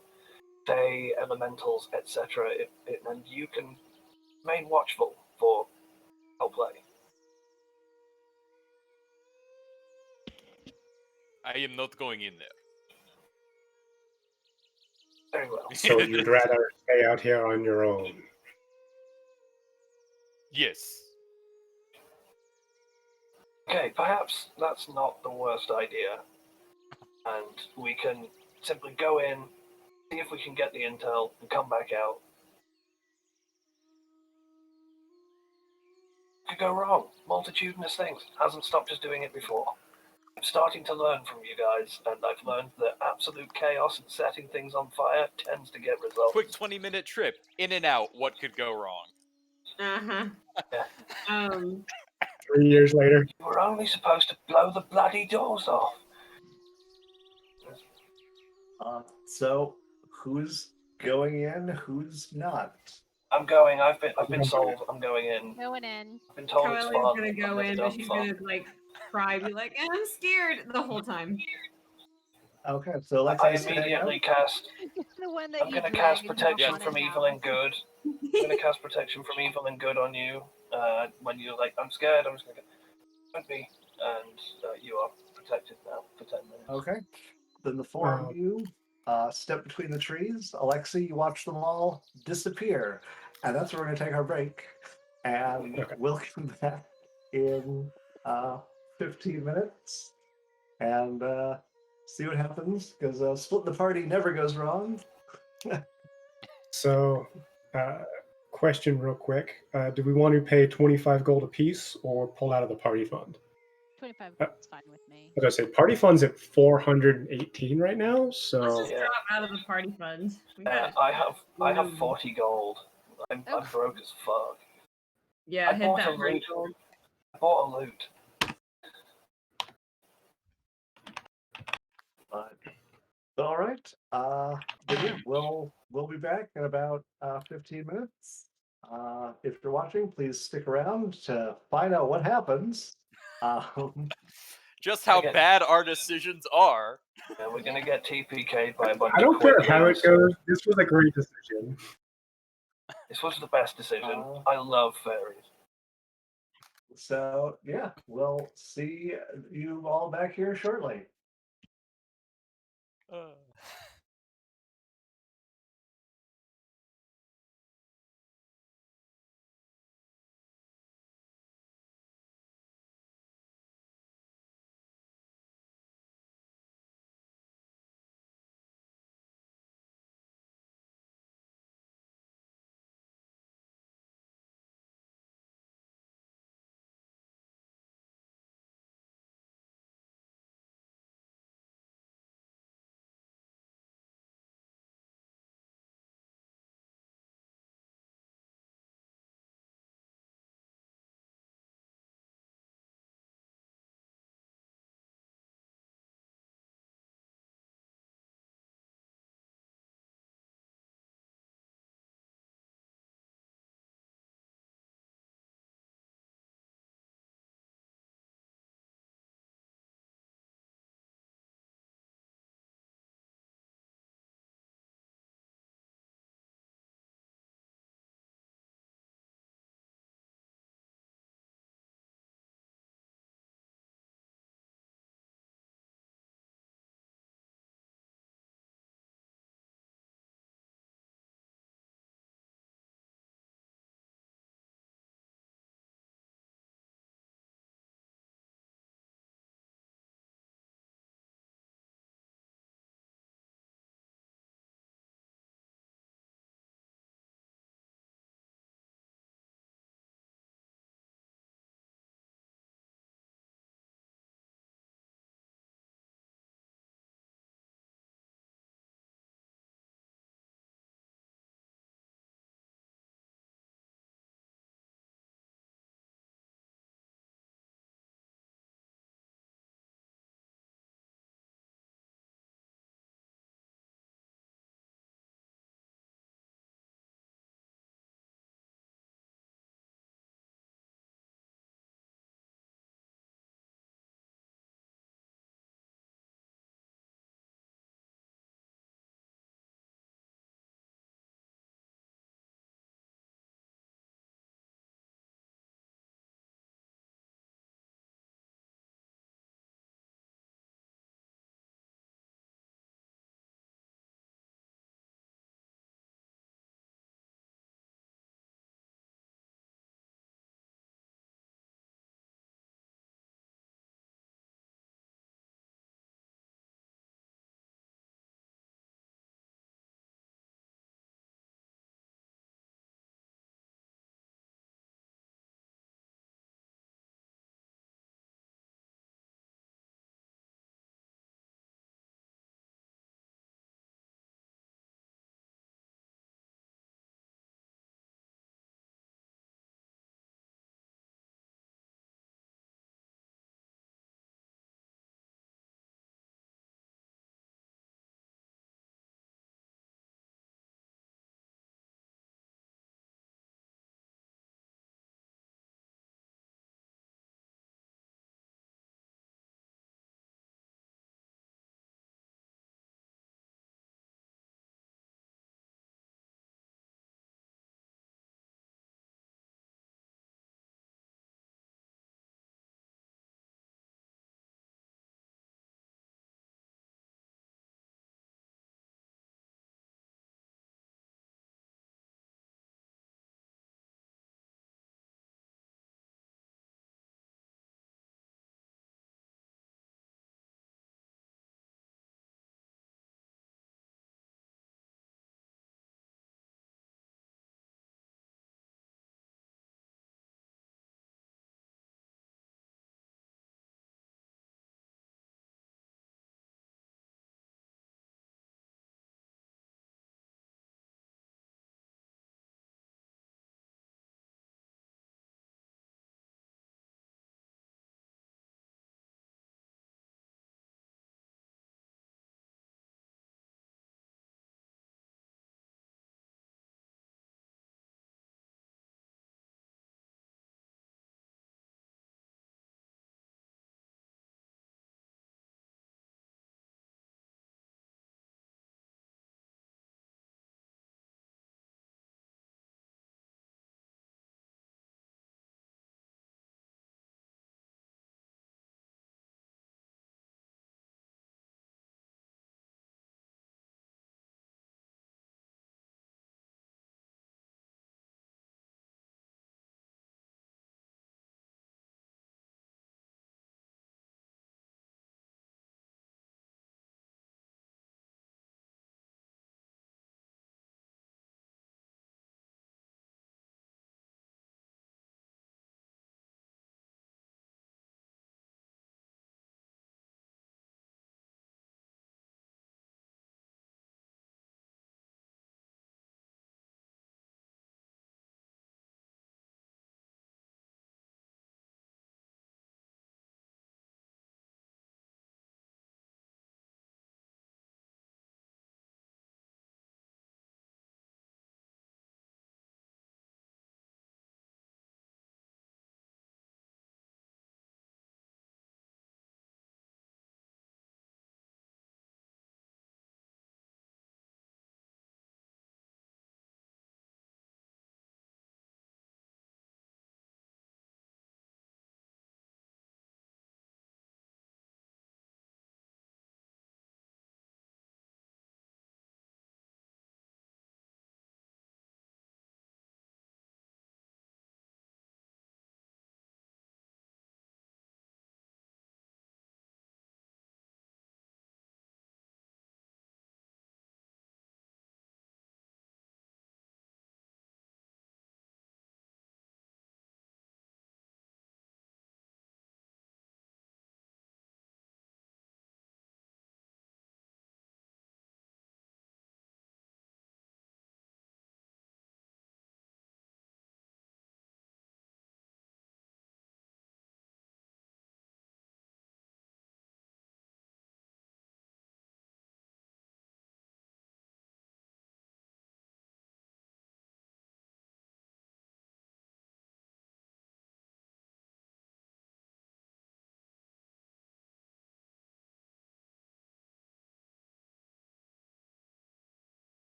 say, elementals, etc. And you can remain watchful for foul play. I am not going in there. Very well. So you'd rather stay out here on your own. Yes. Okay, perhaps that's not the worst idea. And we can simply go in, see if we can get the intel, and come back out. Could go wrong. Multitudinous things. Hasn't stopped us doing it before. I'm starting to learn from you guys, and I've learned that absolute chaos and setting things on fire tends to get results. Quick 20-minute trip. In and out. What could go wrong? Uh-huh. Yeah. 3 years later. You were only supposed to blow the bloody doors off. So who's going in? Who's not? I'm going. I've been sold. I'm going in. Going in. I've been told it's Carly's fun. gonna I've go never in, but done she's fun. gonna like cry, be like, I'm scared the whole time. Okay, so let's I say immediately cast. The one that I'm you going to drag cast and jump protection on from it evil now. and good. I'm going to cast protection from evil and good on you. When you're like, I'm scared. I'm just going to go. Don't be, and you are protected now for 10 minutes. Okay. Then the four of you step between the trees. Alexi, you watch them all disappear. And that's where we're going to take our break. And Okay. we'll come back in 15 minutes and see what happens. Because split the party never goes wrong. So, question real quick. Do we want to pay 25 gold apiece or pull out of the party fund? 25 Uh, is fine with me. As I say, party fund's at 418 right now. Let's So, just Yeah. drop out of the party fund. We got it. I have Mm. 40 gold. I'm broke as fuck. Yeah, I hit bought that a party loot. gold. I bought a loot. But, all right. But yeah, we'll be back in about 15 minutes. If you're watching, please stick around to find out what happens. Just how Okay. bad our decisions are. Yeah, we're going to get TPK'd by a bunch I of don't care quick how it loots. goes. This was a great decision. This was the best decision. I love fairies. So yeah, we'll see you all back here shortly.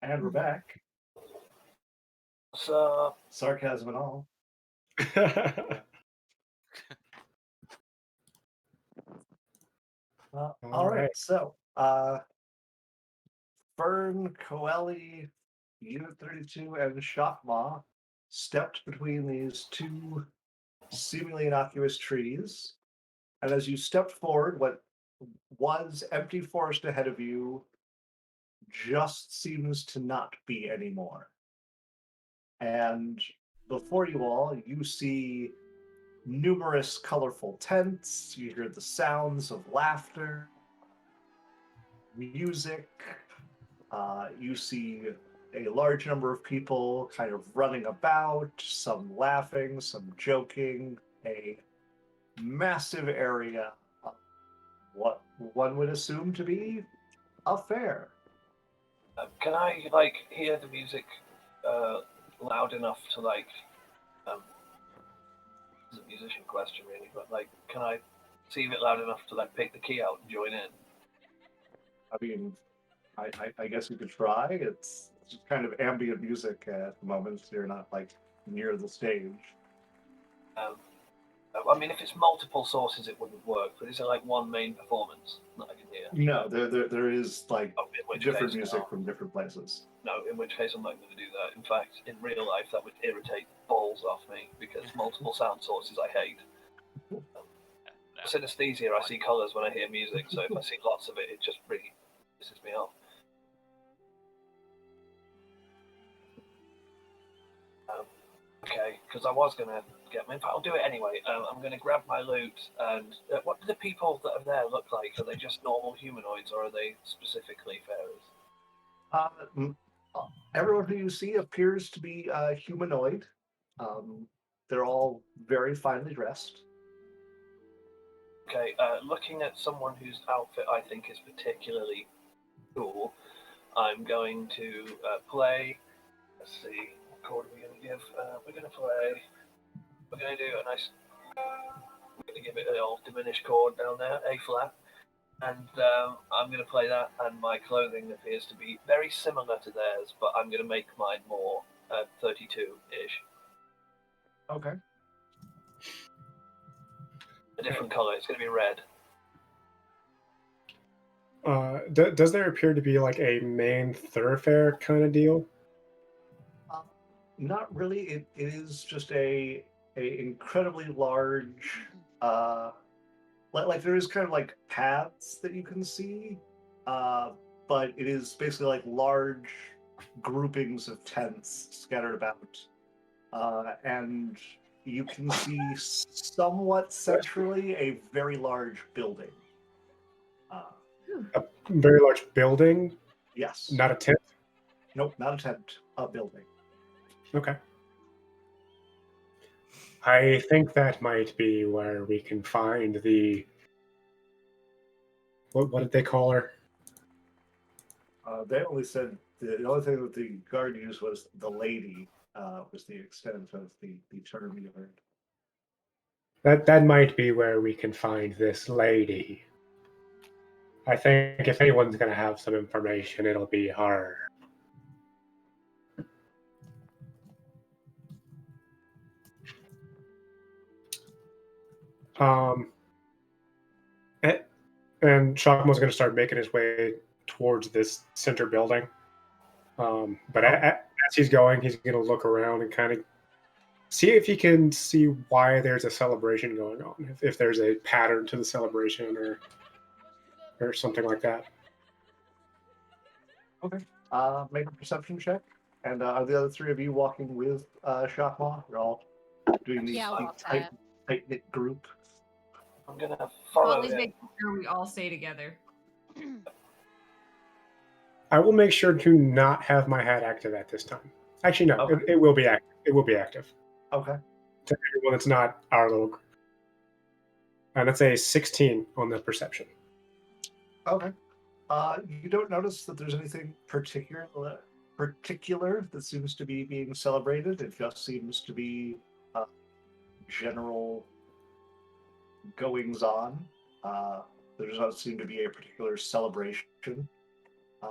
And we're back. So, Sarcasm and all. All right. So, Fern, Coeli, Unit 32, and Shockmaw stepped between these two seemingly innocuous trees. And as you stepped forward, what was empty forest ahead of you just seems to not be anymore. And before you all, you see numerous colorful tents. You hear the sounds of laughter, music. You see a large number of people kind of running about, some laughing, some joking, a massive area of what one would assume to be a fair. can I hear the music loud enough to it's a musician question really, but can I see it loud enough to pick the key out and join in? I mean, I guess you could try. It's just kind of ambient music at the moment. So you're not near the stage. I mean, if it's multiple sources, it wouldn't work. But is it one main performance that I can hear? No, there is different music no. from different places. No, in which case I'm not going to do that. In fact, in real life, that would irritate balls off me because multiple sound sources I hate. Synesthesia, I see colours when I hear music, so if I see lots of it, it just really pisses me off. Okay, because I was going to get me. In fact, I'll do it anyway. I'm going to grab my loot, and what do the people that are there look like? Are they just normal humanoids, or are they specifically fairies? Everyone who you see appears to be humanoid. They're all very finely dressed. Okay, looking at someone whose outfit I think is particularly cool, I'm going to play. Let's see, what chord are we going to give? We're going to do a nice. We're going to give it an old diminished chord down there, A flat, and I'm going to play that. And my clothing appears to be very similar to theirs, but I'm going to make mine more 32-ish. Okay. A different color. It's going to be red. Does there appear to be a main thoroughfare kind of deal? Not really. It is just a incredibly large there is kind of paths that you can see, but it is basically large groupings of tents scattered about, and you can see somewhat centrally a very large building. A very large building? Yes. Not a tent? Nope, not a tent. A building. Okay. I think that might be where we can find the... What did they call her? They only said the only thing that the guard used was the lady, was the extent of the term you heard. That might be where we can find this lady. I think if anyone's going to have some information, it'll be her. And Shockma's going to start making his way towards this center building. But as he's going, he's going to look around and kind of see if he can see why there's a celebration going on. If there's a pattern to the celebration or something like that. Okay. Make a perception check. And are the other three of you walking with Shockmaw? You're all doing the tight-knit group. I'm going to I'll follow always it. make sure we all stay together. I will make sure to not have my hat active at this time. Actually, no, Okay. it will be active. It will be active. Okay. To everyone that's not our little group. And that's a 16 on the perception. Okay. You don't notice that there's anything particular that seems to be being celebrated. It just seems to be general goings on. There does not seem to be a particular celebration.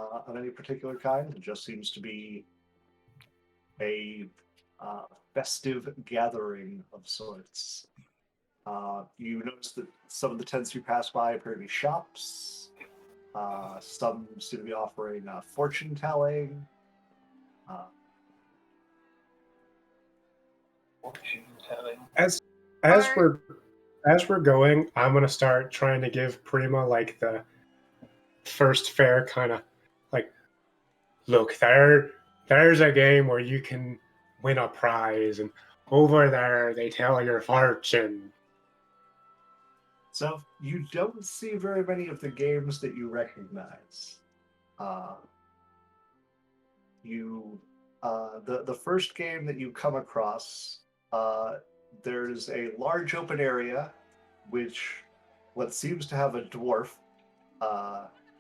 of any particular kind. It just seems to be a festive gathering of sorts. You notice that some of the tents you pass by appear to be shops. Some seem to be offering fortune telling. Fortune telling. As Or- we're going, I'm gonna start trying to give Prima like the first fair kind of like, look, there's a game where you can win a prize, and over there they tell your fortune. So you don't see very many of the games that you recognize. The first game that you come across, there's a large open area, which what seems to have a dwarf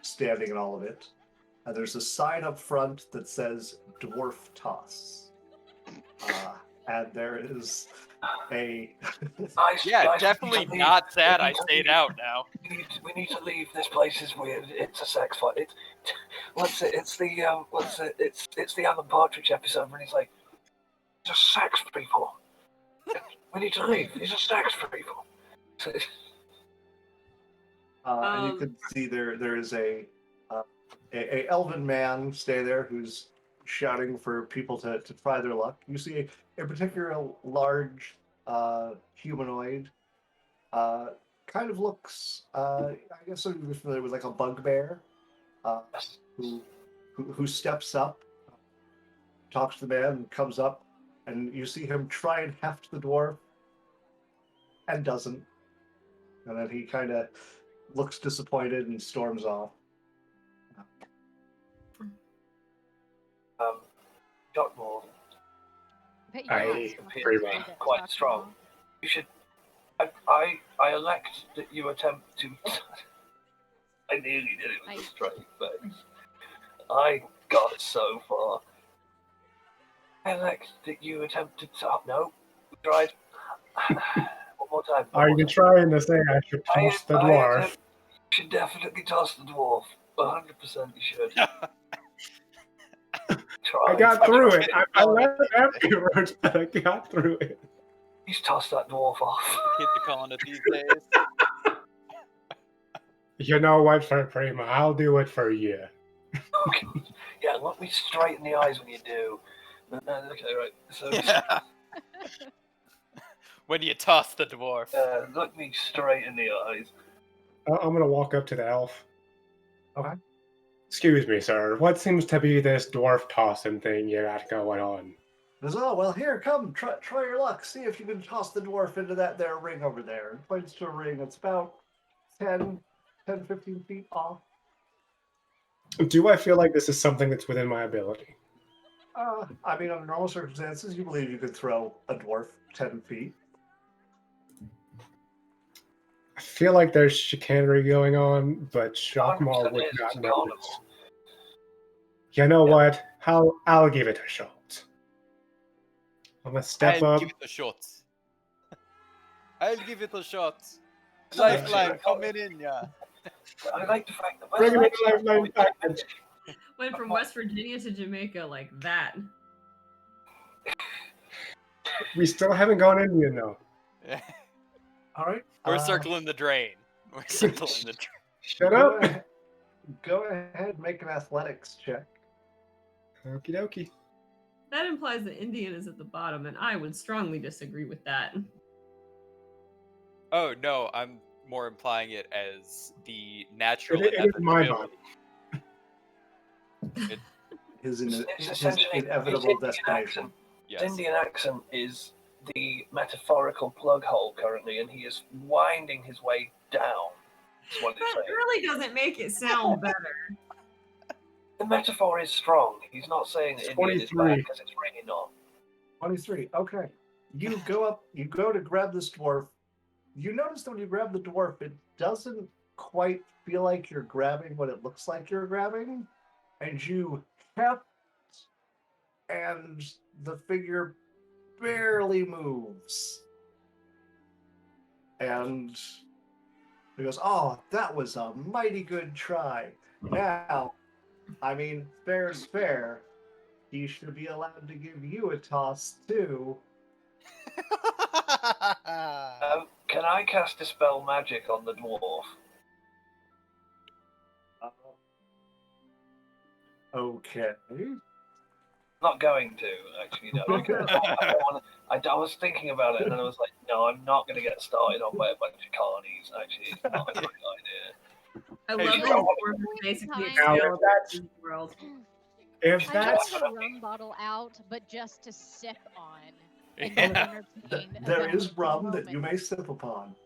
standing in all of it, and there's a sign up front that says "Dwarf Toss," and there is a Yeah, Guys, definitely we need to not sad. I leave. stayed out now. We need to leave. This place is weird. It's a sex fight. It's the Alan Partridge episode when he's like, "It's a sex people. We need to leave. These are sex people." and you can see there is a elven man stay there who's shouting for people to try their luck. You see a particular large humanoid, kind of looks, I guess sort of familiar with like a bugbear, who steps up, talks to the man, and comes up, and you see him try and heft the dwarf, and doesn't, and then he kind of looks disappointed and storms off. Jockmore Bet you I have appears some to pretty be much. that quite talk strong. now. You should. I elect that you attempt to. I nearly did it with a straight face. I got so far. I elect that you attempted to. No, we tried. One more time. Are you trying to say I should toss the dwarf? You should definitely toss the dwarf. 100% you should. Try. I got through it. I left afterwards, but I got through it. He's tossed that dwarf off. Kids are calling it these days. You know what, for Prima, I'll do it for you. Okay. Yeah, look me straight in the eyes when you do. Okay, right. So Yeah. When you toss the dwarf. look me straight in the eyes. I'm gonna walk up to the elf. Okay. Excuse me, sir. What seems to be this dwarf tossing thing you got going on? He goes, oh, well, here, come, try your luck. See if you can toss the dwarf into that there ring over there. And points to a ring that's about 10, 15 feet off. Do I feel like this is something that's within my ability? I mean, under normal circumstances, you believe you could throw a dwarf 10 feet. I feel like there's chicanery going on, but Shockmaw 100% would is, not it's know carnival. this. You know what? I'll give it a shot. I'm gonna step I'll up. give it a shot. I'll give it a shot. So that's Lifeline it. coming in, yeah. I like the fact that Bring me West the lifeline package. Went from West Virginia to Jamaica like that. We still haven't gone Indian though. All right. We're circling the drain. We're circling the drain. Shut Go up. ahead, go ahead, make an athletics check. Okie dokie. That implies that Indian is at the bottom, and I would strongly disagree with that. Oh no, I'm more implying it as the natural It is my inevitability. His It's inevitable Indian destination. accent. Yes. His Indian accent is the metaphorical plug hole currently, and he is winding his way down. That's what it's That saying. really doesn't make it sound better. The metaphor is strong. He's not saying that Indian is 23. bad because it's really not. 23. Okay. You go up, you go to grab this dwarf. You notice that when you grab the dwarf, it doesn't quite feel like you're grabbing what it looks like you're grabbing. And you heft, and the figure barely moves. And he goes, oh, that was a mighty good try. Now, I mean, fair's fair. He should be allowed to give you a toss too. Can I cast Dispel Magic on the dwarf? Uh, okay. Not going to, actually, no. I was thinking about it, and then I was like, no, I'm not going to get started on by a bunch of colonies. Actually, it's not a great idea. I Hey, love you that know- dwarf is basically a Now, if skill that's- in the world. If I that's just have a rum bottle out, but just to sip on and Yeah. entertain. There the is rum that you moment. may sip upon.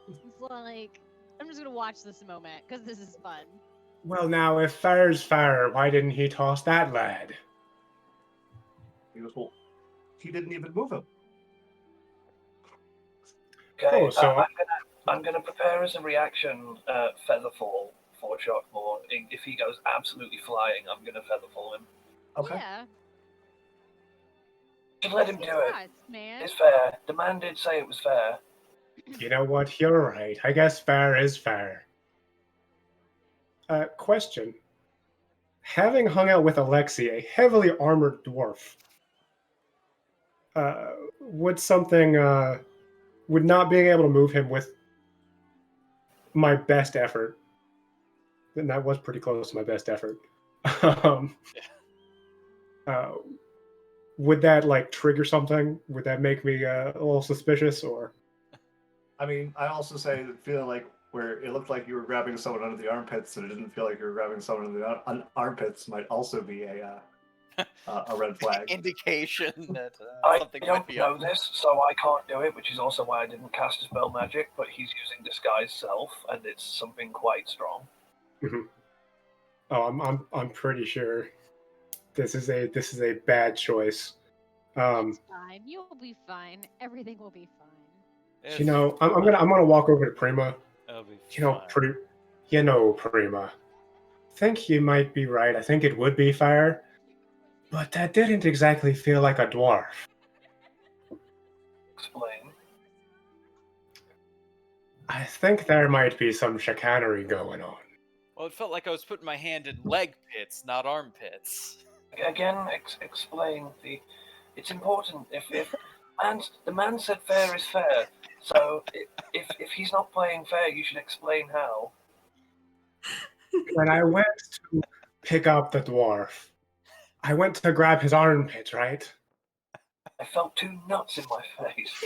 It's like I'm just gonna watch this moment because this is fun. well, now if fair's fair, why didn't he toss that lad? He goes, well, he didn't even move him. Okay, Oh, so I'm gonna prepare as a reaction Featherfall for Shockmore. If he goes absolutely flying, I'm gonna Featherfall him. Okay. Yeah. Just let him do it. Nice, man. It's fair. The man did say it was fair. you know what? You're right. I guess fair is fair. Question. Having hung out with Alexi, a heavily armored dwarf, would not being able to move him with my best effort, and that was pretty close to my best effort, um, would that like trigger something? Would that make me a little suspicious, or? I mean, I also say that feeling like where it looked like you were grabbing someone under the armpits, and it didn't feel like you were grabbing someone under the armpits might also be a red flag. Indication that I something might don't be know up. this, so I can't do it, which is also why I didn't cast Dispel Magic, but he's using Disguise Self, and it's something quite strong. Oh, I'm pretty sure this is a bad choice. It's fine. You'll be fine. Everything will be fine. You know, I'm gonna walk over to Prima. It'll be You know, fine. Prima. I think you might be right. I think it would be fair, but that didn't exactly feel like a dwarf. Explain. I think there might be some chicanery going on. Well, it felt like I was putting my hand in leg pits, not armpits. Again, explain the. It's important. If the man said fair is fair, so if he's not playing fair, you should explain how. When I went to pick up the dwarf, I went to grab his armpit, right? I felt two nuts in my face.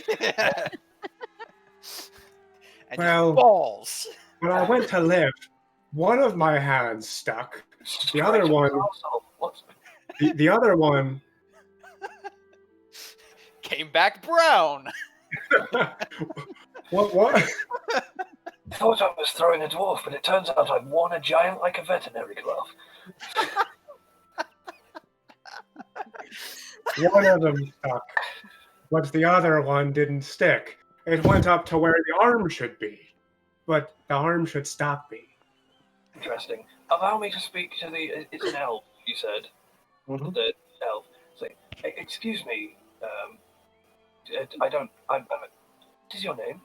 And Well- balls. When I went to lift, one of my hands stuck. Straight other up his one- arsehole. What? The other one, Came back brown. what? I thought I was throwing a dwarf, but it turns out I've worn a giant like a veterinary glove. One of them stuck, but the other one didn't stick. It went up to where the arm should be, but the arm should stop me. Interesting. Allow me to speak to the. It's an elf, you said. Mhm. The elf. Say, excuse me. I don't. What is your name?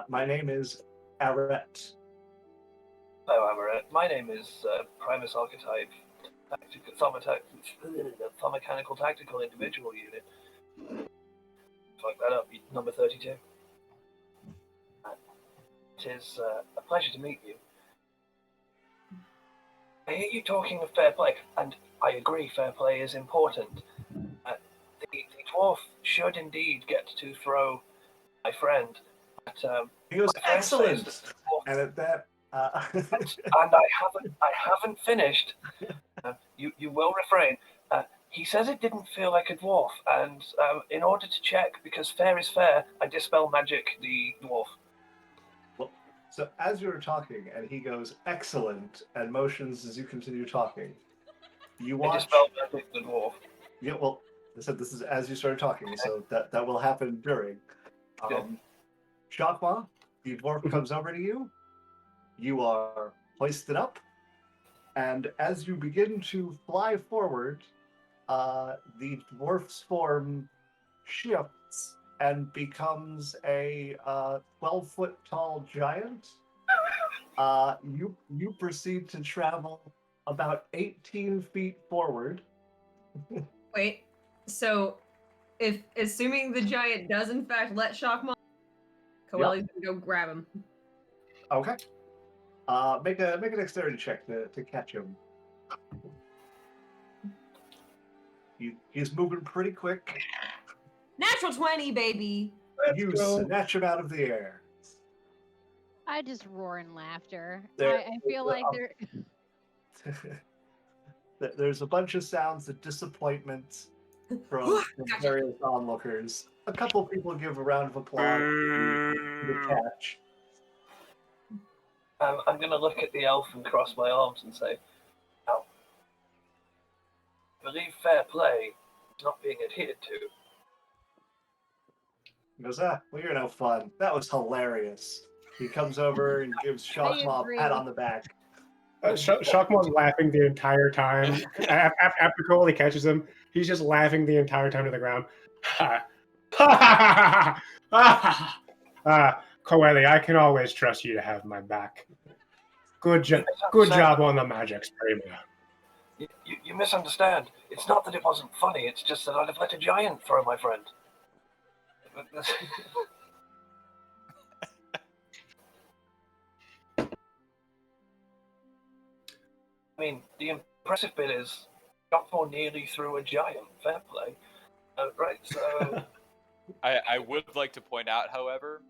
My name is Arret. Hello, Amaret. My name is Primus Archetype, Thaumaturgical Tactical Individual Unit. Fuck that up, number 32. It is a pleasure to meet you. I hear you talking of fair play, and I agree, fair play is important. The dwarf should indeed get to throw my friend, but He goes, my friend says excellent. that the dwarf And at that, and I haven't finished. You will refrain. He says it didn't feel like a dwarf, and in order to check, because fair is fair, I dispel magic the dwarf. so as you were talking, and he goes, excellent, and motions as you continue talking, you I watch. dispel magic the dwarf. Yeah, well, I said this is as you started talking, so that will happen during. Yeah. Shakma, the dwarf comes over to you. You are hoisted up, and as you begin to fly forward, the dwarf's form shifts and becomes a 12-foot tall giant. You proceed to travel about 18 feet forward. Wait. So, if assuming the giant does in fact let Shockmon, Coelho's gonna go grab him. Okay. Make a dexterity check to catch him. He's moving pretty quick. Natural 20, baby. You snatch him out of the air. I just roar in laughter. There- I feel like they're. There's a bunch of sounds of disappointment from Gotcha. various onlookers. A couple people give a round of applause to the catch. I'm going to look at the elf and cross my arms and say, now, I believe fair play is not being adhered to. He goes, well, you're no fun. That was hilarious. He comes over and gives Shockmaw a agree. pat on the back. Shockmon's laughing the entire time. After Coley catches him, he's just laughing the entire time to the ground. Coeli, I can always trust you to have my back. Good job on the magics, Prima. You misunderstand. It's not that it wasn't funny, it's just that I'd have let a giant throw my friend. I mean, the impressive bit is Shockmore nearly threw a giant. Fair play. Right, so... I would like to point out, however,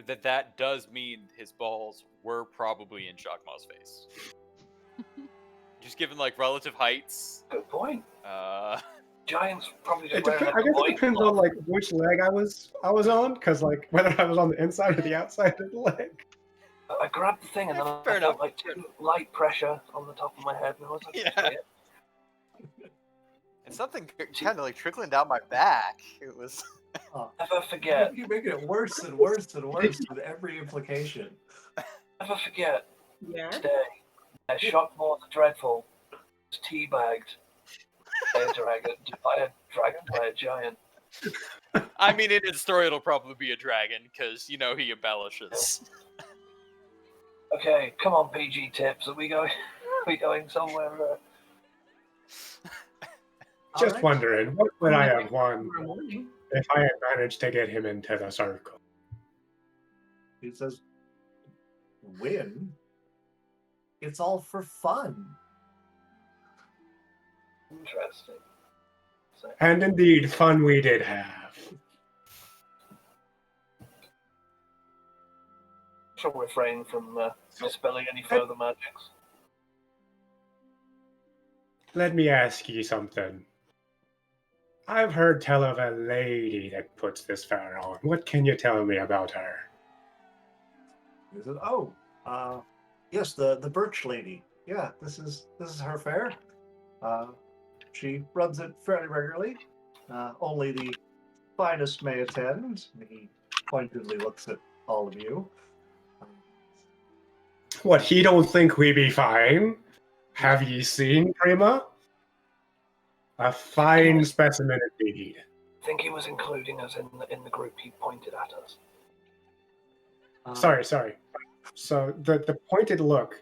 that does mean his balls were probably in Shockmaw's face. Just given like relative heights. Good point. Giants probably just I wearing guess like a it loincloth. depends on like which leg I was on, because like whether I was on the inside or the outside of the leg. I grabbed the thing and then Fair I enough. felt like light pressure on the top of my head. And I was like, Yeah. "Shit." And something kind of like trickling down my back. It was. Never forget. You make it worse and worse and worse with every implication. Never forget. Yeah. Today, Shockmore the Dreadful was teabagged by a dragon, by a giant. I mean, in his story, it'll probably be a dragon because he embellishes. Okay, come on, PG tips. Are we going somewhere? Just Alright. wondering, what would I have won Tomorrow morning. if I had managed to get him into the circle? He says, win? It's all for fun. Interesting. So, And indeed, fun we did have. shall refrain from dispelling any further magics. Let me ask you something. I've heard tell of a lady that puts this fair on. What can you tell me about her? He says, yes, the Birch Lady. Yeah, this is her fair. She runs it fairly regularly. Only the finest may attend. He pointedly looks at all of you. What, he don't think we be fine? Have ye seen Prima? A fine specimen indeed. I think he was including us in the group he pointed at us. Sorry. So the pointed look,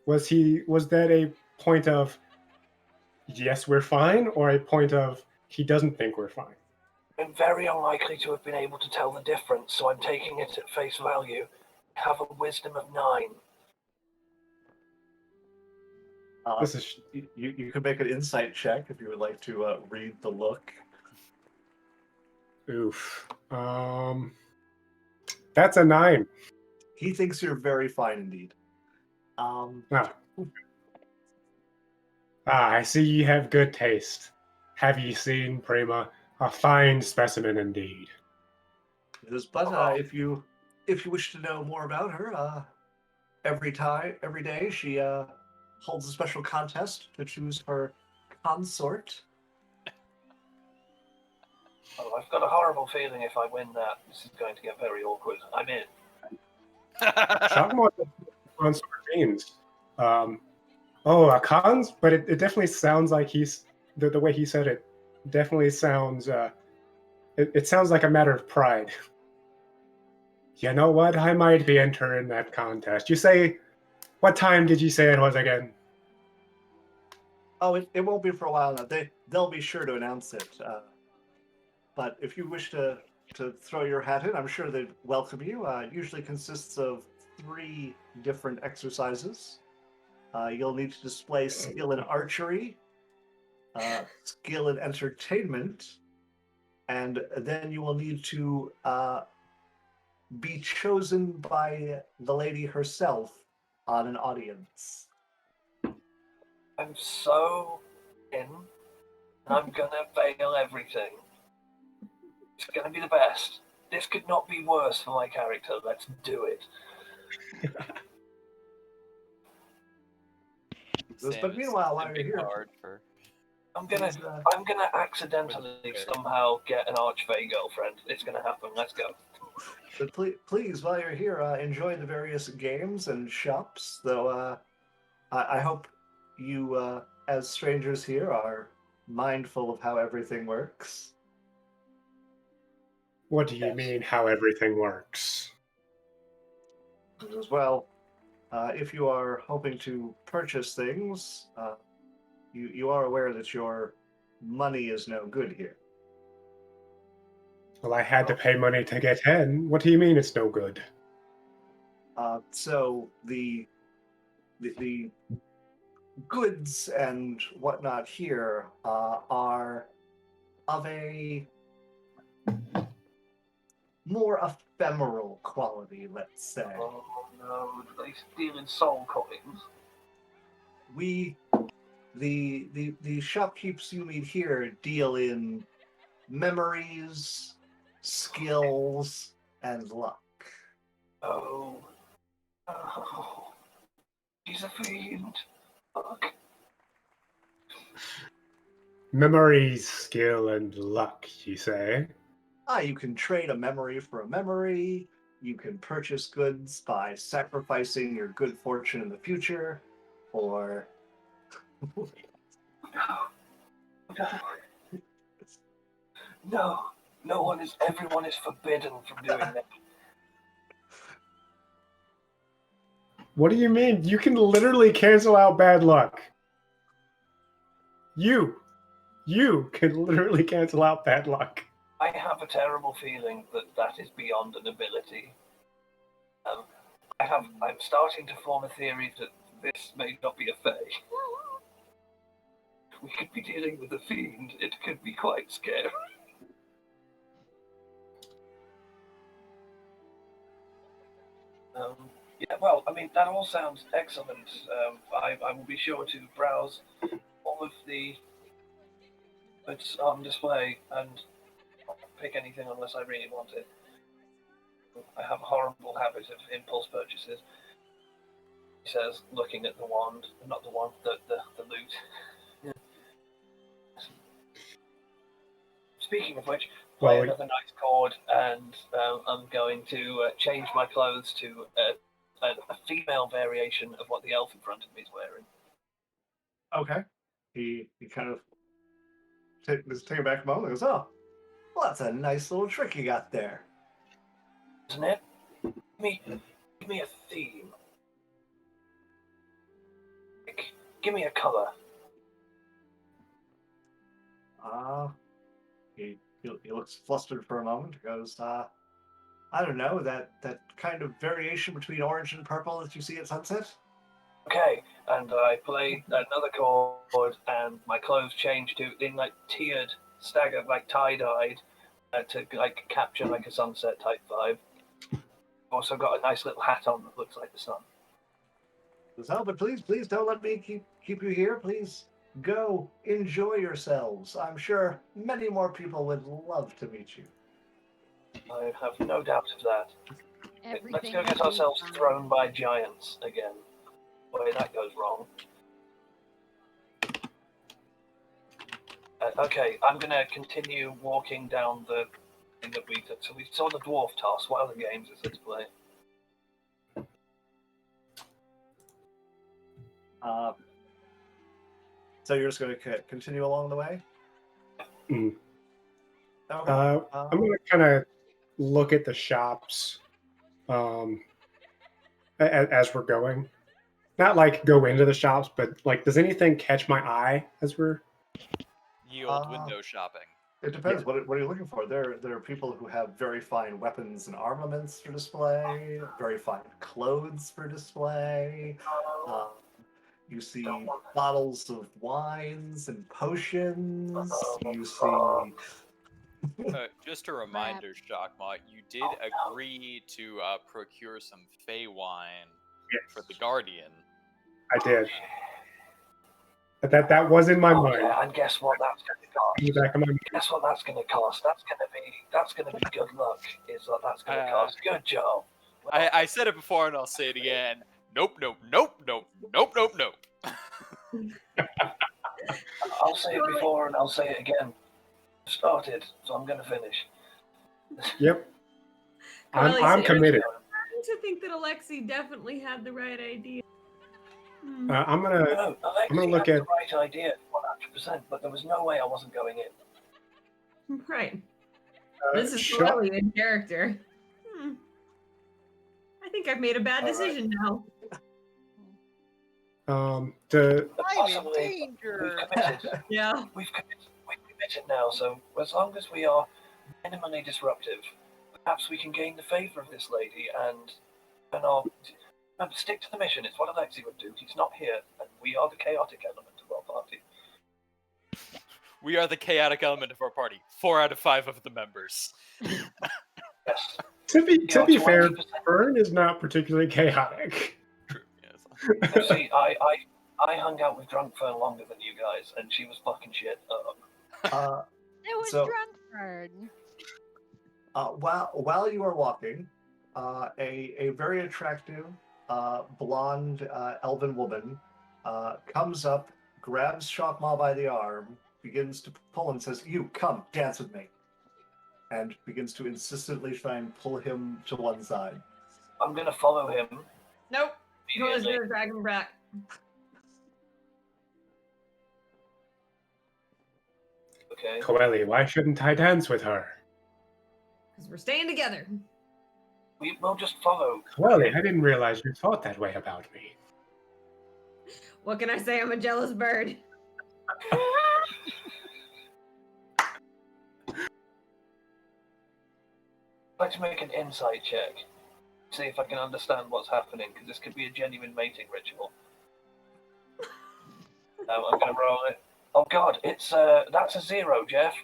was that a point of yes, we're fine, or a point of he doesn't think we're fine? I'm very unlikely to have been able to tell the difference, so I'm taking it at face value. I have a wisdom of 9. This is You can make an insight check if you would like to read the look. oof. That's a 9. He thinks you're very fine indeed. I see ye have good taste. Have ye seen Prima? A fine specimen indeed. He says, but if you wish to know more about her, every day she holds a special contest to choose her consort. Oh, I've got a horrible feeling if I win that, this is going to get very awkward. I'm in. Shockmore on sardines. A cons, but it definitely sounds like he's the way he said it. Definitely sounds. It sounds like a matter of pride. You know what? I might be entering that contest. You say What time did you say it was again? Oh, it won't be for a while now. They'll be sure to announce it. But if you wish to throw your hat in, I'm sure they'd welcome you. It usually consists of 3 different exercises. You'll need to display skill in archery, skill in entertainment, and then you will need to be chosen by the lady herself on an audience. I'm so in, and I'm gonna fail everything. It's gonna be the best. This could not be worse for my character. Let's do it. But Sam is meanwhile, while you're simping here, hard for I'm gonna accidentally somehow get an archfey girlfriend. It's gonna happen. Let's go. but please, while you're here, enjoy the various games and shops. Though I hope you, as strangers here, are mindful of how everything works. What do you Yes. mean, how everything works? As well, if you are hoping to purchase things, you are aware that your money is no good here. Well, I had to pay money to get in. What do you mean it's no good? So the goods and whatnot here are of a more ephemeral quality, let's say. Oh no! They stealing soul coins. The shopkeepers you meet here deal in memories, skills, and luck. Oh. Oh. He's a fiend. Fuck. Memories, skill, and luck, you say? You can trade a memory for a memory. You can purchase goods by sacrificing your good fortune in the future, or No. No. Everyone is forbidden from doing that. What do you mean? You can literally cancel out bad luck. You can literally cancel out bad luck. I have a terrible feeling that is beyond an ability. I'm starting to form a theory that this may not be a fae. We could be dealing with a fiend. It could be quite scary. Yeah, well, I mean, that all sounds excellent. I will be sure to browse all of the goods on display and not pick anything unless I really want it. I have a horrible habit of impulse purchases. He says, looking at the wand, not the wand, the loot. Yeah. Speaking of which, play Well, another nice chord, and I'm going to change my clothes to a female variation of what the elf in front of me is wearing. okay. He kind of take it back a moment and goes, "Oh, well, that's a nice little trick you got there." Isn't it? Give me a theme. Give me a color. He looks flustered for a moment. Goes, I don't know, that kind of variation between orange and purple that you see at sunset. Okay, and I play another chord, and my clothes change to in like tiered, staggered, like tie-dyed, to like capture like a sunset type vibe. Also got a nice little hat on that looks like the sun. So, but please don't let me keep you here. Please go enjoy yourselves. I'm sure many more people would love to meet you. I have no doubt of that. Let's Everything go will get be ourselves fine. thrown by giants again. Boy, that goes wrong. Okay, I'm gonna continue walking down the thing that we took. So we saw the dwarf toss. What other games is this play? So you're just going to continue along the way? Mm. Okay. I'm going to kind of look at the shops as we're going. not like go into the shops, but like, does anything catch my eye as we're? Yield window shopping. It depends. What are you looking for? There are people who have very fine weapons and armaments for display, very fine clothes for display. You see bottles of wines and potions. You see. Just a reminder, Shockma, you did agree to procure some Fey wine for the Guardian. I did. But that was in my mind. Yeah, and guess what that's going to cost? In the back of my mind. Guess what that's going to cost? That's going to be good luck. Is what that's going to cost? Good job. Well, I said it before and I'll say it again. Nope, nope, nope, nope, nope, nope, nope. I'll say it before and I'll say it again. Started, so I'm going to finish. Yep. Carly I'm said- committed. I'm to think that Alexi definitely had the right idea. I'm gonna. No, Alexi gonna look had at- the right idea, 100%, but there was no way I wasn't going in. Right. This is Shock- Corelli in character. I think I've made a bad All right. decision now. The But I'm in possibly, danger. we've committed. Yeah. We've committed now, so as long as we are minimally disruptive, perhaps we can gain the favour of this lady and stick to the mission. It's what Alexi would do. He's not here, and we are the chaotic element of our party. We are the chaotic element of our party. 4 out of 5 of the members. Yes. to be You're fair, 20%. Burn is not particularly chaotic. True. Yes. See, I hung out with Drunk Fern longer than you guys, and she was fucking shit up. It was So- Drunkford. While you are walking, a very attractive blonde elven woman comes up, grabs Shockmaw by the arm, begins to pull and says, "You come dance with me," and begins to insistently try and pull him to one side. I'm gonna follow him. Nope. He was immediately. gonna drag him back. Okay. Coeli, why shouldn't I dance with her? Because we're staying together. We'll just follow. Coeli, I didn't realize you thought that way about me. What can I say? I'm a jealous bird. Let's make an insight check. See if I can understand what's happening, because this could be a genuine mating ritual. I'm gonna roll it. Oh god, that's a 0, Jeff.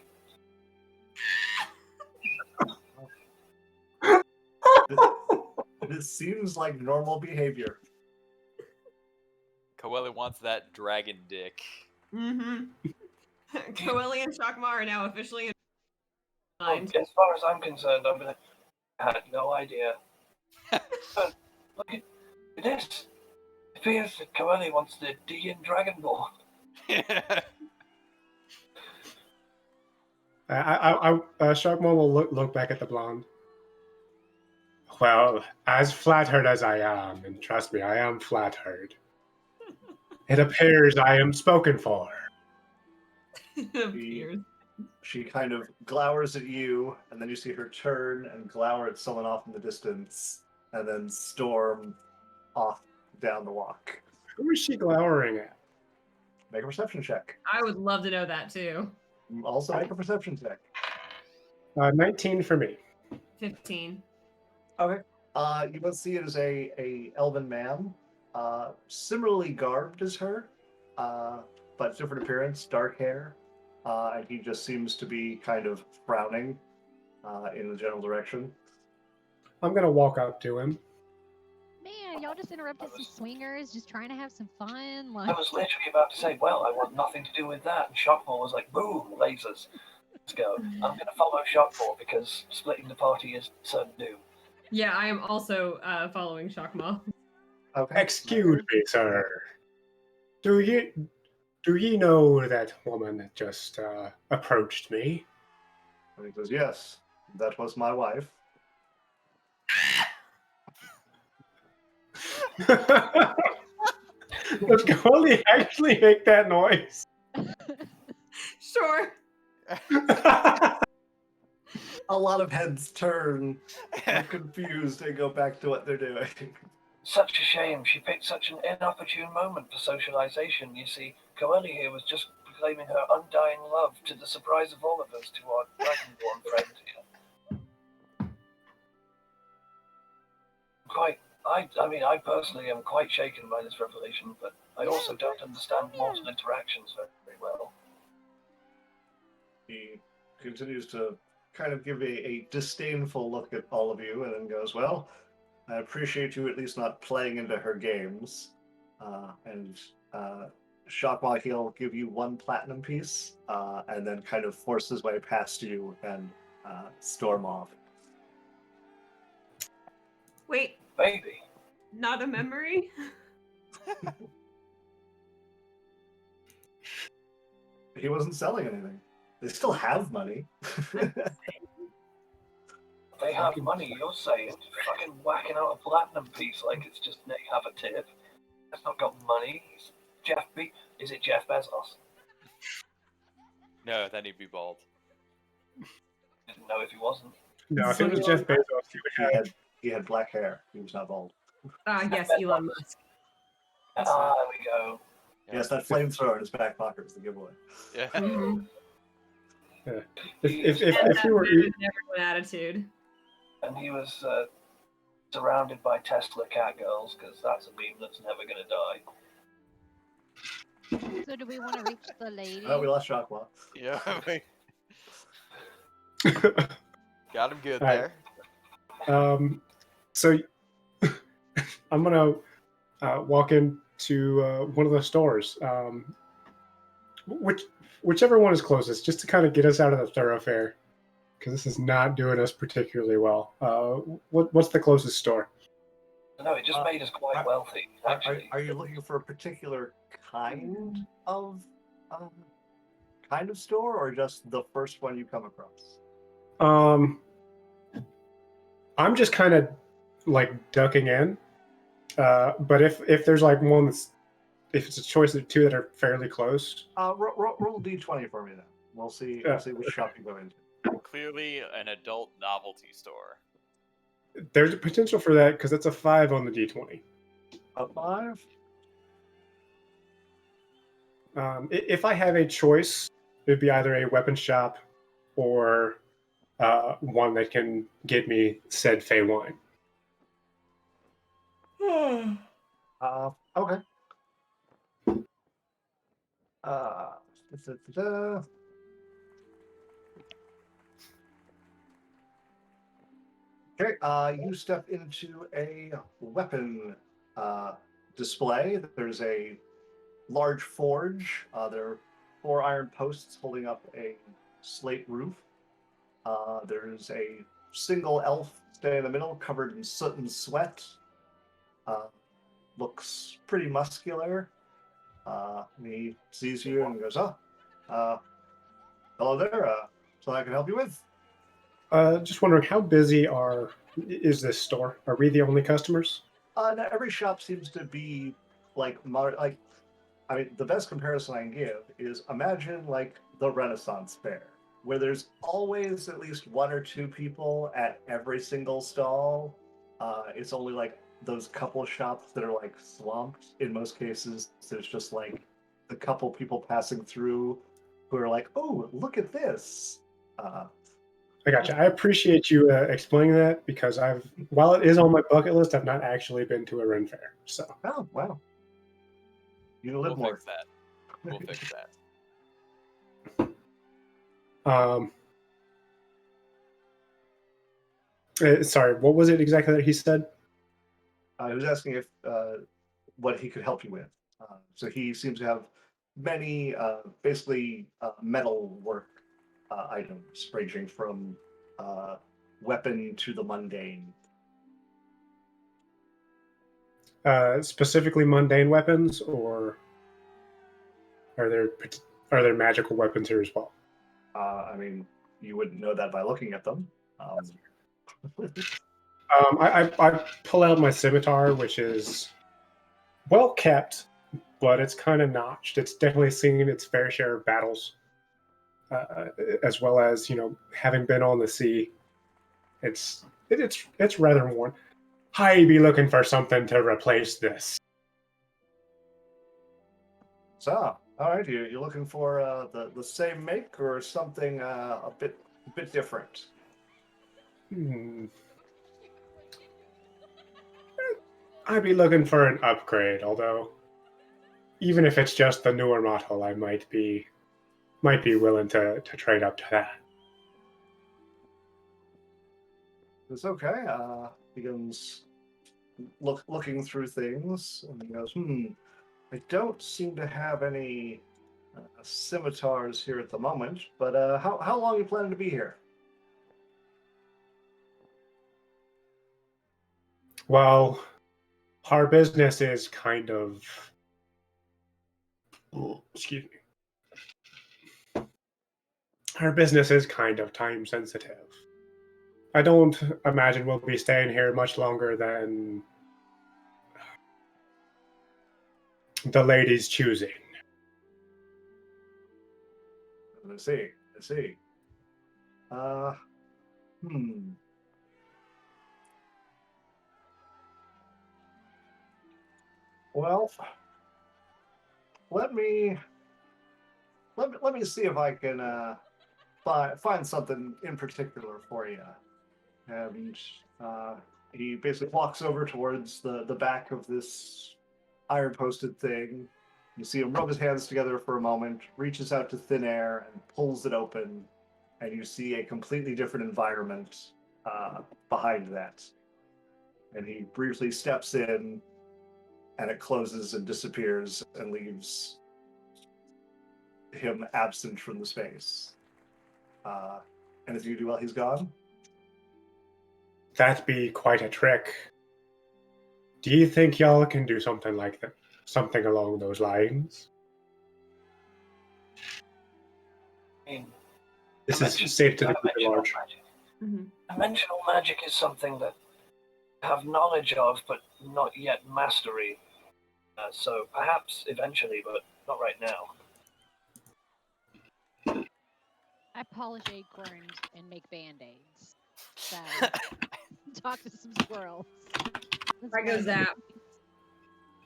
This seems like normal behavior. Coeli wants that dragon dick. Mm-hmm. Coeli and Shockmar are now officially in mind. As far as I'm concerned, I had no idea. But look at this. It appears that Coeli wants the D in Dragonborn. Sharkmore will look back at the blonde. Well, as flattered as I am, and trust me, I am flattered, it appears I am spoken for. Appears. She kind of glowers at you, and then you see her turn and glower at someone off in the distance, and then storm off down the walk. Who is she glowering at? Make a perception check. I would love to know that too. Also make a perception check. 19 for me. 15. Okay. You both see it as a elven man, similarly garbed as her, but different appearance, dark hair, and he just seems to be kind of frowning in the general direction. I'm gonna walk up to him. Man, y'all just interrupted some swingers, just trying to have some fun. I Like, was literally about to say, well, I want nothing to do with that. And Shockmore was like, boom, lasers. Let's go. I'm going to follow Shockmore because splitting the party is certain doom. Yeah, I am also following Shockmaw. Okay. Excuse me, sir. Do ye know that woman that just approached me? And he goes, yes, that was my wife. Does Coeli actually make that noise? Sure. A lot of heads turn, look confused, and go back to what they're doing. Such a shame. She picked such an inopportune moment for socialization. You see, Coeli here was just proclaiming her undying love to the surprise of all of us to our Dragonborn friend here. I personally am quite shaken by this revelation, but I also don't understand mortal interactions very well. He continues to kind of give a disdainful look at all of you and then goes, well, I appreciate you at least not playing into her games. And Shakwa, he'll give you 1 platinum piece and then kind of force his way past you and storm off. Wait, Baby. not a memory? He wasn't selling anything. They still have money. They have money, you're saying. Fucking whacking out a platinum piece like it's just they have a tip. That's not got money. Is it Jeff Bezos? No, then he'd be bald. Didn't know if he wasn't. No, if it was Jeff Bezos, he would have. He had black hair. He was not bald. Yes, Elon Musk. There we go. Yes, that flamethrower in his back pocket was the giveaway. Yeah. Mm-hmm. If And you were everyone attitude. And he was surrounded by Tesla catgirls, because that's a meme that's never going to die. So do we want to reach the lady? Oh, we lost Shakwa. Yeah. Got him good All right. there. So I'm gonna walk into one of the stores, whichever one is closest, just to kind of get us out of the thoroughfare, because this is not doing us particularly well. What's the closest store? No, it just made us quite wealthy, actually. Are you looking for a particular kind of store, or just the first one you come across? I'm just kind of like ducking in, but if there's like one that's, if it's a choice of 2 that are fairly close, Roll d20 for me then. We'll see. We'll see which shop you go into. Clearly an adult novelty store. there's a potential for that because it's a 5 on the d20. A 5. If I have a choice, it'd be either a weapon shop or one that can get me said Fey wine. Okay. Da-da-da-da. Okay, you step into a weapon display. There's a large forge. There are 4 iron posts holding up a slate roof. There's a single elf standing in the middle, covered in soot and sweat. Looks pretty muscular. He sees you and goes, hello there. Something I can help you with? Just wondering, how busy is this store? Are we the only customers? Now every shop seems to be the best comparison I can give is imagine like the Renaissance Fair, where there's always at least 1 or 2 people at every single stall. It's only like those couple shops that are like swamped. In most cases, there's just like a couple people passing through who are like, "Oh, look at this." I gotcha. I appreciate you explaining that because while it is on my bucket list, I've not actually been to a Ren Fair. So. Oh, wow. You live We'll more. fix that. We'll fix that. Sorry, what was it exactly that he said? He was asking if what he could help you with. So he seems to have many basically metal work items, ranging from weapon to the mundane. Specifically mundane weapons, or are there magical weapons here as well? I mean, you wouldn't know that by looking at them. I pull out my scimitar, which is well kept, but it's kind of notched. It's definitely seen its fair share of battles, as well as having been on the sea. It's rather worn. I be looking for something to replace this. So, all right, you're looking for the same make or something a bit different. I'd be looking for an upgrade, although even if it's just the newer model, I might be willing to trade up to that. It's okay. Begins looking through things, and he goes, I don't seem to have any scimitars here at the moment, but how long are you planning to be here? Well, our business is kind of excuse me. Our business is kind of time sensitive. I don't imagine we'll be staying here much longer than the lady's choosing. I see. Well, let me see if I can find something in particular for you. And he basically walks over towards the back of this iron posted thing. You see him rub his hands together for a moment, reaches out to thin air and pulls it open, and you see a completely different environment behind that. And he briefly steps in, and it closes and disappears and leaves him absent from the space. Anything you do while he's gone? That'd be quite a trick. Do you think y'all can do something like that? Something along those lines? I mean, This is safe to the dimensional large. magic. Mm-hmm. Dimensional magic is something that I have knowledge of, but not yet mastery. So perhaps eventually, but not right now. I polish acorns and make band-aids. So talk to some squirrels. That's I go what I do. zap.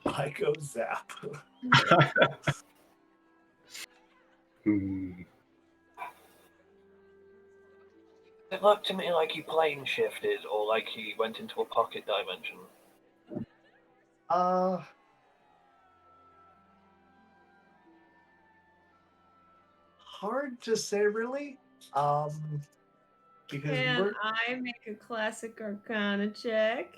I go zap. It looked to me like he plane shifted, or like he went into a pocket dimension. Hard to say, really. Because Can I make a classic Arcana check?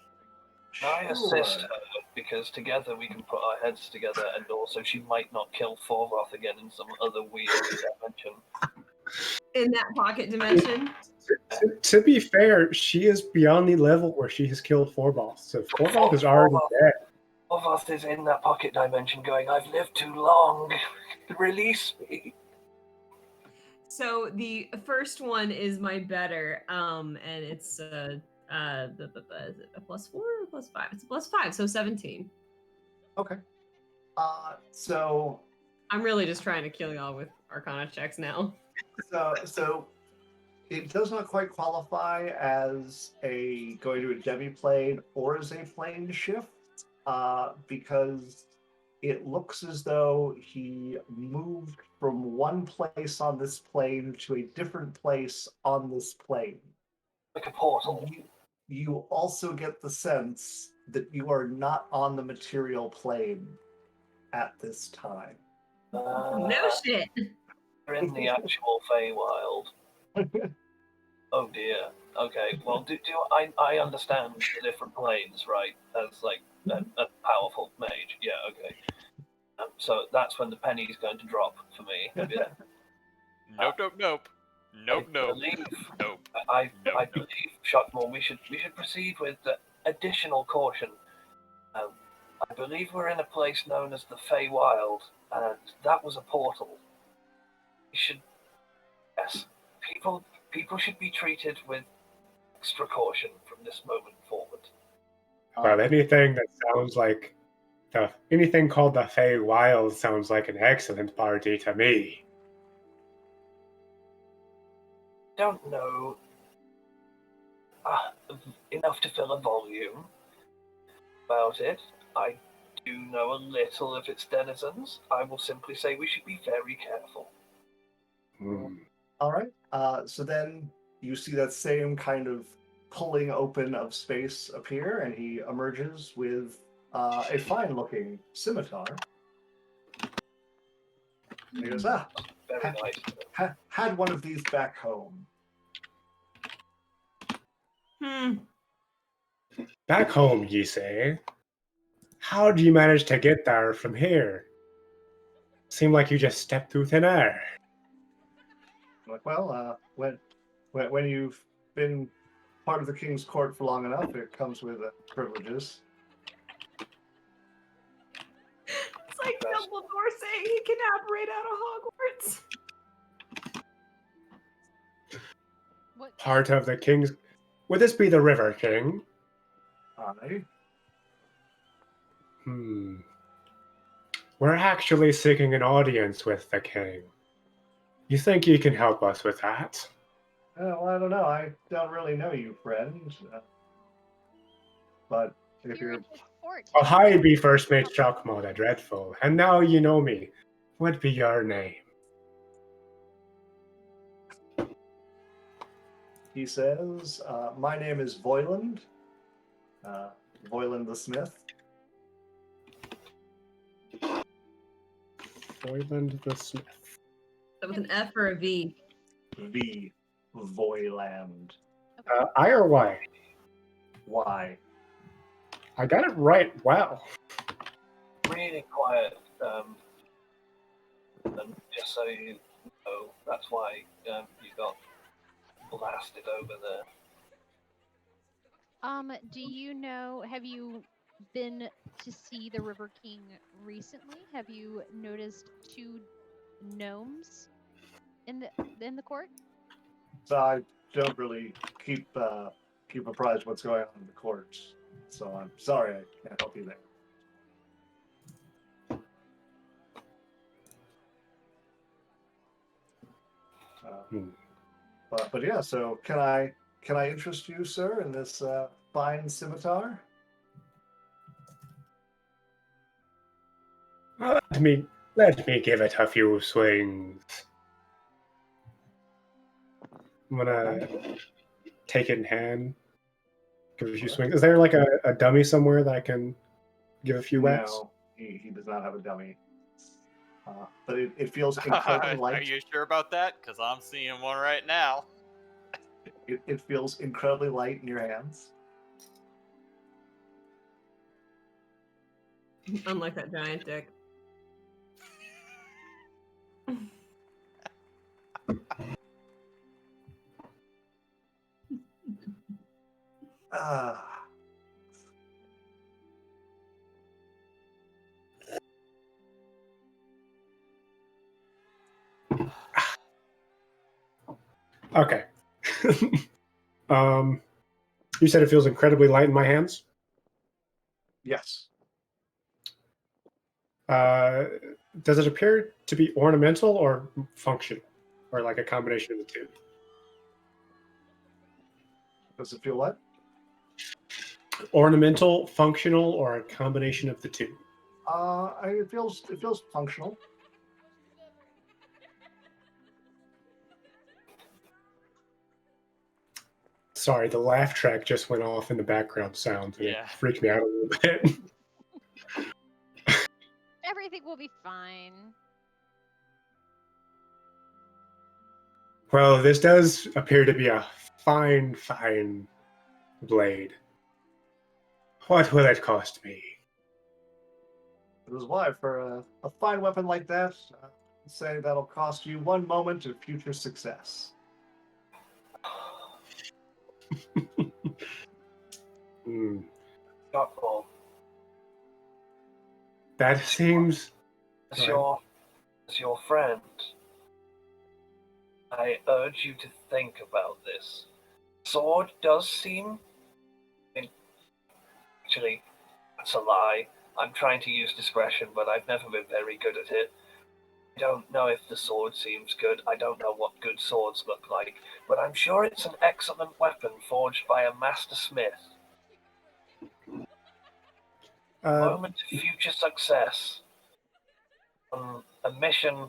I assist her because together we can put our heads together, and also she might not kill Thorroth again in some other weird dimension. In that pocket dimension? To be fair, she is beyond the level where she has killed Forboth. So Forboth is already dead. Thorroth is in that pocket dimension going, I've lived too long. Release me. So the first one is my better, and it's is it a +4 or +5? It's a +5, so 17. Okay. So I'm really just trying to kill y'all with Arcana checks now. So it does not quite qualify as going to a demi-plane or as a plane shift, because it looks as though he moved from one place on this plane to a different place on this plane. Like a portal. You also get the sense that you are not on the material plane at this time. No shit. You're in the actual Feywild. Oh dear. Okay. Well, I understand the different planes, right? As like a powerful mage. Yeah. Okay. So that's when the penny's going to drop for me. Yeah. Nope. I believe, Shockmore, we should proceed with additional caution. I believe we're in a place known as the Feywild, and that was a portal. Yes, people should be treated with extra caution from this moment forward. Well, anything that sounds like anything called the Feywild sounds like an excellent party to me. Don't know enough to fill a volume, about it. I do know a little of its denizens. I will simply say we should be very careful. Hmm. All right. So then you see that same kind of pulling open of space appear, and he emerges with a fine-looking scimitar. And he goes, Very Ha- nice. had one of these back home. Back home, ye say? How'd you manage to get there from here? Seemed like you just stepped through thin air. I'm like, well, when you've been part of the king's court for long enough, it comes with privileges. It's like Dumbledore saying he can operate out of Hogwarts. What? Part of the king's. Would this be the River King? Aye. We're actually seeking an audience with the king. You think you can help us with that? Well, I don't know. I don't really know you, friend. But if You're you're in his court. Well, Hyde be first made Shockmaw the Dreadful, and now you know me. What be your name? He says, my name is Voiland. Voiland the Smith. Voiland the Smith. That was an F or a V. The Voiland. I or Y? Why? I got it right. Wow. Really quiet. And just so you know, that's why you got blasted over there. Do you know, have you been to see the River King recently? Have you noticed 2 gnomes in the court? So I don't really keep apprised what's going on in the courts. So I'm sorry I can't help you there. But yeah, so can I interest you, sir, in this fine scimitar? Let me give it a few swings. I'm gonna take it in hand. Give it a few swings. Is there like a dummy somewhere that I can give a few whacks? No, he does not have a dummy. But it feels incredibly Are light. you sure about that? Because I'm seeing one right now. It feels incredibly light in your hands. Unlike that giant dick. Ah. Okay. You said it feels incredibly light in my hands? Yes. Does it appear to be ornamental or functional? Or like a combination of the two? Does it feel what? Ornamental, functional, or a combination of the two? It feels functional. Sorry, the laugh track just went off in the background sound. And Yeah. It freaked me out a little bit. Everything will be fine. Well, this does appear to be a fine, fine blade. What will it cost me? It was why for a fine weapon like that, say that'll cost you 1 moment of future success. Shockball. That seems. As your friend, I urge you to think about this. Sword does seem. Actually, that's a lie. I'm trying to use discretion, but I've never been very good at it. I don't know if the sword seems good. I don't know what good swords look like, but I'm sure it's an excellent weapon forged by a master smith. moment of future success on a mission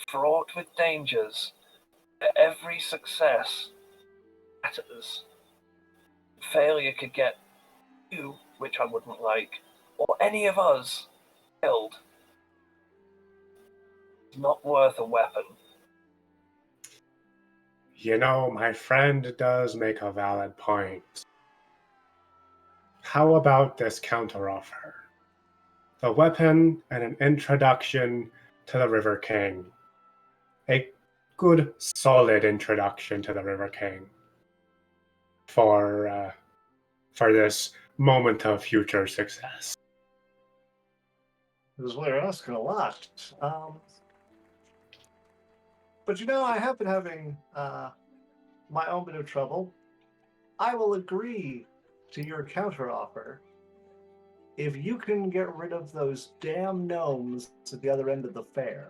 fraught with dangers. Every success matters. Failure could get you, which I wouldn't like, or any of us killed. It's not worth a weapon. You know, my friend does make a valid point. How about this counteroffer? The weapon and an introduction to the River King. A good, solid introduction to the River King for this moment of future success. This is what you're asking a lot. But you know, I have been having my own bit of trouble. I will agree to your counteroffer if you can get rid of those damn gnomes at the other end of the fair.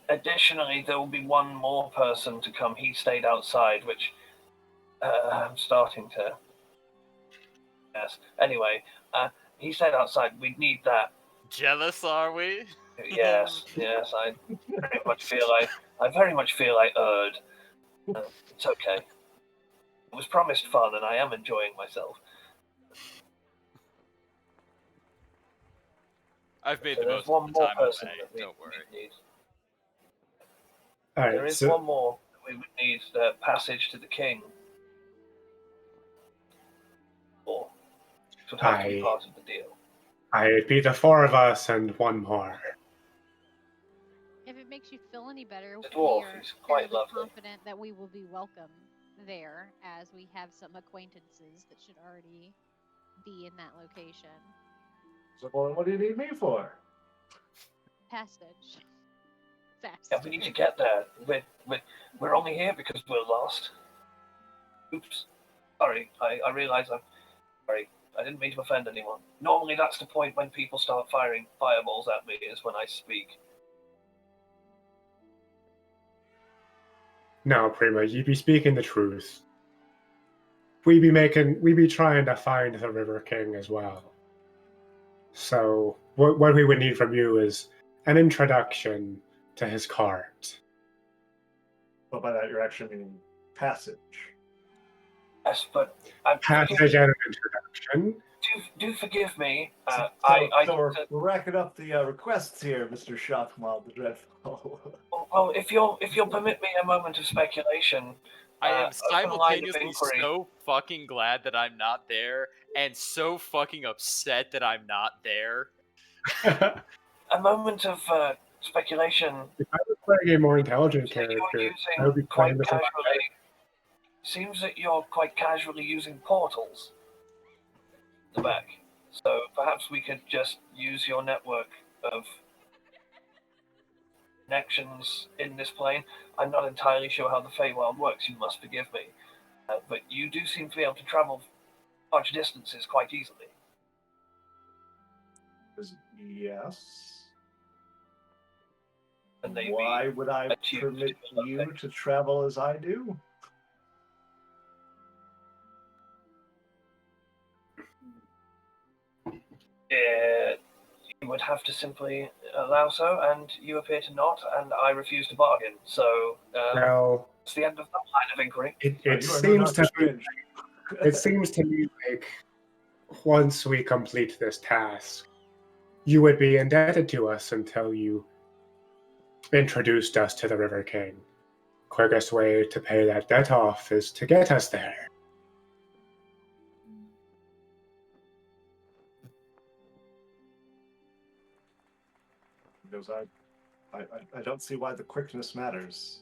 Additionally, there will be one more person to come. He stayed outside, which I'm starting to. Yes. Anyway, he stayed outside. We need that. Jealous, are we? Yes, yes. I very much feel I erred. It's okay. It was promised fun, and I am enjoying myself. I've made So the there's most one of the more time person away. that we Don't worry. need. All right, There is so one more that we would need the passage to the king. Or it would have to be part of the deal. I'd be the four of us and one more. If it makes you feel any better, The we dwarf are is quite fairly lovely. confident that we will be welcome there, as we have some acquaintances that should already be in that location. So, well, what do you need me for? Passage. Fast. Yeah, we need to get there. We're only here because we're lost. Oops. Sorry, I realise I'm sorry. I didn't mean to offend anyone. Normally that's the point when people start firing fireballs at me, is when I speak. No, Prima, you be speaking the truth. We be trying to find the River King as well. So what we would need from you is an introduction to his cart. But by that, you're actually meaning passage. Yes, but Passage and an introduction. do forgive me. So we're racking up the requests here, Mr. Shockmob the Dreadful. Well, if you'll permit me a moment of speculation, I am open line of simultaneously inquiry. so fucking glad that I'm not there, and so fucking upset that I'm not there. A moment of speculation. If I was playing a more intelligent That you're character, I would be using quite playing this a lot casually. Seems that you're quite casually using portals. At the back. So perhaps we could just use your network of connections in this plane. I'm not entirely sure how the Feywild works, you must forgive me. But you do seem to be able to travel large distances quite easily. Yes. And they Why would I attuned permit to you nothing. to travel as I do? You would have to simply allow so, and you appear to not, and I refuse to bargain. So Well, it's the end of that line of inquiry. it You are no seems Doctor to be, Strange. it seems to me like once we complete this task, you would be indebted to us until you introduced us to the River King. Quickest way to pay that debt off is to get us there. Because I don't see why the quickness matters.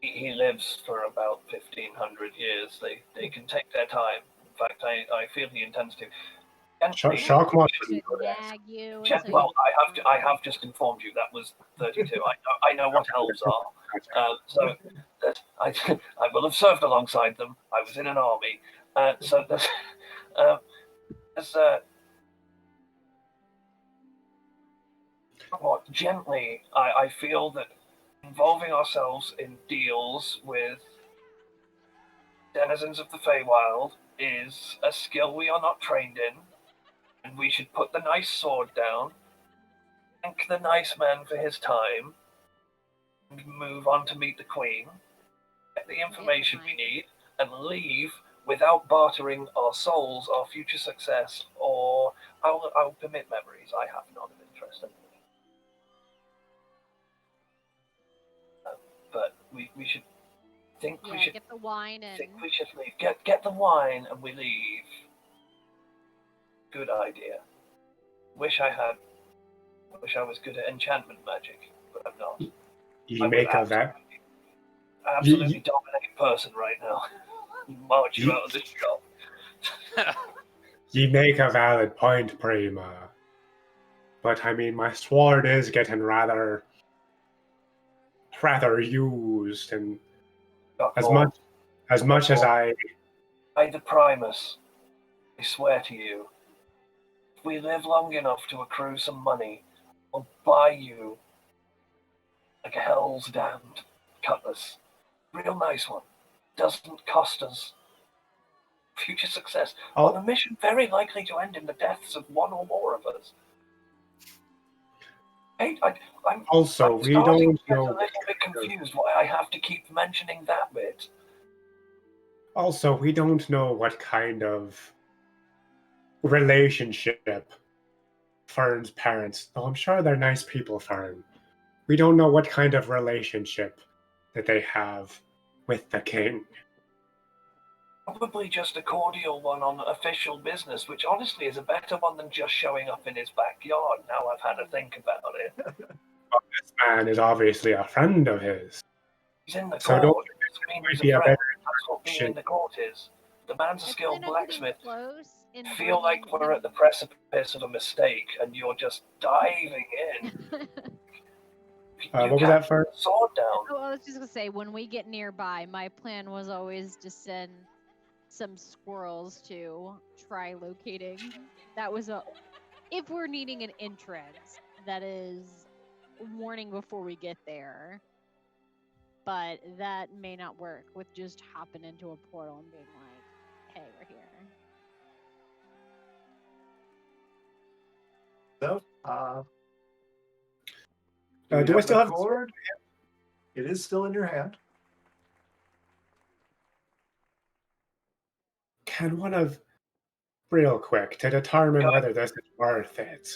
He lives for about 1,500 years. They can take their time. In fact, I feel he intends to. Shockmon Should nag you Well, until you I have just informed you that was 32. I know what elves are. So that I will have served alongside them. I was in an army. So there's somewhat gently, I feel that involving ourselves in deals with denizens of the Feywild is a skill we are not trained in, and we should put the nice sword down, thank the nice man for his time, and move on to meet the queen, get the information we need, and leave without bartering our souls, our future success, or I'll permit memories. I have none of interest in them. But we should think we Yeah, should get the wine and think we should leave. Get the wine and we leave. Good idea. Wish I was good at enchantment magic, but I'm not. You I would make a that. absolutely dominate person right now. March you You- out of this shop. You make a valid point, Prima. But I mean, my sword is getting rather used, and Got as more. much as I By the Primus, I swear to you, if we live long enough to accrue some money, I'll buy you like a hell's damned cutlass. Real nice one. Doesn't cost us. Future success on a mission very likely to end in the deaths of one or more of us. Hey, I'm also I'm we starting don't to get know. a little bit confused why I have to keep mentioning that bit. Also, we don't know what kind of relationship Fern's parents. Though I'm sure they're nice people, Fern. We don't know what kind of relationship that they have with the king. Probably just a cordial one on official business, which honestly is a better one than just showing up in his backyard. Now I've had to think about it. This man is obviously a friend of his. He's in the So don't court. you Doesn't mean might he's be a a friend. better That's what being in option. the court is. The man's a I skilled plan on getting blacksmith. close and I feel like bringing we're at the precipice of a mistake, and you're just diving in. him- What was that, Fern? Put the sword down. Oh, I was just gonna say, when we get nearby, my plan was always to send some squirrels to try locating. That was if we're needing an entrance, that is warning before we get there. But that may not work with just hopping into a portal and being like, "Hey, we're here." So, Do I still have the sword? It is still in your hand. Can one of real quick to determine Go. whether this is worth it?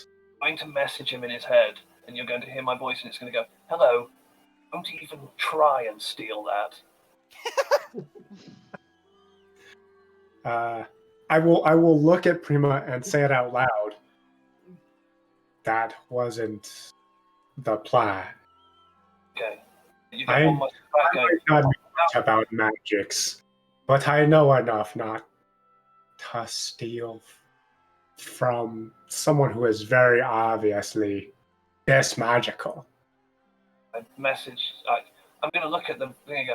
I'm going to message him in his head, and you're going to hear my voice, and it's going to go, "Hello, don't even try and steal that." I will look at Prima and say it out loud. That wasn't the plan. Okay. You get I'm- one more back I going, might not know much about magics, but I know enough not to steal from someone who is very obviously this magical. I'm going to look at them and go,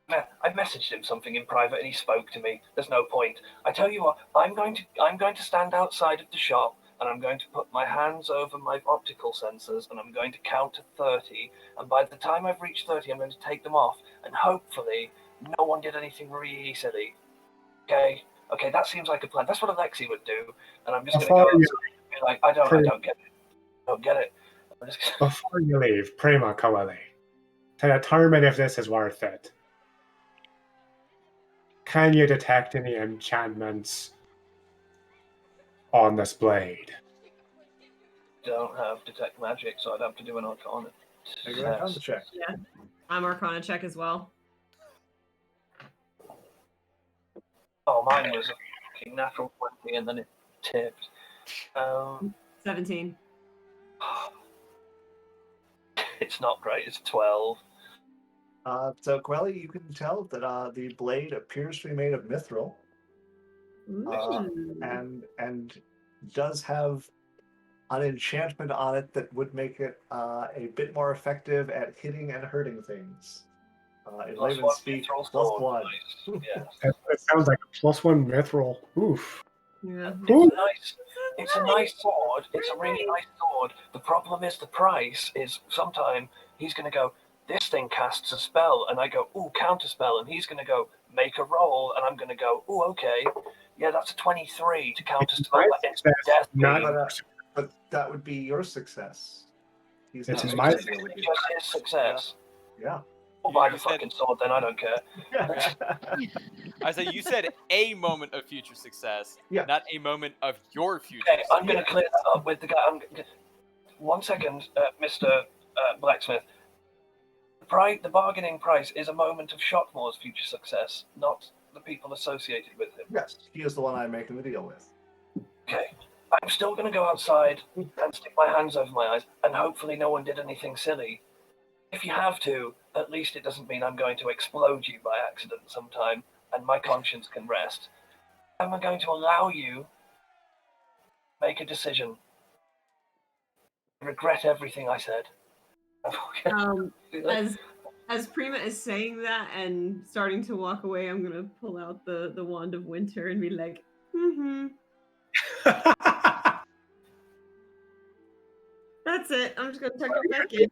"Man, I messaged him something in private and he spoke to me. There's no point. I tell you what, I'm going to stand outside of the shop and I'm going to put my hands over my optical sensors and I'm going to count to 30. And by the time I've reached 30, I'm going to take them off. And hopefully no one did anything really silly. Okay? Okay, that seems like a plan. That's what Alexi would do. And I'm just going to go Before you, outside and be like, I don't get it. I don't get it. I'm just gonna... before you leave, Prima Coeli, to determine if this is worth it, can you detect any enchantments on this blade? don't have detect magic, so I'd have to do an arcana. Make an arcana test. check. Yeah, I'm Arcana check as well. Oh, mine was a fucking natural 20 and then it tipped. 17. It's not great, it's 12. So, Quelly, you can tell that the blade appears to be made of mithril Ooh. and does have an enchantment on it that would make it a bit more effective at hitting and hurting things. In Plus layman's one speak, mithril plus sword. one. Nice. Yes. It sounds like a +1 mithril. Oof. Yeah. Ooh. It's a nice sword. It's a really nice sword. The problem is the price is sometime he's going to go, this thing casts a spell. And I go, ooh, counter spell. And he's going to go, make a roll. And I'm going to go, ooh, okay. Yeah, that's a 23 to counter It's spell. my It's success, death. not But that would be your success. He's It's having my to deal with you. Just his success. Yeah. I'll buy the You said- fucking sword, then I don't care. I said you said a moment of future success, Yeah. not a moment of your future. Okay, I'm success. going to clear that up with the guy. 1 second, Mr. Blacksmith. The bargaining price is a moment of Shockmore's future success, not the people associated with him. Yes, he is the one I'm making the deal with. Okay, I'm still going to go outside and stick my hands over my eyes, and hopefully no one did anything silly. If you have to, at least it doesn't mean I'm going to explode you by accident sometime, and my conscience can rest. I'm going to allow you to make a decision. I regret everything I said. As Prima is saying that and starting to walk away, I'm gonna pull out the wand of winter and be like, that's it. I'm just gonna tuck it back in.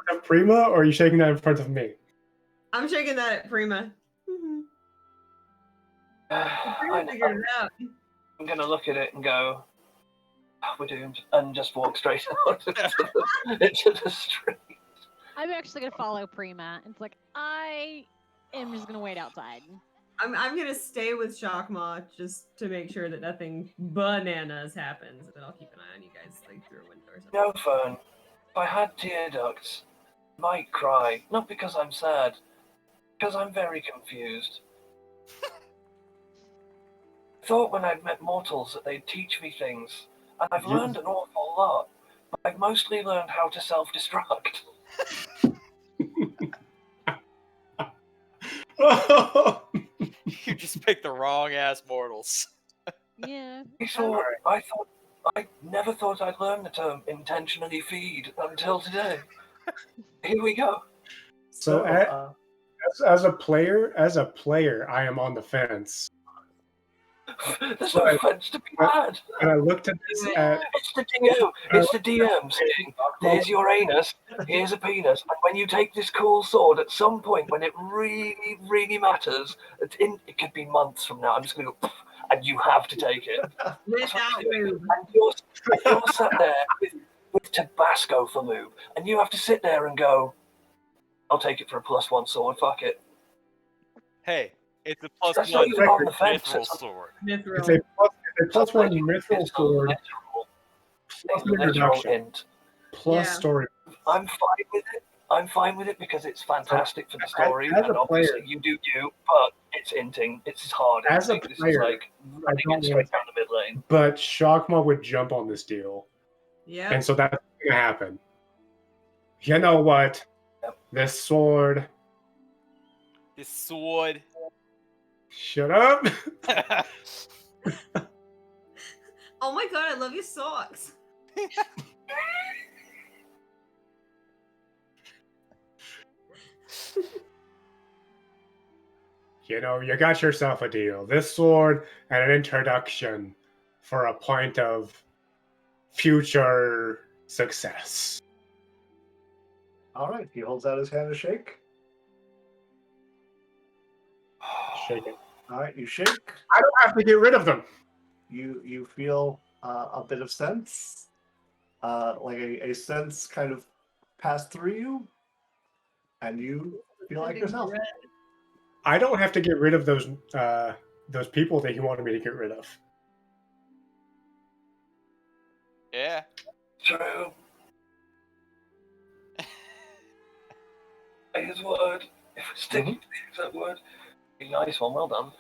of Prima, or are you shaking that in front of me? I'm shaking that at Prima. Prima figured it out. I'm going to look at it and go, "Oh, we're doomed," and just walk straight out into the street. I'm actually gonna follow Prima. It's like I am just gonna wait outside. I'm gonna stay with Shockmaw just to make sure that nothing bananas happens, and then I'll keep an eye on you guys like through a window or something. No, Fern. If I had tear ducts, I might cry. Not because I'm sad, because I'm very confused. I thought when I'd met mortals that they'd teach me things, and I've learned an awful lot, but I've mostly learned how to self-destruct. You just picked the wrong ass mortals. Yeah. I never thought I'd learn the term intentionally feed until today. Here we go. So, as a player, I am on the fence. There's no offense to be had. And I looked at this at It's the DM. It's the DM saying, "Here's your anus. Here's a penis. And when you take this cool sword, at some point when it really, really matters, it could be months from now. I'm just going to go, and you have to take it." Without lube. And you're sat there with Tabasco for lube, and you have to sit there and go, "I'll take it for a +1 sword. Fuck it." Hey, it's a plus That's one not even on the fence. mithril It's sword. it's a plus one mithril sword plus It's a literal introduction hint. plus Yeah. story. I'm fine with it. I'm fine with it because it's fantastic for the story, as a and obviously player- you do you, but it's hinting. It's hard. As a hinting. This player, is like running don't it straight down the mid lane. But Shockma would jump on this deal, Yeah. and so that's gonna happen. You know what? Yep. This sword. This sword. Shut up. Oh my god, I love your socks. You know, you got yourself a deal. This sword and an introduction for a point of future success. All right, he holds out his hand to shake. Shake it. All right, you shake. I don't have to get rid of them. You feel a bit of sense, like a sense kind of pass through you, and you feel like yourself. I don't have to get rid of those people that he wanted me to get rid of. Yeah. True. His word. If we're sticking to that word, be nice one. Well done.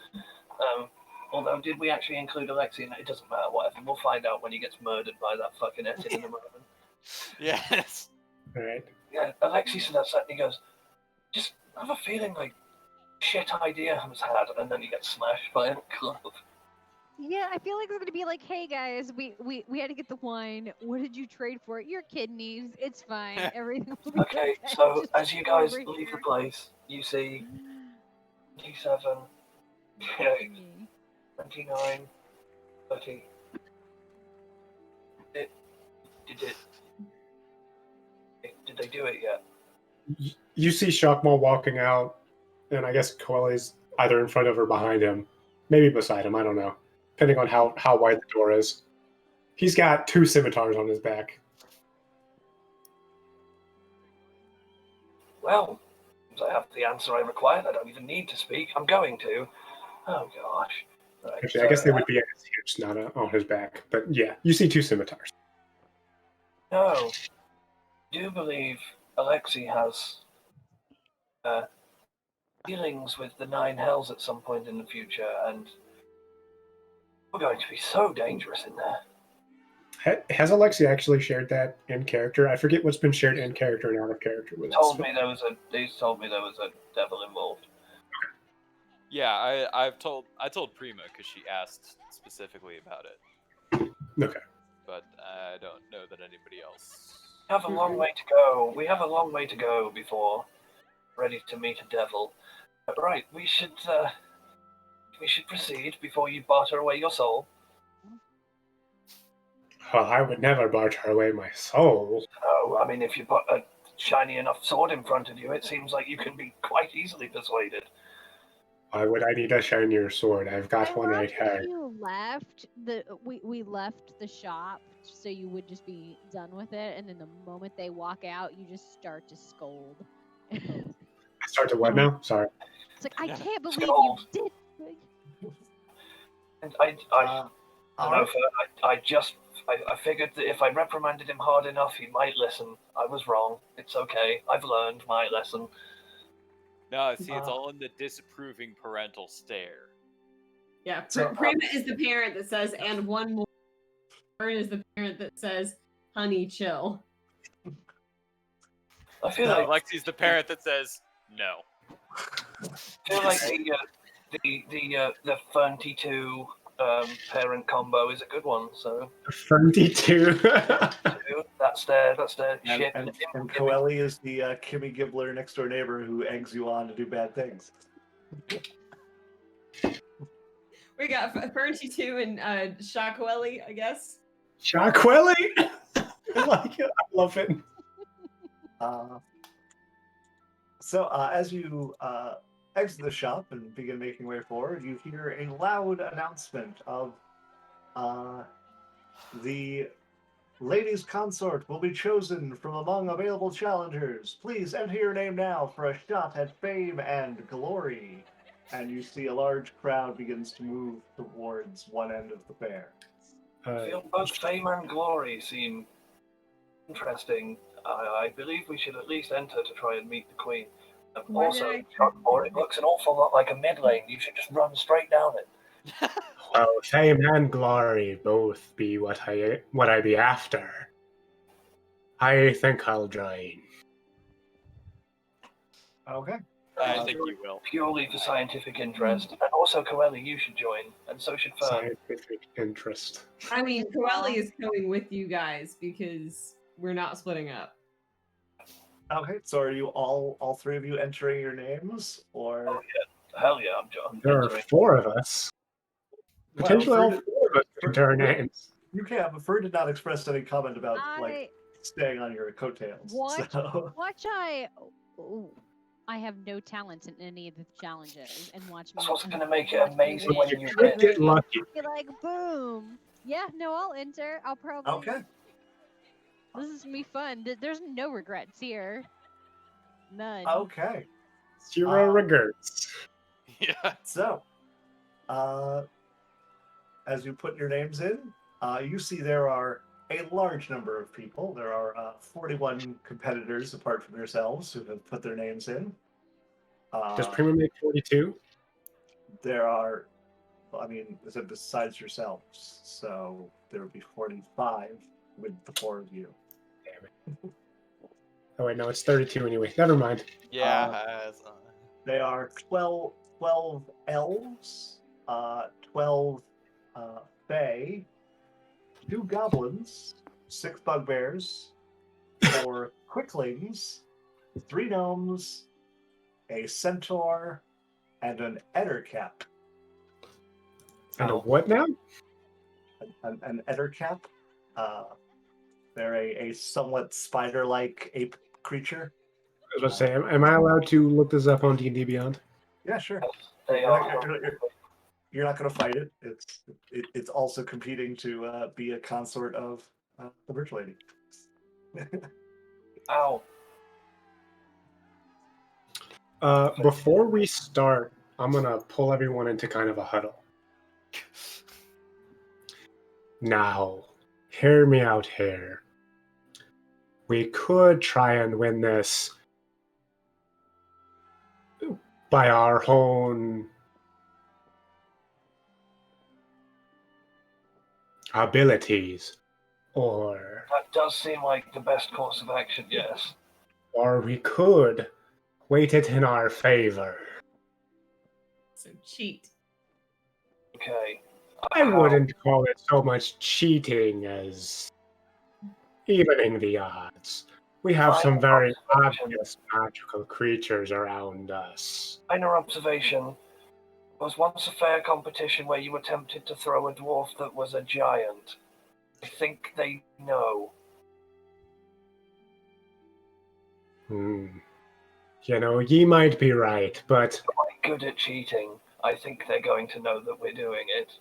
Although, did we actually include Alexi? It doesn't matter. Whatever. We'll find out when he gets murdered by that fucking Etin in a moment. Yes. All right. Yeah, Alexi said that set and he goes, "Just have a feeling like shit idea was had," and then he gets smashed by a glove. Yeah, I feel like they're gonna be like, "Hey guys, we had to get the wine. What did you trade for it? Your kidneys. It's fine. Everything will be Okay, so Just as you go guys over leave the here." place, you see 27, 28, 29, 30. Did they do it yet? You see Shockmaw walking out, and I guess Coelho's either in front of or behind him, maybe beside him. I don't know. depending on how wide the door is. He's got 2 scimitars on his back. Well, since I have the answer I require, I don't even need to speak. I'm going to. Oh gosh. Right, Actually, I guess they would be at his hips, not on his back. But yeah, you see 2 scimitars. No. I do believe Alexei has dealings with the 9 hells at some point in the future, and we're going to be so dangerous in there. Has Alexi actually shared that in character? I forget what's been shared in character and out of character with He told me there was a devil involved. Yeah, I told Prima because she asked specifically about it. Okay. But I don't know that anybody else. We have a long way to go. We have a long way to go before we're ready to meet a devil. But right, we should proceed before you barter away your soul. Well, I would never barter away my soul. Oh, I mean, if you put a shiny enough sword in front of you, it seems like you can be quite easily persuaded. Why would I need a shinier sword? I've got I one love right that here. You left we left the shop so you would just be done with it, and then the moment they walk out, you just start to scold. I start to what now? Sorry. It's like I can't believe Scold. you did. And I All know, right. I figured that if I reprimanded him hard enough, he might listen. I was wrong. It's okay. I've learned my lesson. No, see, it's all in the disapproving parental stare. Yeah, So, Prima is the parent that says, and one more. Vern is the parent that says, honey, chill. I feel No, like Lexi's the parent that says no. the Fernty 2 parent combo is a good one. So 32. that's their And, shit. and Coeli is the Kimmy Gibbler next door neighbor who eggs you on to do bad things. We got Fernty 2 and Shakweli, I guess. Shockwelly? I like it. I love it. So as you exit the shop and begin making way forward, you hear a loud announcement of the ladies' consort will be chosen from among available challengers. Please enter your name now for a shot at fame and glory. And you see a large crowd begins to move towards one end of the fair. I feel both fame and glory seem interesting. I believe we should at least enter to try and meet the queen. Why Also, did I- or it looks an awful lot like a mid lane. You should just run straight down it. Well, fame and glory both be what I be after. I think I'll join. Okay. I think you will. Purely for scientific interest. And also, Coeli, you should join, and so should Fern. Scientific interest. I mean, Coeli is coming with you guys because we're not splitting up. Okay, so are you all three of you entering your names, or Oh, hell yeah, I'm There are entering. 4 of us. Well, Potentially all Fern- 4 of us can enter our names. you can? But Fern did not express any comment about like I staying on your coattails. What? So I have no talent in any of the challenges, and watch me. That's what's and gonna make it watch me amazing when win. you Could get lucky. Be like, boom. Yeah, no, I'll enter. I'll probably. okay. This is gonna be fun. There's no regrets here. None. Okay. 0 regrets. Yeah. So, as you put your names in, you see there are a large number of people. There are 41 competitors apart from yourselves who have put their names in. Does Prima make 42? There are, I mean, besides yourselves, so there would be 45 with the 4 of you. Oh wait, no, it's 32 anyway. Never mind. Yeah. They are 12 elves, 12 fae, 2 goblins, 6 bugbears, 4 quicklings, 3 gnomes, a centaur, and an ettercap. And a what now? An ettercap. They're a somewhat spider-like ape creature. I was about to say, am I allowed to look this up on D&D Beyond? Yeah, sure. They You're are. not- you're not going to fight it. It's also competing to be a consort of the Bridge Lady. Ow. Before we start, I'm gonna pull everyone into kind of a huddle. Now, hear me out here. We could try and win this by our own abilities, or That does seem like the best course of action, yes. we could weight it in our favor. So cheat. Okay. I wouldn't call it so much cheating as evening the odds. We have some very obvious magical creatures around us. Minor observation. There was once a fair competition where you attempted to throw a dwarf that was a giant. I think they know. You know, ye might be right, but Quite good at cheating. I think they're going to know that we're doing it.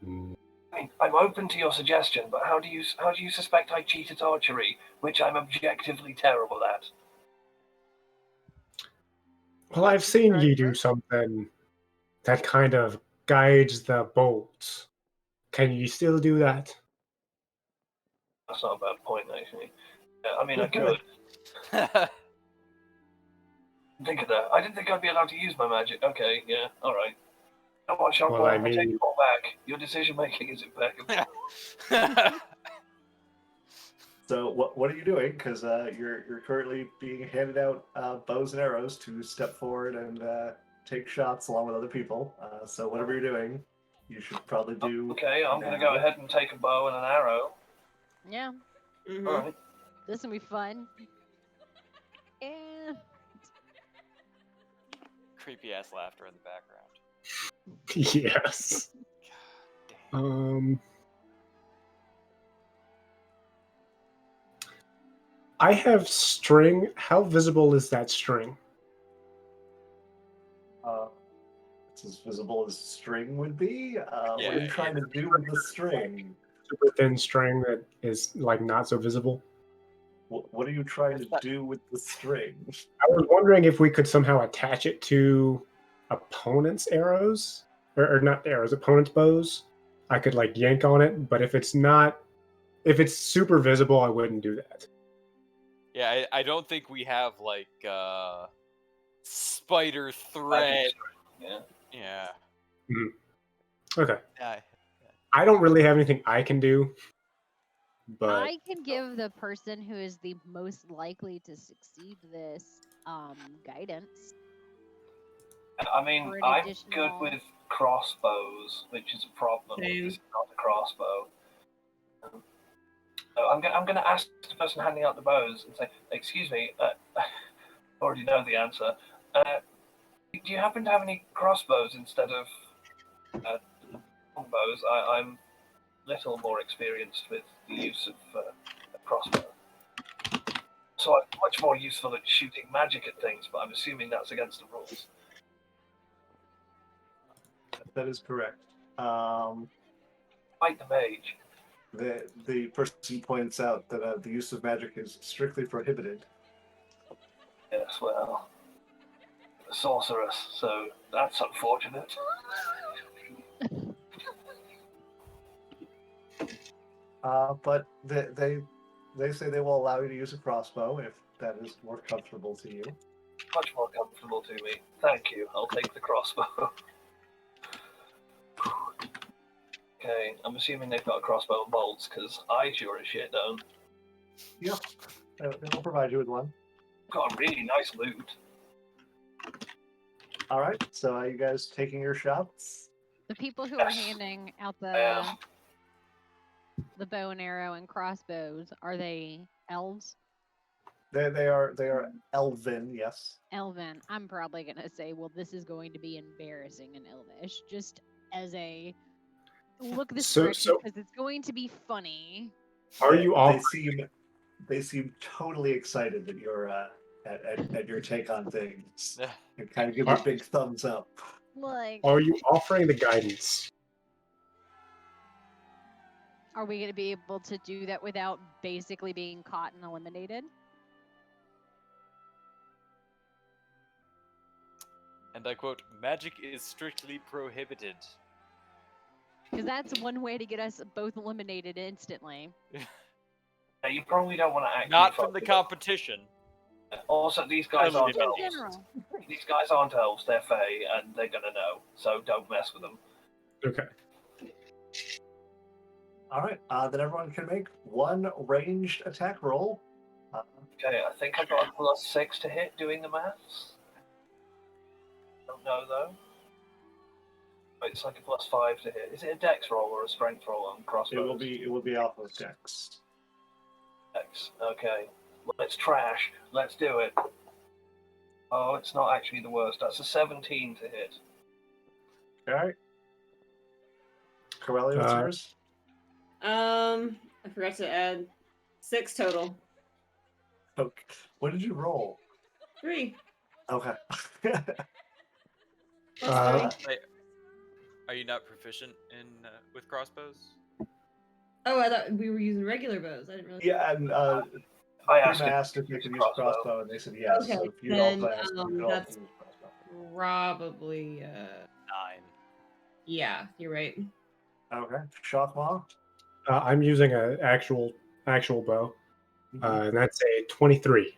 I mean, I'm open to your suggestion, but how do you suspect I cheat at archery, which I'm objectively terrible at? well, I've seen ye do something that kind of guides the bolts. Can you still do that? That's not a bad point, actually. Yeah, I mean, I could. Think of that. I didn't think I'd be allowed to use my magic. Okay, yeah, all right. You know what, Sean Well, Paul, I I take mean- it all back. Your decision making is impeccable. So what are you doing? Because you're currently being handed out bows and arrows to step forward and take shots along with other people. So whatever you're doing, you should probably do. Okay, I'm going to now. go ahead and take a bow and an arrow. Yeah, Mhm. All right. this will be fun. And Creepy ass laughter in the background. Yes. I have string. How visible is that string? It's as visible as string would be. What are Yeah, you trying to do with the string? Super thin string that is like not so visible. What are you trying to do with the string? I was wondering if we could somehow attach it to opponent's arrows, or not arrows, opponent's bows. I could like yank on it, but if it's super visible, I wouldn't do that. Yeah, I don't think we have like spider thread. Yeah. Yeah. Okay. Yeah. I don't really have anything I can do, but I can give the person who is the most likely to succeed this guidance. I mean, For an I'm good additional- with crossbows, which is a problem. Same. This is not a crossbow. So I'm going to ask the person handing out the bows and say, "Excuse me, I already know the answer. Do you happen to have any crossbows instead of longbows? I'm little more experienced with the use of a crossbow. So I'm much more useful at shooting magic at things, but I'm assuming that's against the rules." That is correct. Fight the mage. The person points out that the use of magic is strictly prohibited. Yes, well, a sorceress, so that's unfortunate. But they say they will allow you to use a crossbow if that is more comfortable to you. Much more comfortable to me. Thank you. I'll take the crossbow. Okay, I'm assuming they've got a crossbow and bolts, because I sure as shit don't. Yep, they'll provide you with one. Got a really nice loot. All right, so are you guys taking your shots? The people who are Yes. handing out Yeah. the bow and arrow and crossbows, are they elves? They are elven, yes. Elven. I'm probably gonna say, well, this is going to be embarrassing in Elvish, just as a look this So- direction so- because it's going to be funny. are you all? They seem totally excited that you're at your take on things, and kind of give you a big thumbs up. Like, Are you offering the guidance? are we going to be able to do that without basically being caught and eliminated? And I quote, magic is strictly prohibited. Because that's one way to get us both eliminated instantly. Now, you probably don't want to actually. Not fuck from the with them. competition. Also, these guys aren't In In elves. general. These guys aren't elves. They're fae, and they're gonna know. So don't mess with them. Okay. All right. Then everyone can make one ranged attack roll. Okay, I think I got a +6 to hit doing the maths. Don't know though. Wait, it's like a +5 to hit. Is it a dex roll or a strength roll on crossbows? It will be off of Dex. Dex. Okay. Well, it's trash. Let's do it. Oh, it's not actually the worst. That's a 17 to hit. All right. Corelli, what's yours? I forgot to add 6 total. Okay. What did you roll? 3. Okay. Plus Uh, 3. Wait, are you not proficient in with crossbows? Oh, I thought we were using regular bows. I didn't really. Yeah, and I Prima asked asked if they could use crossbow, and they said yes. Okay, so if you then, also asked, you could also that's- use crossbow. Probably. 9. Yeah, you're right. Okay. Shockmaw? I'm using an actual bow, and that's a 23.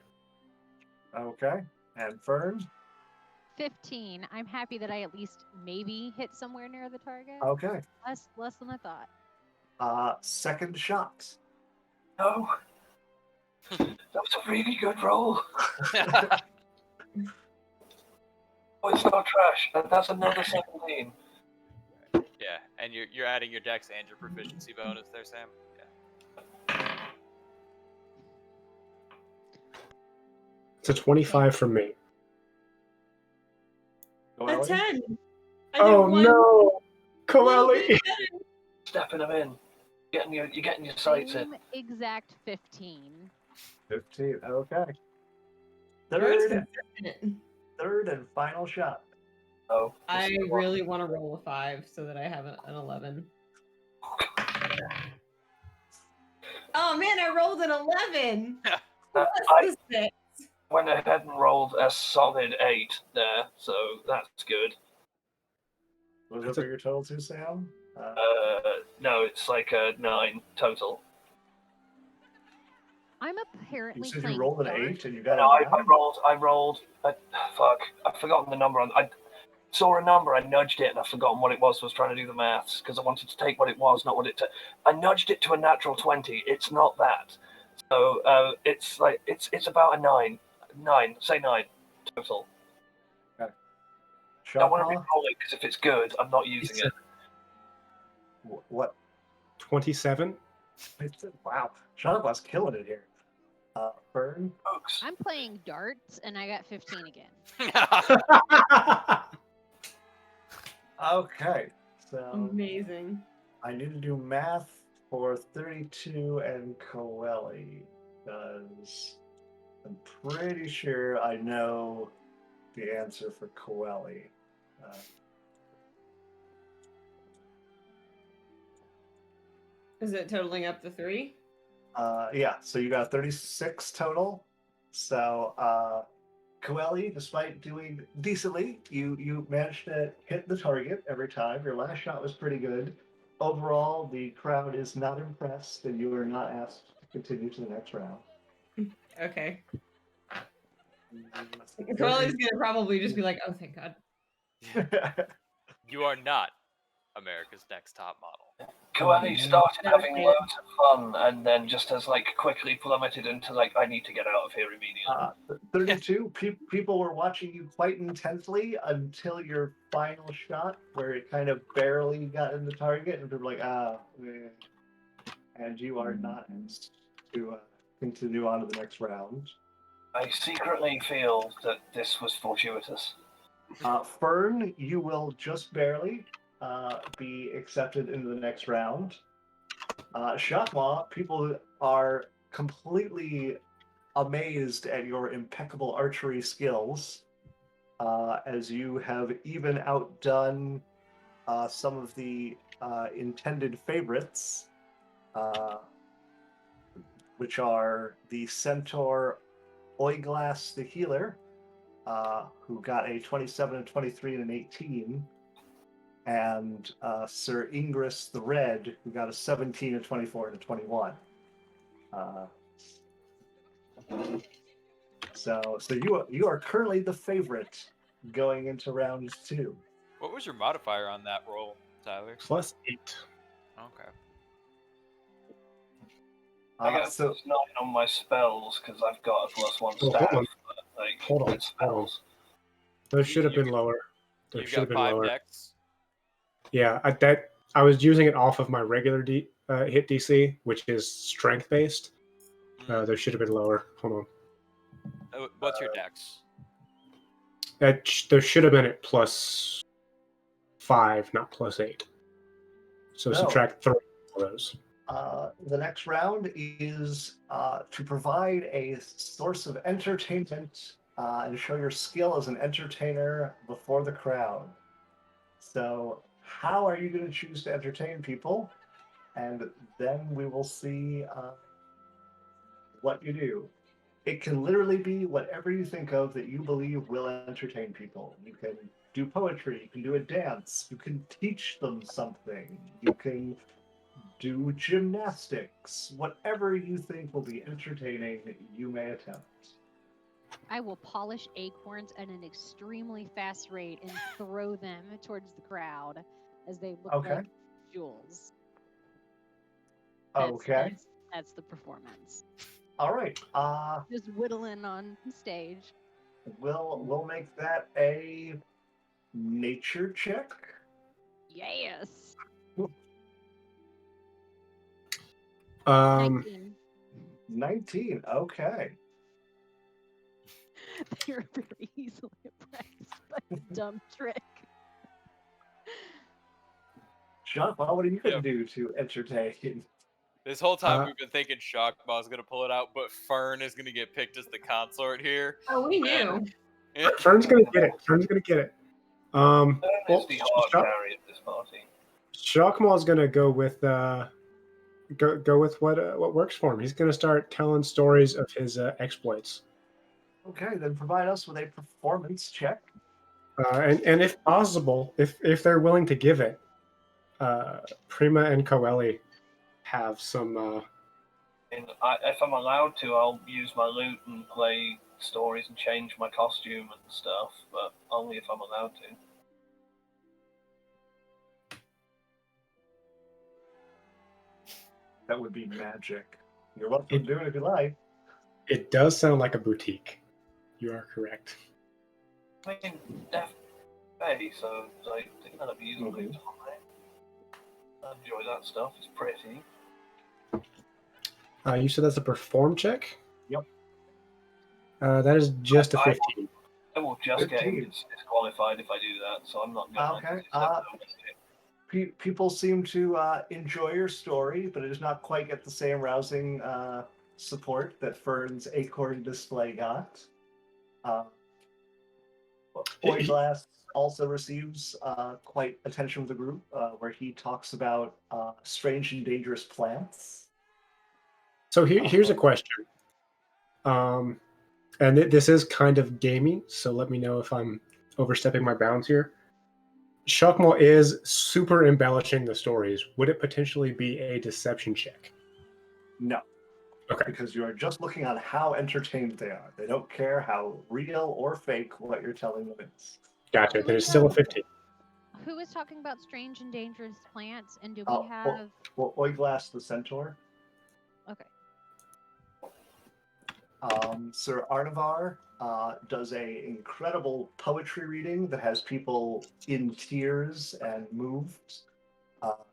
Okay. And Fern? 15. I'm happy that I at least maybe hit somewhere near the target. Okay. Less than I thought. Second shot. No. That was a really good roll. Oh, it's not trash. That's another 17. Yeah, and you're adding your dex and your proficiency bonus there, Sam. Yeah. It's a 25 from me. A Noelle? 10. I did Oh one no, little bit Coeli! better. Stepping them in. You're getting your sights in. Same exact 15. 15. Okay. Yours Third consistent. and final shot. Oh, I really want to roll a 5 so that I have an 11. Oh man, I rolled an 11. Plus I the 6. went ahead and rolled a solid 8 there, so that's good. What was That's over your total too, Sam? No, it's like a 9 total. I'm You apparently said playing you rolled an dark. 8 and you got No, I a 9? rolled. Fuck, I've forgotten the number on. I saw a number, I nudged it, and I've forgotten what it was. Was trying to do the maths because I wanted to take what it was, not what it. I nudged it to a natural 20. It's not that. So it's like it's about a 9. 9. Say 9 total. I don't want to Shockmaw? re-roll it because if it's good, I'm not using it. What? 27. Wow. Shockmaw's killing it here. Fern? Folks, I'm playing darts and I got 15 again. Okay. So Amazing. I need to do math for 32 and Coeli because I'm pretty sure I know the answer for Coeli. Is it totaling up to 3? Yeah, so you got 36 total. So Coeli, despite doing decently, you managed to hit the target every time. Your last shot was pretty good. Overall, the crowd is not impressed, and you are not asked to continue to the next round. Okay. Corelli's gonna probably just be like, "Oh, thank God." You are not America's Next Top Model. Coeli started having Okay. loads of fun and then just has like quickly plummeted into like I need to get out of here immediately. 32 people were watching you quite intensely until your final shot, where it kind of barely got in the target, and people were like, and you are not asked to continue on to the next round. I secretly feel that this was fortuitous. Fern, you will just barely be accepted into the next round. Shockmaw, people are completely amazed at your impeccable archery skills. as you have even outdone some of the intended favorites, which are the Centaur Oiglass the Healer, who got a 27, a 23, and an 18, and Sir Ingress the Red, who got a 17, a 24, and a 21. So you are currently the favorite going into round 2. What was your modifier on that roll, Tyler? +8. Okay. I got So +9 on my spells because I've got a +1 Oh, hold staff. on. Like, Hold on, with hold on. spells. Those should have You- been lower. Those You've should have got been 5 lower. decks. Yeah, I was using it off of my regular hit DC, which is strength based. Those should have been lower. Hold on. What's your dex? There should have been at +5, not +8. So No. subtract 3 of those. the next round is to provide a source of entertainment and show your skill as an entertainer before the crowd. So, how are you going to choose to entertain people? And then we will see what you do. It can literally be whatever you think of that you believe will entertain people. You can do poetry, you can do a dance, you can teach them something, you can do gymnastics. Whatever you think will be entertaining, you may attempt. I will polish acorns at an extremely fast rate and throw them towards the crowd as they look Okay. like jewels. That's, Okay. That's the performance. All right. Just whittling on stage. We'll make that a nature check. Yes. Um, 19. 19. Okay. You're very easily impressed by the dumb trick. John, what are you going Yep. to do to entertain? This whole time Uh, we've been thinking Shockball's gonna pull it out, but Fern is gonna get picked as the consort here. Oh, we knew. Fern's gonna get it. Fern's gonna get it. Fern Well, is the hard carry of this party. Shockmaw's gonna go with go with what works for him. He's gonna start telling stories of his exploits. Okay, then provide us with a performance check. And if possible, if they're willing to give it, Prima and Coeli have some. And if I'm allowed to, I'll use my loot and play stories and change my costume and stuff, but only if I'm allowed to. That would be magic. You're welcome to do it if you like. It does sound like a boutique. You are correct. I mean, Def Bay, so like they can have used loot on it. I enjoy that stuff. It's pretty. You said that's a perform check? Yep. That is just a 15. I will just get 15. disqualified if I do that, so I'm not going Okay, to. People seem to enjoy your story, but it does not quite get the same rousing support that Fern's acorn display got. Oiglass also receives quite attention from the group, where he talks about strange and dangerous plants. So here's a question. And this is kind of gamey, so let me know if I'm overstepping my bounds here. Shockmaw is super embellishing the stories. Would it potentially be a deception check? No. Okay. Because you are just looking on how entertained they are. They don't care how real or fake what you're telling them is. Gotcha. Then it's still a 15. Who is talking about strange and dangerous plants? And do we Oh, have? Well, Oiglass the Centaur. Okay. Sir Arnavar does a incredible poetry reading that has people in tears and moved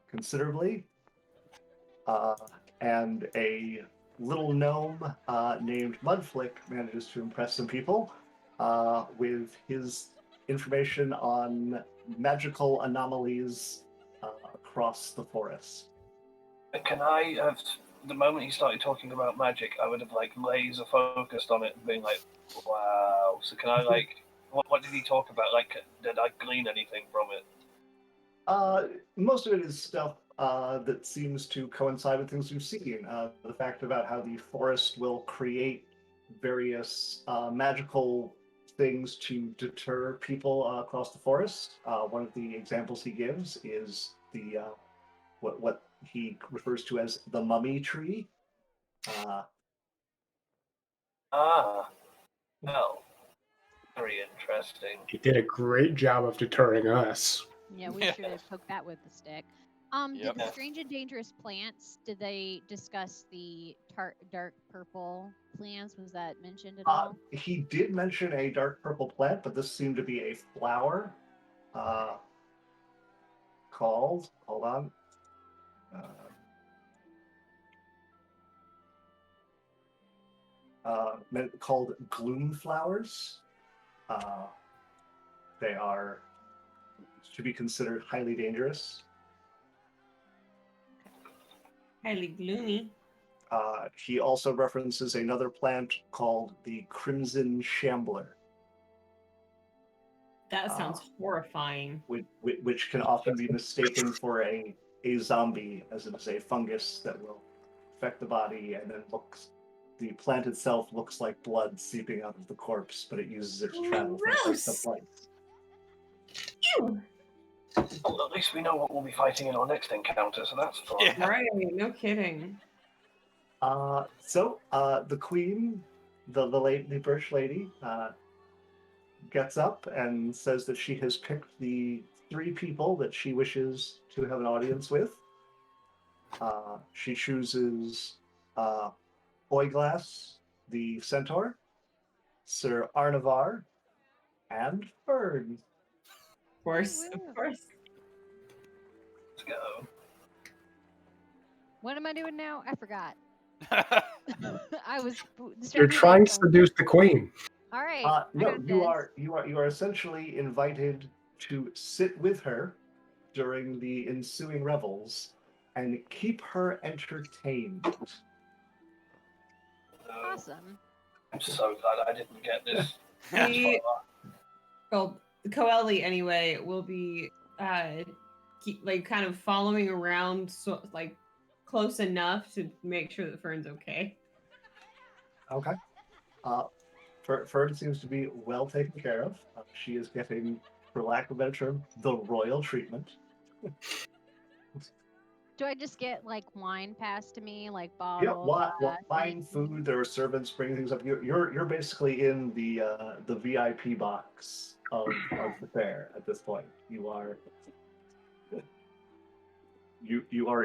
considerably. And a little gnome named Mudflick manages to impress some people with his information on magical anomalies across the forest. Can I have, the moment he started talking about magic, I would have like laser focused on it and being like, wow. So can I like What did he talk about? Like, did I glean anything from it? Most of it is stuff that seems to coincide with things we've seen. The fact about how the forest will create various magical things to deter people across the forest. One of the examples he gives is the what he refers to as the mummy tree. Well, very interesting. He did a great job of deterring us. Yeah, we should have poked that with the stick. Yep. Did the strange and dangerous plants? Did they discuss the dark purple plants? Was that mentioned at all? He did mention a dark purple plant, but this seemed to be a flower called. Hold on. Called gloom flowers. They are to be considered highly dangerous. Highly gloomy. He also references another plant called the crimson shambler, That sounds horrifying. which can often be mistaken for a zombie, as it is a fungus that will affect the body and then the plant itself looks like blood seeping out of the corpse, but it uses it to travel from place to Gross. place. Ew. Well, at least we know what we'll be fighting in our next encounter, so that's fun. Yeah. Right, no kidding. So the queen, the Birch lady, gets up and says that she has picked the 3 people that she wishes to have an audience with. She chooses Oiglass, the centaur, Sir Arnavar, and Fern. Of course, Woo. of course. Let's go. What am I doing now? I forgot. I was. You're trying to distracted. seduce the queen. All right. No, I got you this. are essentially invited to sit with her during the ensuing revels and keep her entertained. Awesome. I'm so glad I didn't get this. The Coeli anyway will be keep like kind of following around, so like close enough to make sure that Fern's okay. Okay. Fern seems to be well taken care of. She is getting, for lack of a better term, the royal treatment. Do I just get like wine passed to me, like Yeah, bottled? wine, food. There are servants bringing things up. You're basically in the VIP box of the fair at this point. You are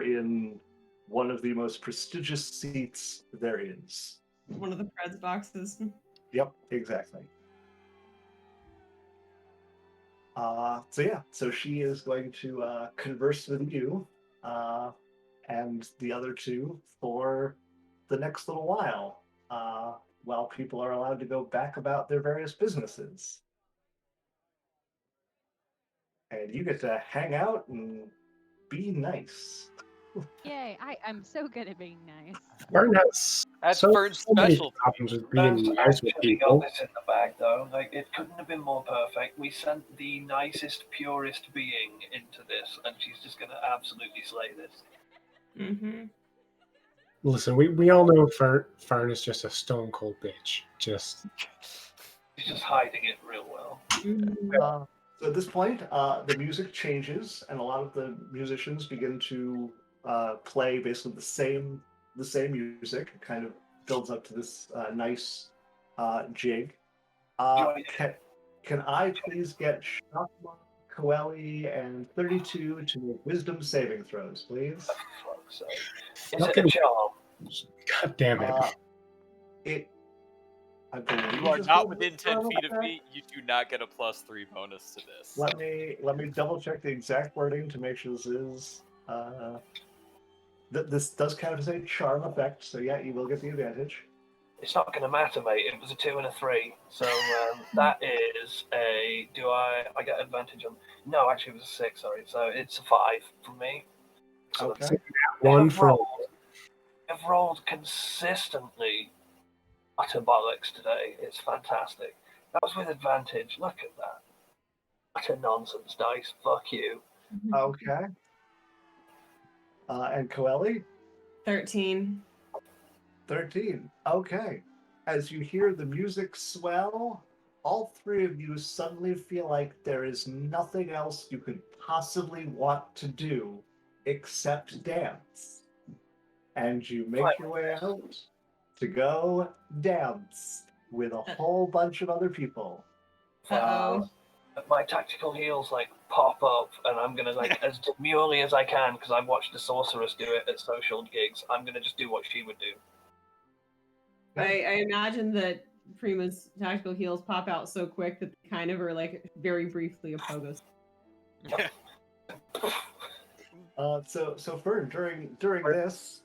in one of the most prestigious seats there is. One of the Preds boxes. Yep, exactly. So she is going to converse with you and the other 2 for the next little while people are allowed to go back about their various businesses. And you get to hang out and be nice. Yay! I'm so good at being nice. Fern has That's so Fern's many specialty. problems with being That's nice with actually people. got this in the bag, though. Like, it couldn't have been more perfect. We sent the nicest, purest being into this, and she's just going to absolutely slay this. Mm-hmm. Listen, we all know Fern is just a stone cold bitch. Just She's just hiding it real well. So at this point, the music changes, and a lot of the musicians begin to play basically the same music. It kind of builds up to this nice jig. Can I please get Shakma, Coeli, and 32 to make wisdom saving throws, please? For fuck's sake. Is it a charm? God damn it. I believe You are is not what within it's 10 called. feet of me. You do not get a +3 bonus to this. Let me double check the exact wording to make sure this is. This does kind of say charm effect, so yeah, you will get the advantage. It's not going to matter, mate. It was a 2 and a 3. So that is a... I get advantage on... No, actually it was a 6, sorry. So it's a 5 from me. So Okay. One for I've rolled consistently utter bollocks today. It's fantastic. That was with advantage. Look at that. What a nonsense dice. Fuck you. Okay. And Coeli? 13. 13. Okay. As you hear the music swell, all three of you suddenly feel like there is nothing else you could possibly want to do except dance. And you make your way out to go dance with a whole bunch of other people. Uh-oh. My tactical heels like pop up, and I'm gonna like as demurely as I can because I've watched the sorceress do it at social gigs. I'm gonna just do what she would do. I imagine that Prima's tactical heels pop out so quick that they kind of are like very briefly a pogo. So Fern, during this,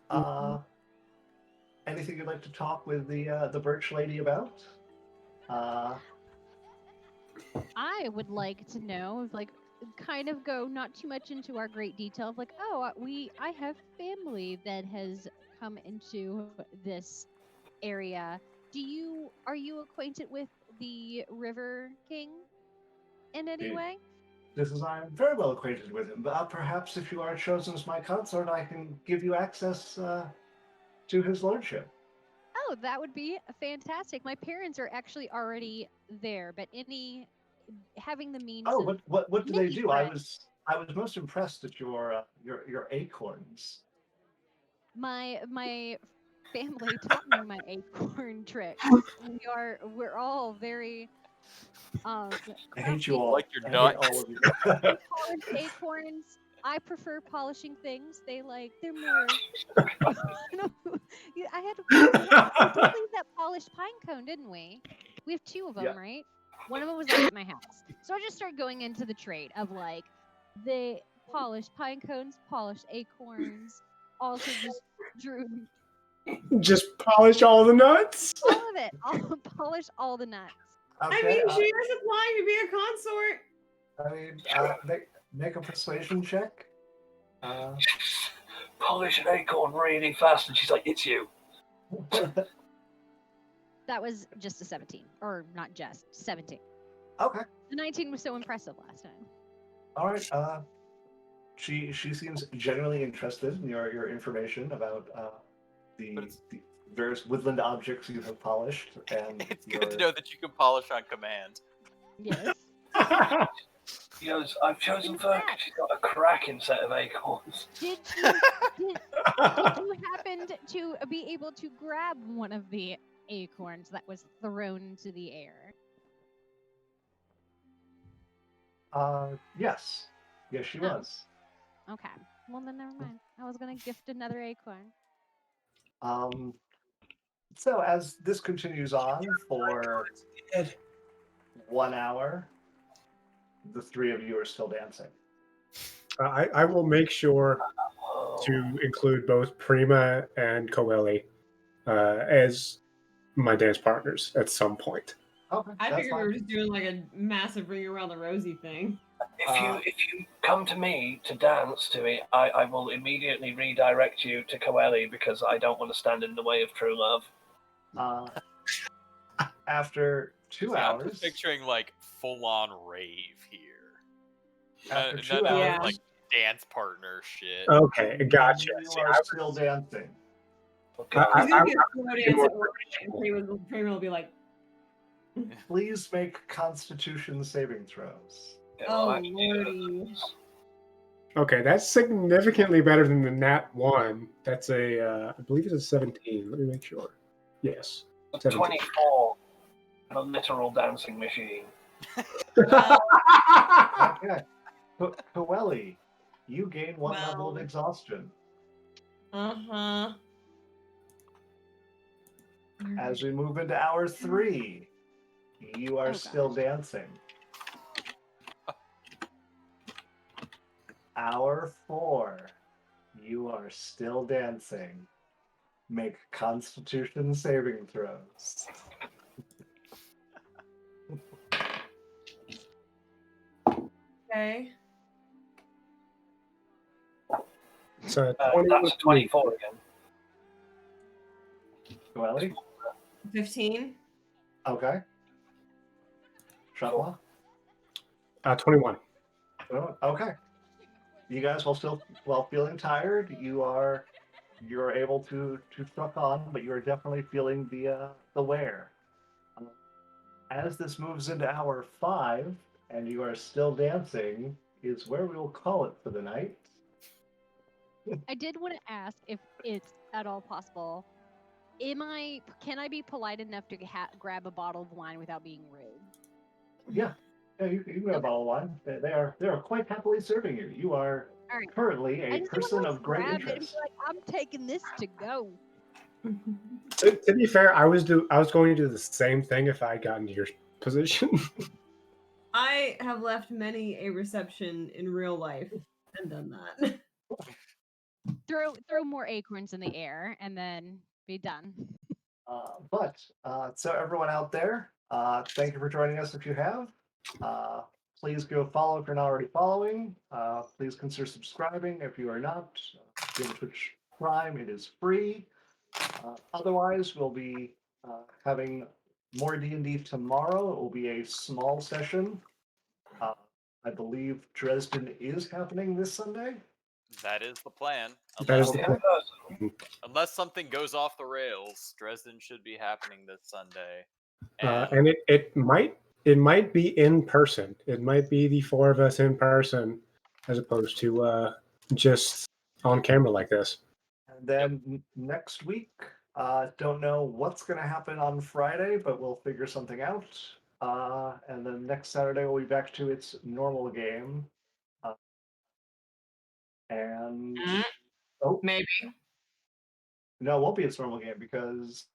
anything you'd like to talk with the Birch Lady about? I would like to know, like, kind of go not too much into our great detail of like, oh, I have family that has come into this area. Are you acquainted with the River King in any Yeah. way? I'm very well acquainted with him, but perhaps if you are chosen as my consort, I can give you access to his lordship. Oh, that would be fantastic. My parents are actually already there, but having the means Oh, of what do they making do? I friends. was most impressed at your acorns. My family taught me my acorn tricks. We're all very I hate you crafty. all. Like your I hate nuts. all of you. Polished acorns. I prefer polishing things. They're more. I had to. We did leave that polished pine cone, didn't we? We have two of them, Yeah. right? One of them was left at my house. So I just started going into the trade of like the polished pine cones, polished acorns. Also just drew Just polish all the nuts. all of it. I'll polish all the nuts. I Okay, mean, she is applying to be a consort. make a persuasion check. Polish an acorn really fast, and she's like, "It's you." That was just a 17, or not just 17. Okay. The 19 was so impressive last time. All right. She seems genuinely interested in your information about the various woodland objects you have polished, and It's good to know that you can polish on command. Yes. He goes, "I've chosen Fern because she's got a cracking set of acorns." Did you happen to be able to grab one of the acorns that was thrown into the air? Yes, she Oh. was. Okay. Well, then never mind. I was going to gift another acorn. So as this continues on for 1 hour, the three of you are still dancing. I will make sure to include both Prima and Coeli as my dance partners at some point. Okay, I that's figured we fine. were just doing like a massive ring around the rosy thing. If you come to me to dance to me, I will immediately redirect you to Coeli because I don't want to stand in the way of true love. After 2 See, I'm hours, just picturing like full-on rave here. After None 2 of hours, like dance partner shit. Okay, gotcha. you See, are still dancing. Okay. I- He's gonna get slow dance at work, and Prima will be like, Please make Constitution saving throws. "Oh actually, lordy." Okay, that's significantly better than the Nat 1. That's I believe it's a 17. Let me make sure. Yes. 17. 24. A literal dancing machine. Okay. Coeli, you gain one level of Well. exhaustion. Uh-huh. As we move into hour 3, you are Oh, still gosh. dancing. Hour 4, you are still dancing. Make Constitution saving throws. Okay. So That's 24 again. Coeli? 15. Okay. Shuttler? 21. Okay. You guys, while feeling tired, you're able to truck on, but you are definitely feeling the wear. As this moves into hour 5, and you are still dancing, is where we will call it for the night. I did want to ask if it's at all possible. Can I be polite enough to grab a bottle of wine without being rude? Yeah, you can grab a bottle of wine. They are quite happily serving you. You are All right. currently I a just person want to of great grab it and be interest. like, I'm taking this to go. To be fair, I was going to do the same thing if I got into your position. I have left many a reception in real life and done that. Throw more acorns in the air and then be done. So everyone out there, thank you for joining us if you have. Please go follow if you're not already following. Please consider subscribing if you are not. Go to Twitch Prime, it is free. Otherwise, we'll be having more D&D tomorrow. It will be a small session. I believe Dresden is happening this Sunday. That is the plan. That is Unless, the Okay, plan. unless something goes off the rails, Dresden should be happening this Sunday. And it might be in person. It might be the 4 of us in person, as opposed to just on camera like this. And then next week, don't know what's going to happen on Friday, but we'll figure something out. And then next Saturday, we'll be back to its normal game. And Maybe. no, it won't be its normal game because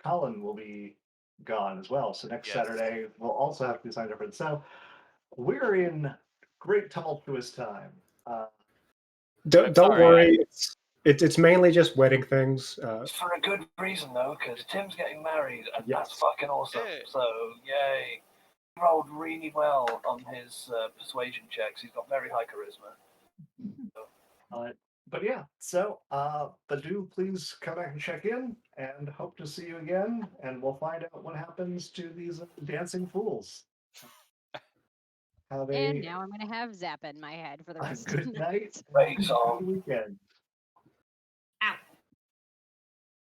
Colin will be gone as well. So next Yes. Saturday, we'll also have to do something different. So we're in great tumultuous time. Don't sorry. worry. It's mainly just wedding things. It's for a good reason though, because Tim's getting married, and that's Yes. fucking awesome. Hey. So yay! He rolled really well on his persuasion checks. He's got very high charisma. But yeah, so but do please come back and check in, and hope to see you again, and we'll find out what happens to these dancing fools. Have And a now I'm gonna have Zappa in my head for the rest of good the night, Great and song. good weekend.